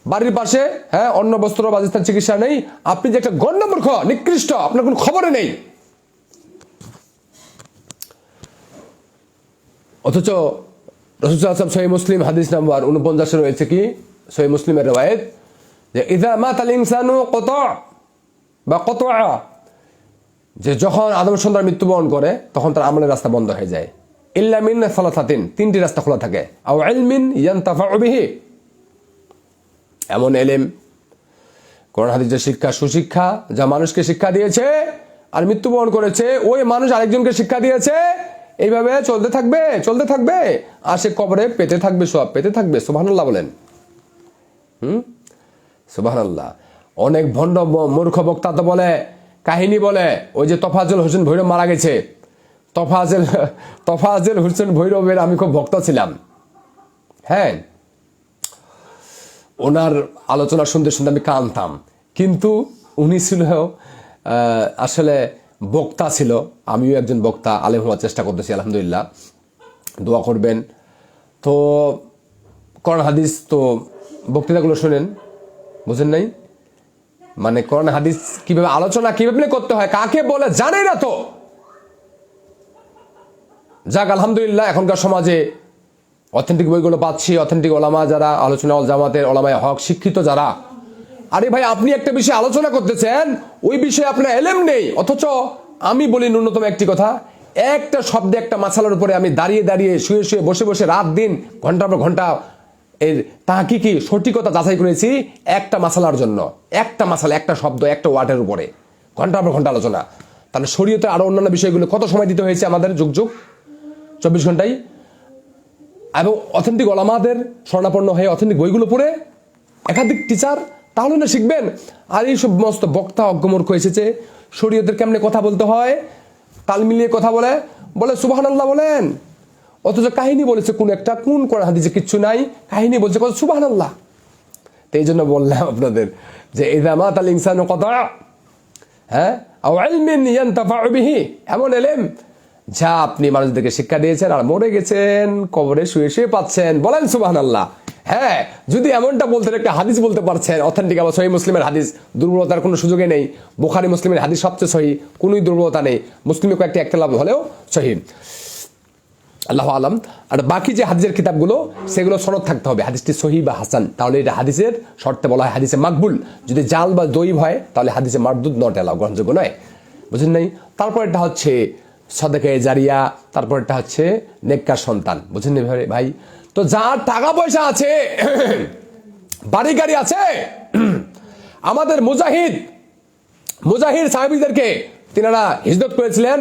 বাড়ির পাশে হ্যাঁ অন্য বস্ত্র, বাসস্থান, চিকিৎসা নেই। আপনি যে একটা গণ্য মূর্খ, নিকৃষ্ট, আপনার কোনো খবরে নেই। অথচ রাসূল সাল্লাল্লাহু আলাইহি ওয়াসাল্লাম সহিহ মুসলিম হাদিস নাম্বার 49 রয়েছে কি, সহিহ মুসলিমের রওয়ায়াত, যে ইযা মাতাল ইনসানু কতআ, যে যখন আদম সন্তান মৃত্যুবরণ করে তখন তার আমলের রাস্তা বন্ধ হয়ে যায়। ইল্লা মিন সালাসাতিন, তিনটি রাস্তা খোলা থাকে। আও ইলমিন ইয়ানতাফাউ বিহি, এমন ইলম, কোরআন হাদিসের শিক্ষা, সুশিক্ষা, যা মানুষকে শিক্ষা দিয়েছে আর মৃত্যুবরণ করেছে, ওই মানুষ আরেকজনকে শিক্ষা দিয়েছে, এইভাবে চলতে থাকবে আর সে কবরে পেতে থাকবে, সব পেতে থাকবে। সুবহানাল্লাহ বলেন। সুবহানাল্লাহ। অনেক ভণ্ড মূর্খ বক্তা তো বলে, কাহিনী বলে, ওই যে তোফাজ্জল হোসেন ভৈরব মারা গেছে, তোফাজ্জল হোসেন ভৈরবের আমি খুব ভক্ত ছিলাম। হ্যাঁ, ওনার আলোচনা শুনতে আমি কানতাম, কিন্তু উনি ছিল আসলে বক্তা ছিল, আমিও একজন বক্তা, আলেম হওয়ার চেষ্টা করতেছি আলহামদুলিল্লাহ, দোয়া করবেন। তো কোরআন হাদিস তো বক্তৃতাগুলো শোনেন, বুঝেন নাই? মানে কোরআন হাদিস কিভাবে আলোচনা কিভাবে করতে হয়, কাকে বলে জানেই না তো। যাক আলহামদুলিল্লাহ, এখনকার সমাজে অথেন্টিক বইগুলো পাচ্ছি, অথেন্টিক ওলামা যারা, আলোচনা জামাতের ওলামায়ে হক শিক্ষিত যারা। আরে ভাই, আপনি একটা বিষয়ে আলোচনা করতেছেন, ওই বিষয়ে আপনার এলেম নেই, অথচ আমি বলি ন্যূনতম একটি কথা, একটা শব্দে একটা মাসালার উপরে আমি দাঁড়িয়ে শুয়ে বসে রাত দিন ঘন্টার পর ঘন্টা এর তাহকিকি সঠিকতা যাচাই করেছি একটা মাসালার জন্য, একটা মাসালা, একটা শব্দ, একটা ওয়ার্ডের উপরে ঘন্টার পর ঘন্টা আলোচনা। তাহলে শরীয়তের আরো অন্যান্য বিষয়গুলো কত সময় দিতে হয়েছে আমাদের, যুগ 24 ঘন্টায়। এবং অথেন্টিক ওলামাদের স্বর্ণাপন্ন হয়ে অথেন্টিক বইগুলো পড়ে একাধিক টিচার, তাহলে না শিখবেন। আর এই সব মস্ত বক্তা অজ্ঞমূর্খ এসেছে, শরীয়তের কেমনে কথা বলতে হয় তাল মিলিয়ে কথা বলে সুবহানাল্লাহ বলেন, অথচ কাহিনী বলেছে কোন কোরআন হাদিসে কিচ্ছু নাই, কাহিনী বলছে কত সুবহানাল্লাহ। তো এই জন্য বললাম আপনাদের যে ইযা মাতাল ইনসানু কতআ, হ্যাঁ, আও ইলমিন ইয়ানতাফাউ বিহি, এমন ইলম যা আপনি মানুষদেরকে শিক্ষা দিয়েছেন আর মরে গেছেন, কবরে শুয়ে পাচ্ছেন, বলেন সুবহানাল্লাহ। হ্যাঁ, যদি এমনটা বলতে একটা হাদিস বলতে পারছেন অথেন্টিক, আবার সহিহ মুসলিমের হাদিস, দুর্বলতার কোনো সুযোগই নেই, বুখারী মুসলিমের হাদিস সবচেয়ে সহিহ, কোনোই দুর্বলতা নেই, মুসলিমে কয়েকটি একতলাপ হলেও সহিহ, আল্লাহু আলাম। আর বাকি যে হাদিসের কিতাবগুলো সেগুলো সনদ থাকতে হবে, হাদিসটি সহিহ বা হাসান, তাহলে এটা হাদিসের শর্তে বলা হয় হাদিসে মাকবুল। যদি জাল বা দইব হয় তাহলে হাদিসে মারদুদ, নট এলাও, গ্রহণযোগ্য নয়, বুঝেন নাই? তারপর এটা হচ্ছে সাদাকায়ে জারিয়া, তারপর এটা হচ্ছে নেককার সন্তান, বুঝেন নাই ভাই? তো যার টাকা পয়সা আছে, বাড়ি গাড়ি আছে, আমাদের মুজাহিদ সাহাবীদেরকে তিনারা হিজরত করেছিলেন,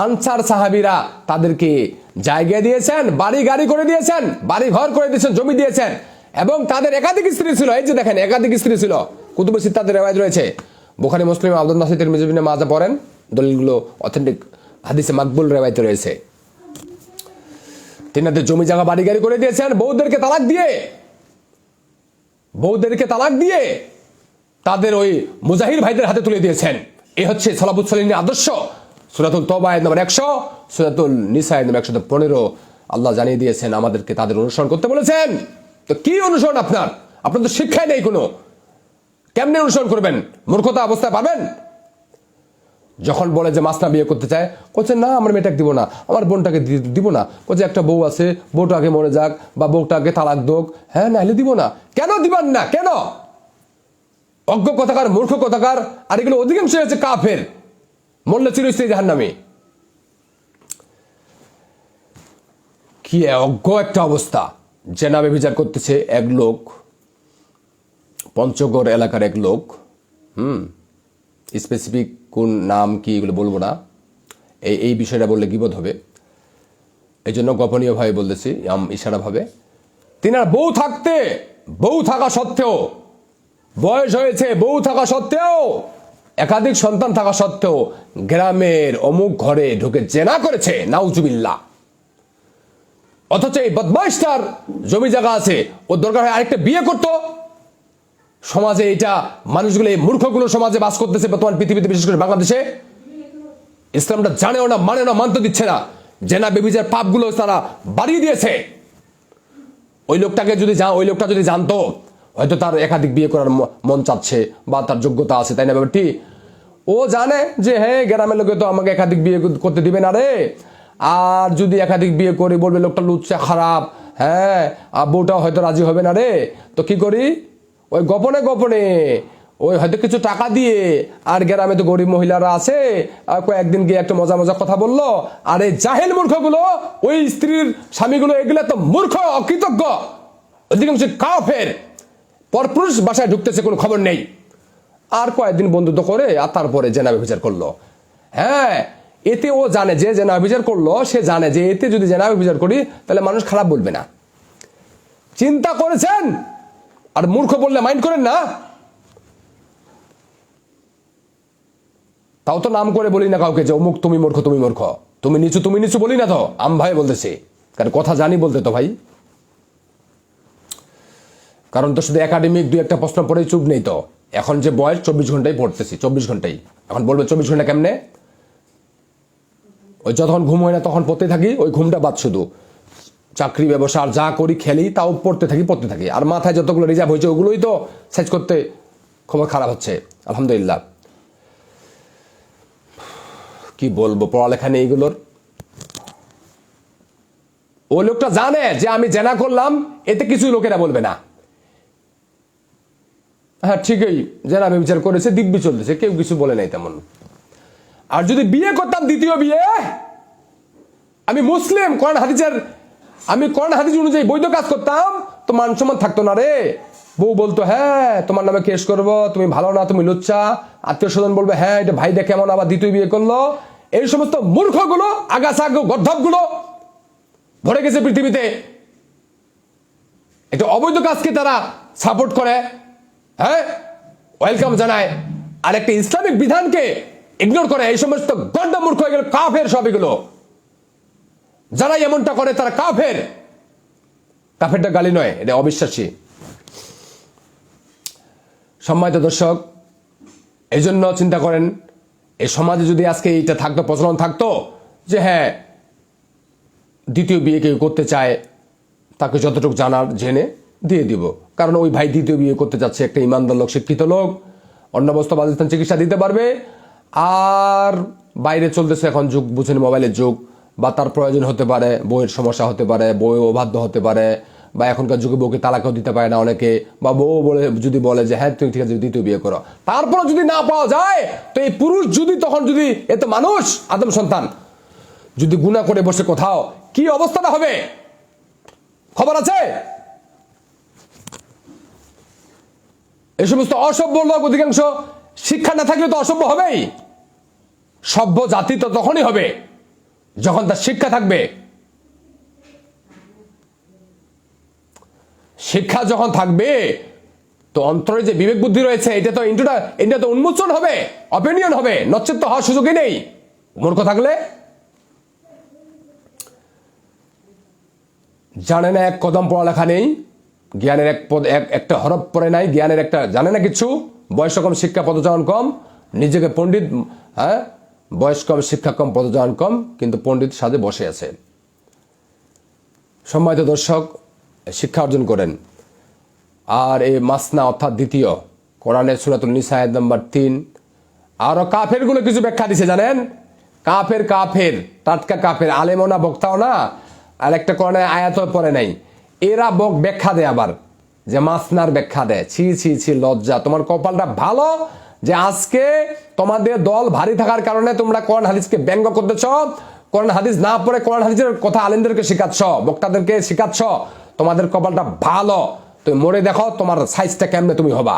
আনসার সাহাবীরা তাদেরকে জায়গা দিয়েছেন, বাড়ি গাড়ি করে দিয়েছেন, বাড়ি ঘর করে দিয়েছেন, জমি দিয়েছেন, এবং তাদের একাধিক স্ত্রী ছিল। এই যে দেখেন, একাধিক স্ত্রী ছিল, কুতুবে সিত্তাতে রিওয়ায়াত রয়েছে, বুখারী মুসলিম আব্দুল নাসির তিরমিজি ইবনে মাজাহ পড়েন, দলিলগুলো অথেন্টিক হাদিসে মাকবুল রিওয়ায়াতে রয়েছে। তিনাদের জমি জায়গা বাড়ি গাড়ি করে দিয়েছেন, বউদেরকে তালাক দিয়ে তাদের ওই মুজাহির ভাইদের হাতে তুলে দিয়েছেন। এই হচ্ছে সালাফুস সালিহিনের আদর্শ। সূরাতুল তওবা আয়াত নম্বর 100, সূরাতুল নিসা আয়াত নম্বর 115 আল্লাহ জানিয়ে দিয়েছেন আমাদেরকে তাদের অনুসরণ করতে বলেছেন। তো কি অনুসরণ আপনার তো শিক্ষাই নেই কোনো, কেমনে অনুসরণ করবেন? মূর্খতা অবস্থায় পাবেন। যখন বলে যে মাসনা বিয়ে করতে চায়, বলছে না আমার মেয়েটাকে দিব না, আমার বোনটাকে দিব না, বলছে একটা বউ আছে, বউটাকে মরে যাক বা বউটাকে তালাক দোক, হ্যাঁ নাহলে দিব না। কেন দিবেন না? কেন? অজ্ঞ কথাকার, মূর্খ কথাকার, আর এগুলো অধিকাংশ হচ্ছে কাফের, মরলে চিরস্থায়ী জাহান্নামে। কি অজ্ঞ একটা অবস্থা। জেনাবে বিচার করতেছে এক লোক, পঞ্চগড় এলাকার এক লোক, স্পেসিফিক কোন নাম কি এগুলো বলবো না, এই বিষয়টা বললে গীবত হবে, এই জন্য গোপনীয়ভাবে বলতেছি, ইশারাভাবে। তিনার বউ থাকা সত্ত্বেও, বয়স হয়েছে, বউ থাকা সত্ত্বেও, একাধিক সন্তান থাকা সত্ত্বেও গ্রামের অমুক ঘরে ঢুকে জেনা করেছে, নাউজুবিল্লাহ। অথচ এই বদমাইশটার জমি জায়গা আছে, ওর দরকার হয় আরেকটা বিয়ে করতো। সমাজে এটা মানুষগুলো, এই মূর্খগুলো সমাজে বাস করতেছে বর্তমান পৃথিবীতে, বিশেষ করে বাংলাদেশে। ইসলামটা জানেও না, মানে না, মানতে দিচ্ছে না। জেনা বেবিচার পাপগুলো তারা বাড়িয়ে দিয়েছে। ওই লোকটা যদি জানতো, হয়তো তার একাধিক বিয়ে করার মন চাচ্ছে বা তার যোগ্যতা আছে, তাই না ব্যাপারটি? ও জানে যে হ্যাঁ, গ্রামের লোকে তো আমাকে একাধিক বিয়ে করতে দিবে না রে, আর যদি একাধিক বিয়ে করি বলবে লোকটা লুচ্চা খারাপ, হ্যাঁ, আর বউটাও হয়তো রাজি হবে না রে, তো কি করি, ওই গোপনে গোপনে ওই হয়তো কিছু টাকা দিয়ে, আর গ্রামে তো গরিব মহিলারা আছে, আর কয়েকদিন গিয়ে একটা মজা মজা কথা বললো, আর এই জাহেল মূর্খগুলো, ওই স্ত্রীর স্বামীগুলো, এগুলো তো মূর্খ, অকৃতজ্ঞ, অধিকাংশ কাফের, পরপুরুষ বাসায় ঢুকতেছে, কোনো খবর নেই, আর কয়েকদিন বন্ধুত্ব করে আর তারপরে জেনা ব্যভিচার করলো। হ্যাঁ, এতে ও জানে যে জেনা ব্যভিচার করলো, সে জানে যে এতে যদি জেনা ব্যভিচার করি তাহলে মানুষ খারাপ বলবে না। চিন্তা করেছেন? আর মূর্খ বললে মাইন্ড করেন না। তাও তো নাম করে বলি না কাউকে যে অমুক তুমি মূর্খ, তুমি মূর্খ, তুমি নিচু বলি না তো, আম ভাই বলতেছি, কারণ কথা জানি বলতে তো ভাই, কারণ তো শুধু একাডেমিক দুই একটা প্রশ্ন পড়েই চুপ নেই তো। এখন যে বয়স 24 ঘন্টাই পড়তেছি, 24 ঘন্টাই, এখন বলবে 24 ঘন্টা কেমনে, ওই যতক্ষণ ঘুম হয় না তখন পড়তে থাকি, ওই ঘুমটা বাদ, শুধু চাকরি ব্যবসা আর যা করি খেলি তাও পড়তে থাকি, আর মাথায় যতগুলো রিজার্ভ হয়েছে ওগুলোই তো সাইজ করতে খবর খারাপ হচ্ছে। আলহামদুলিল্লাহ, কি বলবো, পড়ালেখা নেই এগুলোর। ওই লোকটা জানে যে আমি জেনা করলাম, এতে কিছু লোকেরা বলবে না, হ্যাঁ ঠিকই জেনা ব্যভিচার করেছে, দিব্যি চলতেছে, কেউ কিছু বলে নাই তেমন। আর যদি বিয়ে করতাম, দ্বিতীয় বিয়ে, আমি মুসলিম, কোরআন হাদিস অনুযায়ী বৈধ কাজ করতাম, তো মান সম্মান থাকতো না রে। বউ বলতো হ্যাঁ তোমার নামে কেস করব, তুমি ভালো না, তুমি লুচ্চা, আত্মীয় স্বজন বলবে হ্যাঁ এটা ভাইটা কেমন আবার দ্বিতীয় বিয়ে করলো। এই সমস্ত মূর্খগুলো, আগাছা গর্ধবগুলো ভরে গেছে পৃথিবীতে, এটা অবৈধ কাজকে তারা সাপোর্ট করে, হ্যাঁ ওয়েলকাম জানায়, আর একটা ইসলামিক বিধানকে ইগনোর করে। এই সমস্ত গর্ধব মূর্খ, এগুলো কাফের, সব এগুলো যারা এমনটা করে তারা কাফের। কাফেরটা গালি নয়, এটা অবিশ্বাসী। সম্মানিত দর্শক, এই জন্য চিন্তা করেন, এই সমাজে যদি আজকে এইটা থাকতো, প্রচলন থাকতো যে হ্যাঁ দ্বিতীয় বিয়ে কেউ করতে চায়, তাকে যতটুকু জানার জেনে দিয়ে দিব, কারণ ওই ভাই দ্বিতীয় বিয়ে করতে যাচ্ছে, একটা ইমানদার লোক, শিক্ষিত লোক, অন্য অবস্থা বাজিস্তান চিকিৎসা দিতে পারবে। আর বাইরে চলতেছে এখন যুগ বুঝেন, মোবাইলের যুগ, বা তার প্রয়োজন হতে পারে, বউয়ের সমস্যা হতে পারে, বউ অবাধ্য হতে পারে, বা এখনকার যুগে বউকে তালাকও দিতে পারে না অনেকে, বা বউ যদি বলে যে হ্যাঁ তুমি ঠিক আছে দ্বিতীয় বিয়ে করো, তারপর যদি না পাওয়া যায়, তো এই পুরুষ যদি এত মানুষ আদম সন্তান যদি গুনাহ করে বসে কোথাও, কি অবস্থাটা হবে খবর আছে? এই সমস্ত অসভ্য লোক, অধিকাংশ শিক্ষা না থাকলে তো অসভ্য হবেই। সভ্য জাতি তো তখনই হবে যখন তার শিক্ষা থাকবে। শিক্ষা যখন থাকবে, তো অন্তরে যে বিবেক বুদ্ধি রয়েছে, এটা তো উন্মোচন হবে, অপিনিয়ন হবে, নচেত তো হওয়ার সুযোগই নেই মূর্খ থাকলে। জানে না এক কদম পড়ালেখা নেই, জ্ঞানের একটা হরফ পড়ে নাই, জ্ঞানের একটা জানে না কিছু, বয়স কম, শিক্ষা পদচারণ কম, নিজেকে পণ্ডিত, হ্যাঁ বয়স কম, শিক্ষা কম, পদচারণ কম, কিন্তু পণ্ডিত সাজে বসে আছে। সম্মানিত দর্শক, শিক্ষা অর্জন করেন। আর এই মাসনা অর্থাৎ দ্বিতীয়, কোরআনের সূরাতুন নিসা আয়াত নাম্বার 3, আরো কাফের গুলো কিছু ব্যাখ্যা দিছে জানেন, কাফের টাটকা কাফের, আলেমও না বক্তাও না, আর একটা কোরআনের আয়াত পড়ে নাই, এরা ব্যাখ্যা দেয় আবার, যে মাসনার ব্যাখ্যা দেয়। ছি লজ্জা, তোমার কপালটা ভালো যে আজকে তোমাদের দল ভারী থাকার কারণে তোমরা কোরআন হাদিসকে ব্যঙ্গ করতেছ, কোরআন হাদিস না পড়ে কোরআন হাদিসের কথা আলেমদেরকে শিখাচ্ছ, বক্তাদেরকে শিখাচ্ছ, তোমাদের কপালটা ভালো। তুমি মরে দেখো তোমার সাইজটা কেমনে তুমি হবা,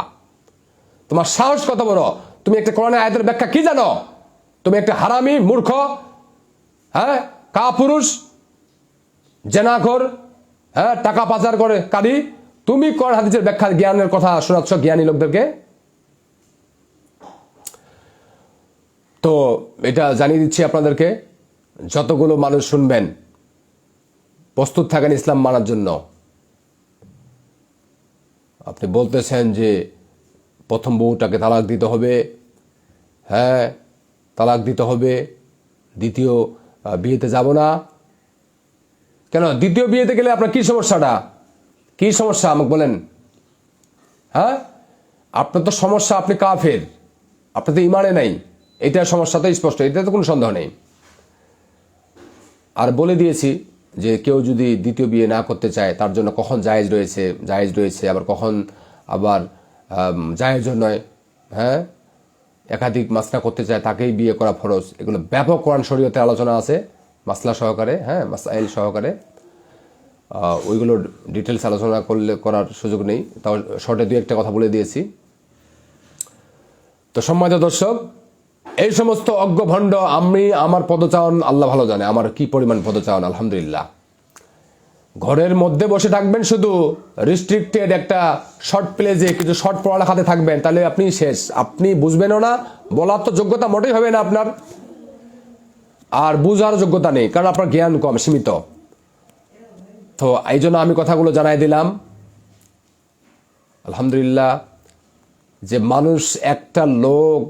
তোমার সাহস কত বড়, তুমি একটা কোরআনের আয়াতের ব্যাখ্যা কি জানো? তুমি একটা হারামি মূর্খ, হ্যাঁ কাপুরুষ, জেনাখোর, হ্যাঁ টাকা পাচার করে কারি, তুমি কোরআন হাদিসের ব্যাখ্যা জ্ঞানের কথা শোনাচ্ছ জ্ঞানী লোকদেরকে। তো এটা জানিয়ে দিচ্ছি আপনাদেরকে, যতগুলো মানুষ শুনবেন প্রস্তুত থাকেন ইসলাম মানার জন্য। আপনি বলতেছেন যে প্রথম বউটাকে তালাক দিতে হবে, হ্যাঁ তালাক দিতে হবে, দ্বিতীয় বিয়েতে যাব না কেন? দ্বিতীয় বিয়েতে গেলে আপনার কি সমস্যাটা, কি সমস্যা আমাকে বলেন? হ্যাঁ আপনার তো সমস্যা, আপনি কাফের, আপনার তো ইমানে নাই, এইটার সমস্যা তো স্পষ্ট, এটা তো কোনো সন্দেহ নেই। আর বলে দিয়েছি যে কেউ যদি দ্বিতীয় বিয়ে না করতে চায় তার জন্য কখন জায়েজ রয়েছে আবার কখন আবার জায়েজও নয়। হ্যাঁ, একাধিক মাসলা করতে চায় তাকেই বিয়ে করা ফরজ। এগুলো ব্যাপক কোরআন শরীয়তে আলোচনা আছে মাসলা সহকারে, হ্যাঁ, মাসাইল সহকারে। ওইগুলো ডিটেলস আলোচনা করার সুযোগ নেই, তাও শর্টে দুই একটা কথা বলে দিয়েছি। তো সম্মানিত দর্শক, এই সমস্ত অজ্ঞ ভণ্ড, আমার পদচারণ আল্লাহ ভালো জানে আমার কি পরিমাণ পদচারণ। আলহামদুলিল্লাহ, ঘরের মধ্যে বসে থাকবেন, শুধু রিস্ট্রিক্টেড একটা শর্ট প্লেজে কিছু শর্ট পড়ালেখাতে থাকবেন, তাহলে আপনি শেষ। আপনি বুঝবেনও না, বলার তো যোগ্যতা মোটেই হবে না আপনার, আর বুঝার যোগ্যতা নেই, কারণ আপনার জ্ঞান কম, সীমিত। তো এই জন্য আমি কথাগুলো জানাই দিলাম। আলহামদুলিল্লাহ, যে মানুষ একটা লোক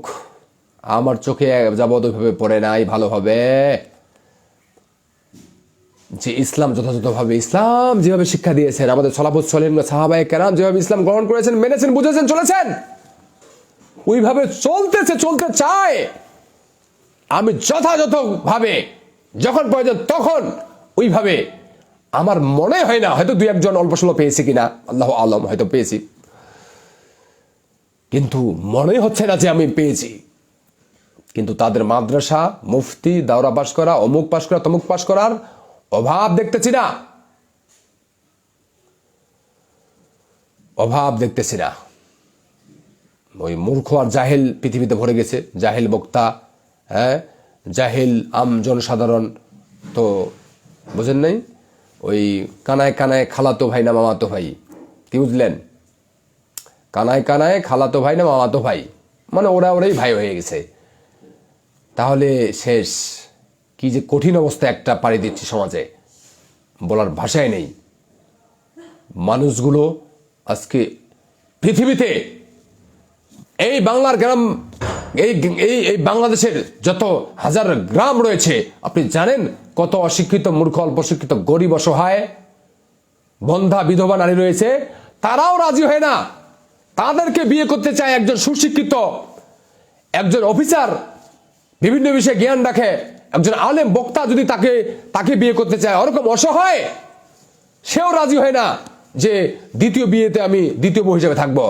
আমার চোখে যাবৎ ওইভাবে পড়ে নাই ভালোভাবে, যে ইসলাম যথাযথভাবে, ইসলাম যেভাবে শিক্ষা দিয়েছেন, আমাদের সলাফত সলেহিন সাহাবায়ে কেরাম যেভাবে ইসলাম গ্রহণ করেছেন, মেনেছেন, বুঝেছেন, চলেছেন, ওইভাবে চলতে চায়। আমি যথাযথভাবে যখন প্রয়োজন তখন ওইভাবে, আমার মনে হয় না, হয়তো দুই একজন অল্প স্বল্প পেয়েছি কিনা, আল্লাহ আলম, হয়তো পেয়েছি, কিন্তু মনে হচ্ছে না যে আমি পেয়েছি। কিন্তু তাদের মাদ্রাসা, মুফতি, দাওরা পাশ করা, অমুক পাশ করা, তমুক পাশ করার অভাব দেখতেছি না। ওই মূর্খ আর জাহেল পৃথিবীতে ভরে গেছে, জাহেল বক্তা, হ্যাঁ, জাহেল আম জনসাধারণ। তো বুঝেন নাই, ওই কানায় কানায় খালাতো ভাই না মামাতো ভাই, কি বুঝলেন? কানায় কানায় খালাতো ভাই না মামাতো ভাই, মানে ওরাই ভাই হয়ে গেছে। তাহলে শেষ। কি যে কঠিন অবস্থা একটা পাড়ি দিচ্ছি সমাজে, বলার ভাষায় নেই। মানুষগুলো আজকে পৃথিবীতে, এই বাংলার গ্রাম, এই বাংলাদেশের যত হাজার গ্রাম রয়েছে, আপনি জানেন কত অশিক্ষিত, মূর্খ, অল্প শিক্ষিত, গরিব, অসহায়, বন্ধা, বিধবা নারী রয়েছে। তারাও রাজি হয় না, তাদেরকে বিয়ে করতে চায় একজন সুশিক্ষিত, একজন অফিসার, বিভিন্ন বিষয়ে জ্ঞান রাখে, একজন আলেম বক্তা যদি তাকে বিয়ে করতে চায়, ওরকম অসহায়, সেও রাজি হয় না যে দ্বিতীয় বিয়েতে আমি দ্বিতীয় বউ হিসেবে থাকবো।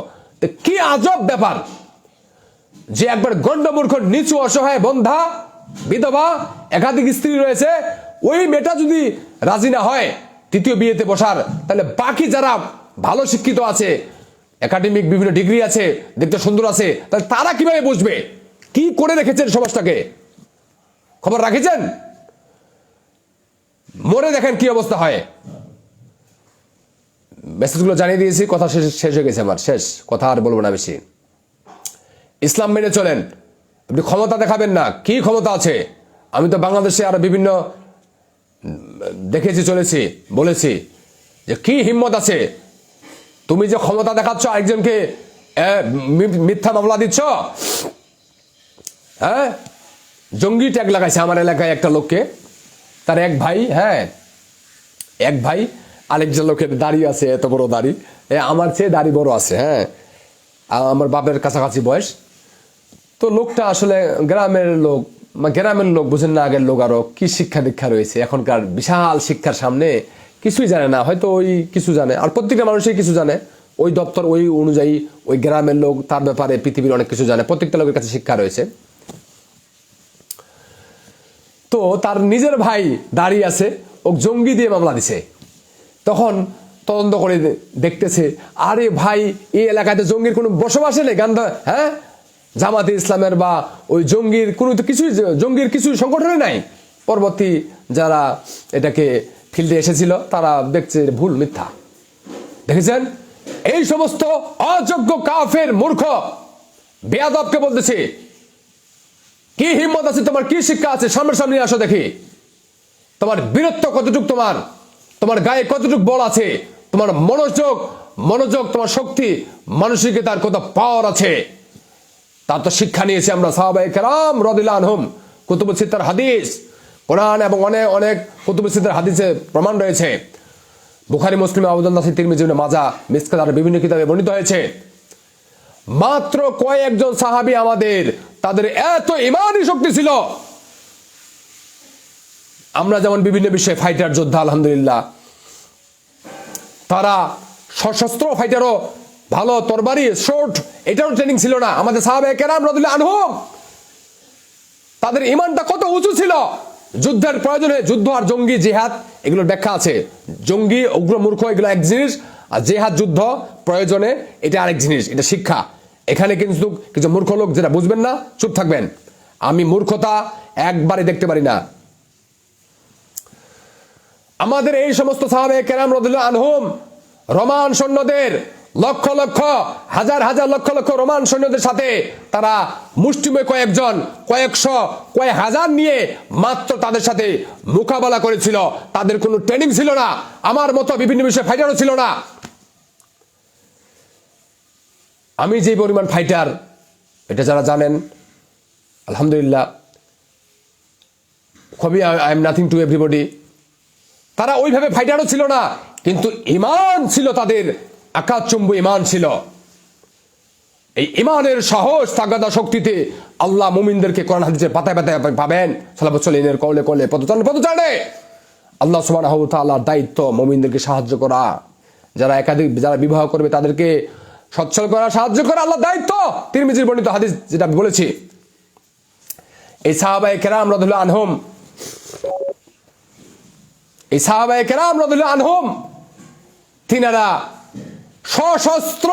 কি আজব ব্যাপার যে একবার গণ্ডমূর্খ, নিচু, অসহায়, বন্ধা, বিধবা, একাধিক স্ত্রী রয়েছে, ওই মেয়েটা যদি রাজি না হয় তৃতীয় বিয়েতে বসার, তাহলে বাকি যারা ভালো শিক্ষিত আছে, একাডেমিক বিভিন্ন ডিগ্রি আছে, দেখতে সুন্দর আছে, তাহলে তারা কিভাবে বসবে? কি করে রেখেছেন সমাজটাকে? খবর রাখেছেন? মরে দেখেন কি অবস্থা হয়। মেসেজগুলো জানিয়ে দিয়েছি, কথা শেষ হয়ে গেছে আমার, শেষ কথা আর বলবো না বেশি। ইসলাম মেনে চলেন, আপনি ক্ষমতা দেখাবেন না। কি ক্ষমতা আছে? আমি তো বাংলাদেশে আরো বিভিন্ন দেখেছি, চলেছি, বলেছি যে কি হিম্মত আছে। তুমি যে ক্ষমতা দেখাচ্ছ, আরেকজনকে মিথ্যা মামলা দিচ্ছ, হ্যাঁ, জঙ্গি ট্যাগ লাগাইছে আমার এলাকায় একটা লোককে, তার এক ভাই, হ্যাঁ, এক ভাই আরেকজন লোকের দাড়ি আছে, এত বড় দাড়ি, আমার চেয়ে দাড়ি বড় আছে, হ্যাঁ, আমার বাপের কাছাকাছি বয়স। তো লোকটা আসলে গ্রামের লোক, বুঝেন না, আগের লোক আরো কি শিক্ষা দীক্ষা রয়েছে, এখনকার বিশাল শিক্ষার সামনে কিছুই জানে না, হয়তো ওই কিছু জানে, আর প্রত্যেকটা মানুষই কিছু জানে, ওই দপ্তর ওই অনুযায়ী, ওই গ্রামের লোক তার ব্যাপারে পৃথিবীর অনেক কিছু জানে, প্রত্যেকটা লোকের কাছে শিক্ষা রয়েছে। তো তার নিজের ভাই দাঁড়িয়ে আছে, ও জঙ্গি দিয়ে মামলা দিছে। তখন তদন্ত করে দেখতেছে, আরে ভাই, এই এলাকাতে জঙ্গির কোনো বসবাসে নেই, গান্ধা, হ্যাঁ, জামাতে ইসলামের বা ওই জঙ্গির কোনো জঙ্গির কিছু সংগঠনে নাই। পরবর্তী যারা এটাকে ফিল্ডে এসেছিল তারা দেখছে ভুল, মিথ্যা। দেখেছেন, এই সমস্ত অযোগ্য, কাফের, মূর্খ, বেয়াদবকে বলতেছে, কি হিম্মত আছে তোমার, কি শিক্ষা আছে, সামনে আসো দেখি, তোমার বীরত্ব কতটুক, তোমার গায়ে কতটুক বল আছে, তোমার মনোযোগ, তোমার শক্তি, মানসিকতার কত পাওয়ার আছে, তার তো শিক্ষা নিয়েছি আমরা সাহাবায়ে কেরাম রাদিয়াল্লাহু আনহুম। কুতুবুস সিত্তার হাদিস, কোরআন এবং অনেক কুতুবুস সিত্তার হাদিসে প্রমাণ রয়েছে। বুখারী, মুসলিম, আবু দাউদ, নাসাই, তিরমিজি, ইবনে মাজাহ, মিসকাত, আর বিভিন্ন কিতাবে বর্ণিত হয়েছে। মাত্র কয়েকজন সাহাবী আমাদের, তাদের এত ঈমানী শক্তি ছিল, আমরা যেমন বিভিন্ন বিষয়ে ফাইটার যোদ্ধা, আলহামদুলিল্লাহ, তারা সশস্ত্র ফাইটারও, ভালো তরবারি, শর্ট, এটারও ট্রেনিং ছিল না। আমাদের সাহাবায়ে কেরাম রাদিয়াল্লাহু আনহুম, তাদের ঈমানটা কত উঁচু ছিল। যুদ্ধের প্রয়োজনে, যুদ্ধ আর জঙ্গি জিহাদ এগুলোর ব্যাখ্যা আছে। জঙ্গি, উগ্র, মূর্খ এগুলো এক জিনিস, আর জিহাদ যুদ্ধ প্রয়োজনে এটা আরেক জিনিস, এটা শিক্ষা। এখানে কিন্তু কিছু মূর্খ লোক যেটা বুঝবেন না, চুপ থাকবেন। আমি মূর্খতা একবারে দেখতে পারি না। আমাদের এই সমস্ত সাহাবায়ে কেরাম রাদিয়াল্লাহু আনহুম রোমান সৈন্যদের, লক্ষ লক্ষ, হাজার হাজার, লক্ষ লক্ষ রোমান সৈন্যদের সাথে তারা মুষ্টিমেয় কয়েকজন, কয়েকশো, কয়েক হাজার নিয়ে মাত্র তাদের সাথে মোকাবেলা করেছিল। তাদের কোনো ট্রেনিং ছিল না, আমার মতো বিভিন্ন বিষয়ে ফাইটারও ছিল না। আমি যে পরিমাণ ফাইটার, এটা যারা জানেন, আলহামদুলিল্লাহ, খুবই I am nothing to everybody. তারা ওইভাবে ফাইটারও ছিল না, কিন্তু ঈমান ছিল তাদের, আকাশচুম্বী ঈমান ছিল। এই ঈমানের সাহস, তাগাদা, শক্তিতে আল্লাহ মুমিনদেরকে কোরআন হাদিসের পাতায় পাতায় পাবেন, সালাফে সালেহিনের কওলে কওলে, পদচারণে। আল্লাহ সুবহানাহু ওয়া তাআলার দায়িত্ব মুমিনদেরকে সাহায্য করা, যারা যারা বিবাহ করবে তাদেরকে সচ্ছল করা, সাহায্য করা আল্লাহর দায়িত্ব। তিরমিজির বর্ণিত হাদিস যেটা আমি বলেছি, এই সাহাবায়ে কেরাম রাদিয়াল্লাহু আনহুম, এই সাহাবায়ে কেরাম রাদিয়াল্লাহু আনহুম, তিনারা সশস্ত্র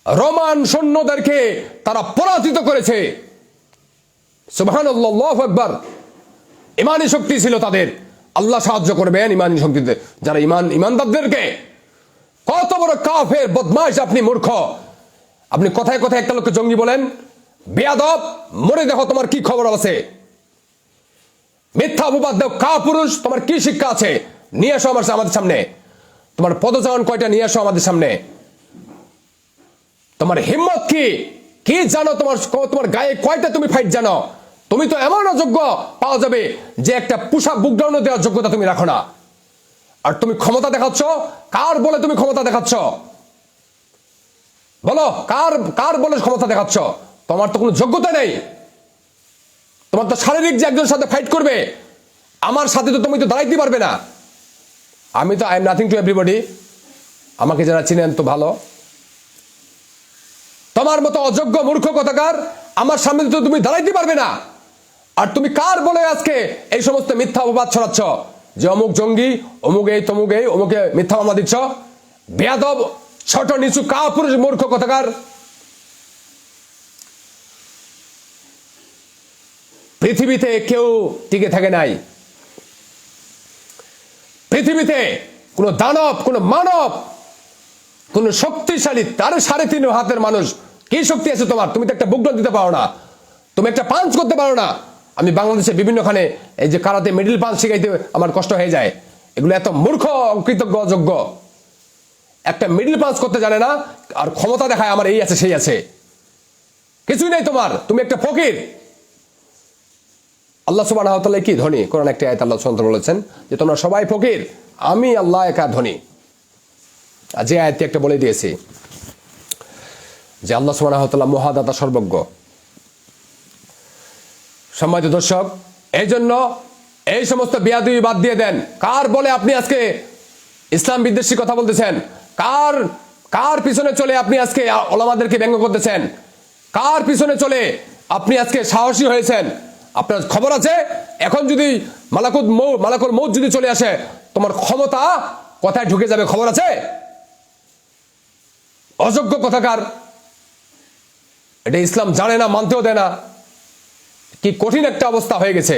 রোমান সৈন্যদেরকে তারা পরাজিত করেছে। সুবহানাল্লাহ, আল্লাহু আকবার। ঈমানী শক্তি ছিল তাদের। আল্লাহ সাহায্য করবেন ঈমানী শক্তিতে, যারা ঈমানদারদেরকে। কত বড় কাফের, বদমাশ আপনি, মূর্খ আপনি! কথায় কথায় একটা লোককে জঙ্গি বলেন, বেয়াদব, মরে দেখো তোমার কি খবর আছে। মিথ্যা অপবাদ দাও, কাপুরুষ, তোমার কি শিক্ষা আছে? নিয়ে আসো আমাদের সামনে। তোমার পদচারণ কয়টা নিয়ে আসো আমাদের সামনে। তোমার হিম্মত কি, কি জানো? তোমার গায়ে কয়টা তুমি ফাইট জানো? তুমি তো এমন অযোগ্য পাওয়া যাবে যে একটা পোশাক বুকডাউন দেওয়ার যোগ্যতা তুমি রাখো না। আর তুমি ক্ষমতা দেখাচ্ছ, কার বলে তুমি ক্ষমতা দেখাচ্ছ? বলো, কার বলে ক্ষমতা দেখাচ্ছ? তোমার তো কোনো যোগ্যতা নেই। তোমার তো শারীরিক যে একজনের সাথে ফাইট করবে, আমার সাথে তো তুমি তো দাঁড়াইতে পারবে না। আমি তো I am nothing to everybody, আমাকে যারা চিনেন তো ভালো। তোমার মতো অযোগ্য মূর্খ কথাকার আমার সামনে তো তুমি দাঁড়াইতে পারবে না। আর তুমি কার বলে আজকে এই সমস্ত মিথ্যা অপবাদ ছড়াচ্ছ যে অমুক জঙ্গি, অমুক এই, তমুক এই, অমুকে মিথ্যা মামলা দিচ্ছ? বেয়াদব, ছোট নিচু, কাপুরুষ, মূর্খ কথাকার! পৃথিবীতে কেউ টিকে থাকে নাই। পৃথিবীতে কোন দানব, কোন মানব, কোন শক্তিশালী, তার 3.5 হাতের মানুষ, কি শক্তি আছে তোমার? তুমি তো একটা বুকডাউন দিতে পারো না, তুমি একটা পাঞ্চ করতে পারো না। আমি বাংলাদেশে বিভিন্নখানে এই যে কারাতে মিডল পাঞ্চ শিখাইতে আমার কষ্ট হয়ে যায়। এগুলো এত মূর্খ, অকৃতজ্ঞ, অযোগ্য। একটা মিডল পাঞ্চ করতে জানে না, আর ক্ষমতা দেখায় আমার এই আছে সেই আছে। কিছুই নেই তোমার, তুমি একটা ফকির। আল্লাহ সুবহানাহু ওয়া তাআলা কি ধনী? কোরআন একটা আয়াত আল্লাহ সুবহানাহু ওয়া তাআলা বলেছেন যে তোমরা সবাই ফকির, আমি আল্লাহ একা ধনী। আর যে আয়াতটি একটা বলে দিয়েছি যে আল্লাহ সুবহানাহু ওয়া তাআলা মহাদাতা, সর্বজ্ঞ। সম্মানিত দর্শক, এই জন্য এই সমস্ত বেয়াদবি বাদ দিয়ে দেন। কার বলে আপনি আজকে ইসলাম বিদ্বেষী কথা বলতেছেন? কার পিছনে চলে আপনি আজকে ওলামাদেরকে ব্যঙ্গ করতেছেন? কার পিছনে চলে আপনি আজকে সাহসী হয়েছেন? আপনার খবর আছে? এখন যদি মালাকুল মউত যদি চলে আসে, তোমার ক্ষমতা কথায় ঢুকে যাবে, খবর আছে? অযোগ্য কথাকার! এটা ইসলাম জানে না, মানতেও দেয় না। কি কঠিন একটা অবস্থা হয়ে গেছে।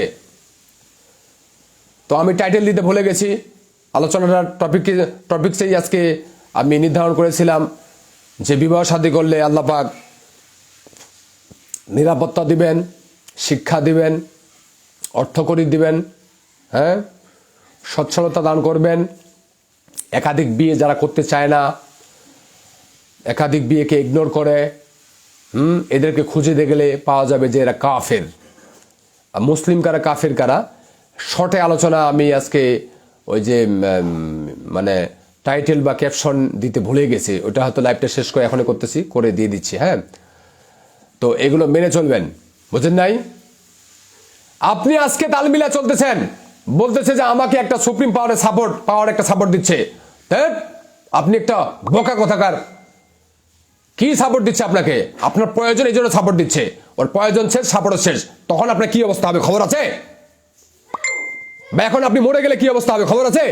তো আমি টাইটেল দিতে ভুলে গেছি। আলোচনার টপিকসেই আজকে আমি নির্ধারণ করেছিলাম যে বিবাহ শাদী করলে আল্লাহ পাক নিরাপত্তা দিবেন, শিক্ষা দিবেন, অর্থকড়ি দিবেন, হ্যাঁ, সচ্ছলতা দান করবেন। একাধিক বিয়ে যারা করতে চায় না, একাধিক বিয়েকে ইগনোর করে, এদেরকে খুঁজে দেখলে পাওয়া যাবে যে এরা কাফের। মুসলিম কারা, কাফের কারা, শর্টে আলোচনা আমি আজকে ওই যে মানে টাইটেল বা ক্যাপশন দিতে ভুলে গেছি। ওটা হয়তো লাইভটা শেষ করে এখনই করতেছি, করে দিয়ে দিচ্ছি। হ্যাঁ, তো এগুলো মেনে চলবেন, বুঝেন নাই? আপনি আজকে তাল মিলা চলতেছেন, বলতেছে যে আমাকে একটা সুপ্রিম পাওয়ার একটা সাপোর্ট দিচ্ছে। আপনি একটা বোকা কথাকার। কি সাপোর্ট দিচ্ছে আপনাকে? আপনার প্রয়োজন এই জন্য সাপোর্ট দিচ্ছে। ওর প্রয়োজন শেষ, সাপোর্ট শেষ, তখন আপনার কি অবস্থা হবে খবর আছে? বা এখন আপনি মরে গেলে কি অবস্থা হবে খবর আছে?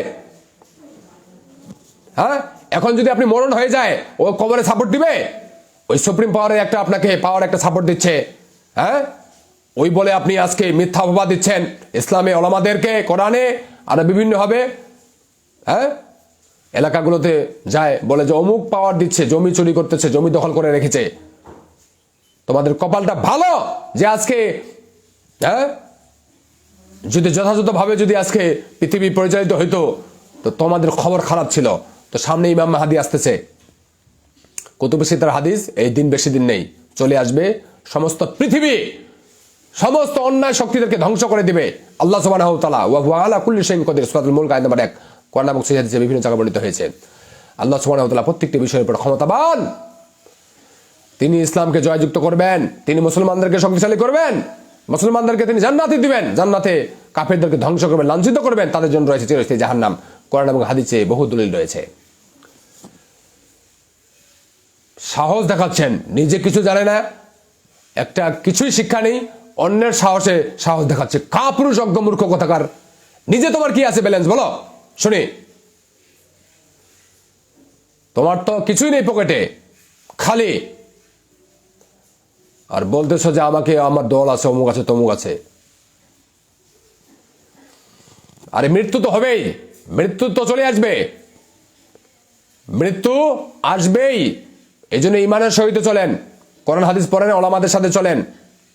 হ্যাঁ, এখন যদি আপনি মরণ হয়ে যায়, ও কবরে সাপোর্ট দিবে? ওই সুপ্রিম পাওয়ারের একটা আপনাকে পাওয়ার একটা সাপোর্ট দিচ্ছে। হ্যাঁ, ওই বলে আপনি আজকে মিথ্যা অপবাদ দিচ্ছেন ইসলামে ওলামাদেরকে, কোরআনে, আর বিভিন্ন হবে। হ্যাঁ, এলাকাগুলোতে যায় বলে যে অমুক পাওয়ার দিচ্ছে, জমি চুরি করতেছে, জমি দখল করে রেখেছে। তোমাদের কপালটা ভালো যে আজকে, হ্যাঁ, যদি যথাযথভাবে যদি আজকে পৃথিবী পরিচালিত হইতো, তো তোমাদের খবর খারাপ ছিল। তো সামনে ইমাম মাহদী আসতেছে, কুতুব সিত্তার হাদিস, এই দিন বেশি দিন নেই, চলে আসবে। সমস্ত পৃথিবী, সমস্ত অন্যায় শক্তিদেরকে ধ্বংস করে দিবে আল্লাহ সুবহানাহু ওয়া তাআলা। ওয়া হুয়া আলা কুল্লি শাইইন কাদির, সূরাতুল মুলক আয়াত নম্বর 1, কোরআন এবং সহিহ হাদিসে বিভিন্ন জায়গায় বর্ণিত হয়েছে। আল্লাহ সুবহানাহু ওয়া তাআলা প্রত্যেকটি বিষয়ের উপর ক্ষমতাবান। তিনি ইসলামকে জয়যুক্ত করবেন, তিনি মুসলমানদেরকে শক্তিশালী করবেন, মুসলমানদেরকে তিনি জান্নাতে দিবেন, জান্নাতে কাফেরদেরকে ধ্বংস করবেন, লাঞ্ছিত করবেন, তাদের জন্য রয়েছে চিরস্থায়ী জাহান্নাম। কোরআন এবং হাদিসে বহু দলিল রয়েছে। সাহস দেখাচ্ছেন, নিজে কিছু জানে না, একটা কিছুই শিক্ষা নেই, অন্যের সাহসে সাহস দেখাচ্ছে। কাপুরুষ অজ্ঞ মূর্খ কথাকার। নিজে তোমার কি আছে ব্যালেন্স বলো শুনি? তোমার তো কিছুই নেই পকেটে, খালি। আর বলতেছ যে আমাকে আমার দল আছে, অমুক আছে, তমুক আছে। আরে মৃত্যু তো হবেই, মৃত্যু তো চলে আসবে, মৃত্যু আসবেই। এই জন্য ইমানের সহিত চলেন, কোরআন হাদিস পড়েন, ওলামাদের সাথে চলেন,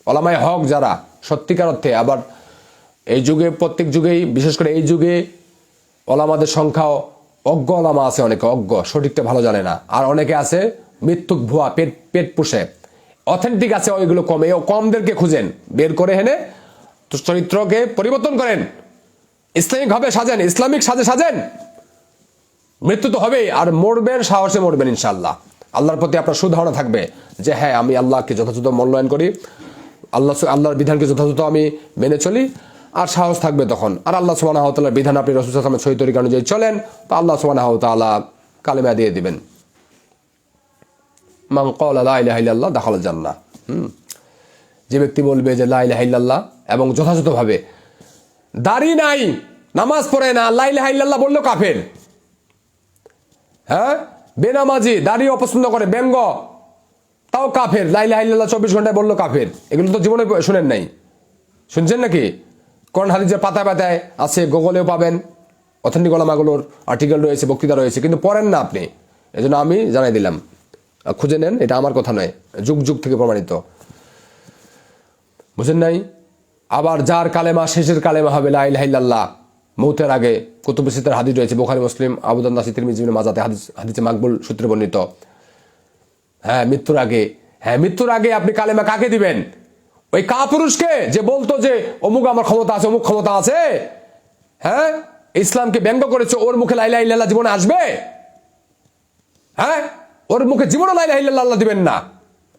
ওলামায়ে হক যারা সত্যিকার অর্থে। আবার এই যুগে, প্রত্যেক যুগেই, বিশেষ করে এই যুগে ওলামাদের সংখ্যাও, অজ্ঞ ওলামা আছে অনেকে, অজ্ঞ, সঠিকটা ভালো জানে না। আর অনেকে আছে মৃত্যুক ভুয়া, পেট পুষে। অথেন্টিক আছে ওইগুলো কমে, ও কমদেরকে খুঁজেন, বের করে হেনে চরিত্রকে পরিবর্তন করেন, ইসলামিক ভাবে সাজেন, ইসলামিক সাজেন। মৃত্যু তো হবেই, আর মরবেন, সাহসে মরবেন ইনশাআল্লাহ। আল্লাহর প্রতি আপনার সুধারণা থাকবে যে হ্যাঁ, আমি আল্লাহকে যথাযথ মূল্যায়ন করি, আল্লাহর বিধানকে যথাযথ আমি মেনে চলি, আর সাহস থাকবে তখন। আর আল্লাহ সুবহানাহু ওয়া তাআলার বিধান আপনি রাসূল সাল্লাল্লাহু আলাইহি ওয়াসাল্লামের সহিহ তরিকা অনুযায়ী চলেন, তো আল্লাহ সুবহানাহু ওয়া তাআলা কালেমা দিয়ে দিবেন। মান ক্বালা লা ইলাহা ইল্লাল্লাহ দাখালাল জান্নাহ। যে ব্যক্তি বলবে যে লা ইলাহা ইল্লাল্লাহ, এবং যথাযথভাবে, দাড়ি নাই, নামাজ পড়ে না, লা ইলাহা ইল্লাল্লাহ বললেও কাফের। হ্যাঁ, বেনামাজি, দাড়ি অপছন্দ করে, ব্যঙ্গ, তাও কাফের। লা ইলাহা ইল্লাল্লাহ 24 ঘন্টায় বললো কাফের। এগুলো তো জীবনে শুনেন নাই, শুনছেন নাকি? কোরআন হাদিসের পাতায় পাতায় আছে, গুগলেও পাবেন, অথেন্টিক ওলামাগুলোর আর্টিকেল রয়েছে, বক্তৃতা রয়েছে, কিন্তু পড়েন না আপনি। এজন্য আমি জানাই দিলাম, খুঁজে নেন, এটা আমার কথা নয়, যুগ যুগ থেকে প্রমাণিত। বুঝেন নাই? আবার যার কালেমা শেষের কালেমা হবে লা ইলাহা ইল্লাল্লাহ, মৌতের আগে, কুতুব সিত্তার হাদিস রয়েছে, বুখারী, মুসলিম, আবু দাউদ, নাসাই, তিরমিজি, ইবনে মাজাতে হাদিসে মাকবুল সূত্রে বর্ণিত। হ্যাঁ, মৃত্যুর আগে, হ্যাঁ, মৃত্যুর আগে আপনি কালেমা কাকে দিবেন? ওই কাপুরুষকে, যে বলতো যে অমুক আমার ক্ষমতা আছে, অমুক ক্ষমতা আছে। হ্যাঁ, ইসলামকে ব্যঙ্গ করেছে, ওর মুখে লা ইলাহা ইল্লাল্লাহ জীবনে আসবে? হ্যাঁ, ওর মুখে জীবনে লা ইলাহা ইল্লাল্লাহ দিবেন না।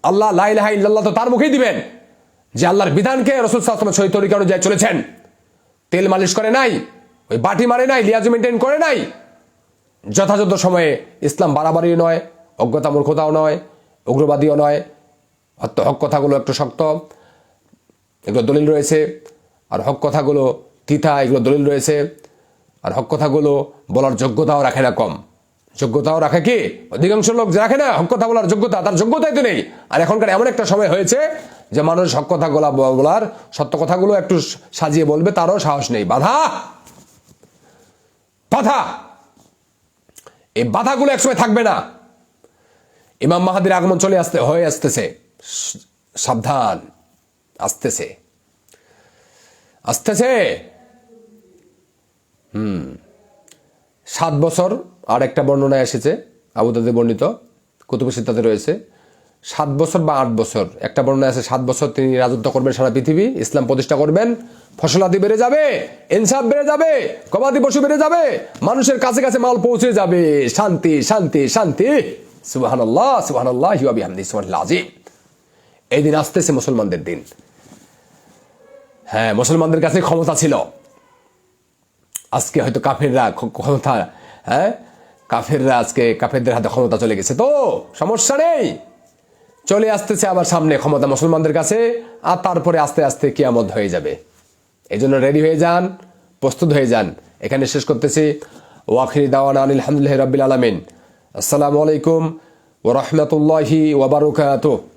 আল্লাহ লা ইলাহা ইল্লাল্লাহ তো তার মুখেই দিবেন, যে আল্লাহর বিধানকে রাসূল সাল্লাল্লাহু আলাইহি ওয়াসাল্লামের সহিহ তরিকা অনুযায়ী চলেছেন, তেল মালিশ করে নাই, ওই বাটি মারে নাই, লিয়াজু মেনটেন করে নাই। যথাযথ সময়ে ইসলাম বাড়াবাড়ি নয়, অজ্ঞতা মূর্খতাও নয়, উগ্রবাদীও নয়, হক কথাগুলো একটু শক্ত, এগুলো দলিল রয়েছে। আর হক কথাগুলো তিতা, এগুলো দলিল রয়েছে। আর হক কথাগুলো বলার যোগ্যতাও রাখে না কম, যোগ্যতাও রাখে কি অধিকাংশ লোক যে রাখে না হক কথা বলার যোগ্যতা, তার যোগ্যতাই তো নেই। আর এখনকার এমন একটা সময় হয়েছে যে মানুষ হক কথা বলার, সত্য কথাগুলো একটু সাজিয়ে বলবে, তারও সাহস নেই। বাধা, এই বাধাগুলো একসময় থাকবে না। ইমাম মাহদীর আগমন হয়ে আসতেছে, সাবধান, আসতেছে। 7 বছর, আর একটা বর্ণনায় এসেছে, আবু দাউদে বর্ণিত, কুতুব সিত্তাতে রয়েছে, 7 বছর বা 8 বছর, একটা বর্ণনায় আছে 7 বছর তিনি রাজত্ব করবেন সারা পৃথিবী, ইসলাম প্রতিষ্ঠা করবেন, ফসলাদি বেড়ে যাবে, ইনসাফ বেড়ে যাবে, গবাদি পশু বেড়ে যাবে, মানুষের কাছে কাছে মাল পৌঁছে যাবে, শান্তি শান্তি শান্তি। সুবহানাল্লাহ, সুবহানাল্লাহি ওয়া বিহামদিহি, সুবহানাল্লাহ আযীম। এই দিন আসতেছে মুসলমানদের দিন। হ্যাঁ, মুসলমানদের কাছে ক্ষমতা ছিল। আজকে হয়তো কাফেররা ক্ষমতা, হ্যাঁ কাফেররা আজকে কাফেরদের হাতে ক্ষমতা চলে গেছে, তো সমস্যা নেই, চলে আসতেছে আবার সামনে ক্ষমতা মুসলমানদের কাছে, আর তারপরে আস্তে আস্তে কিয়ামত হয়ে যাবে। এই জন্য রেডি হয়ে যান, প্রস্তুত হয়ে যান। এখানে শেষ করতেছি। ওয়াখিরি দাওয়ানা আলহামদুলিল্লাহি রাব্বিল আলামিন। আসসালামু আলাইকুম ওয়া রাহমাতুল্লাহি ওয়া বারাকাতুহু।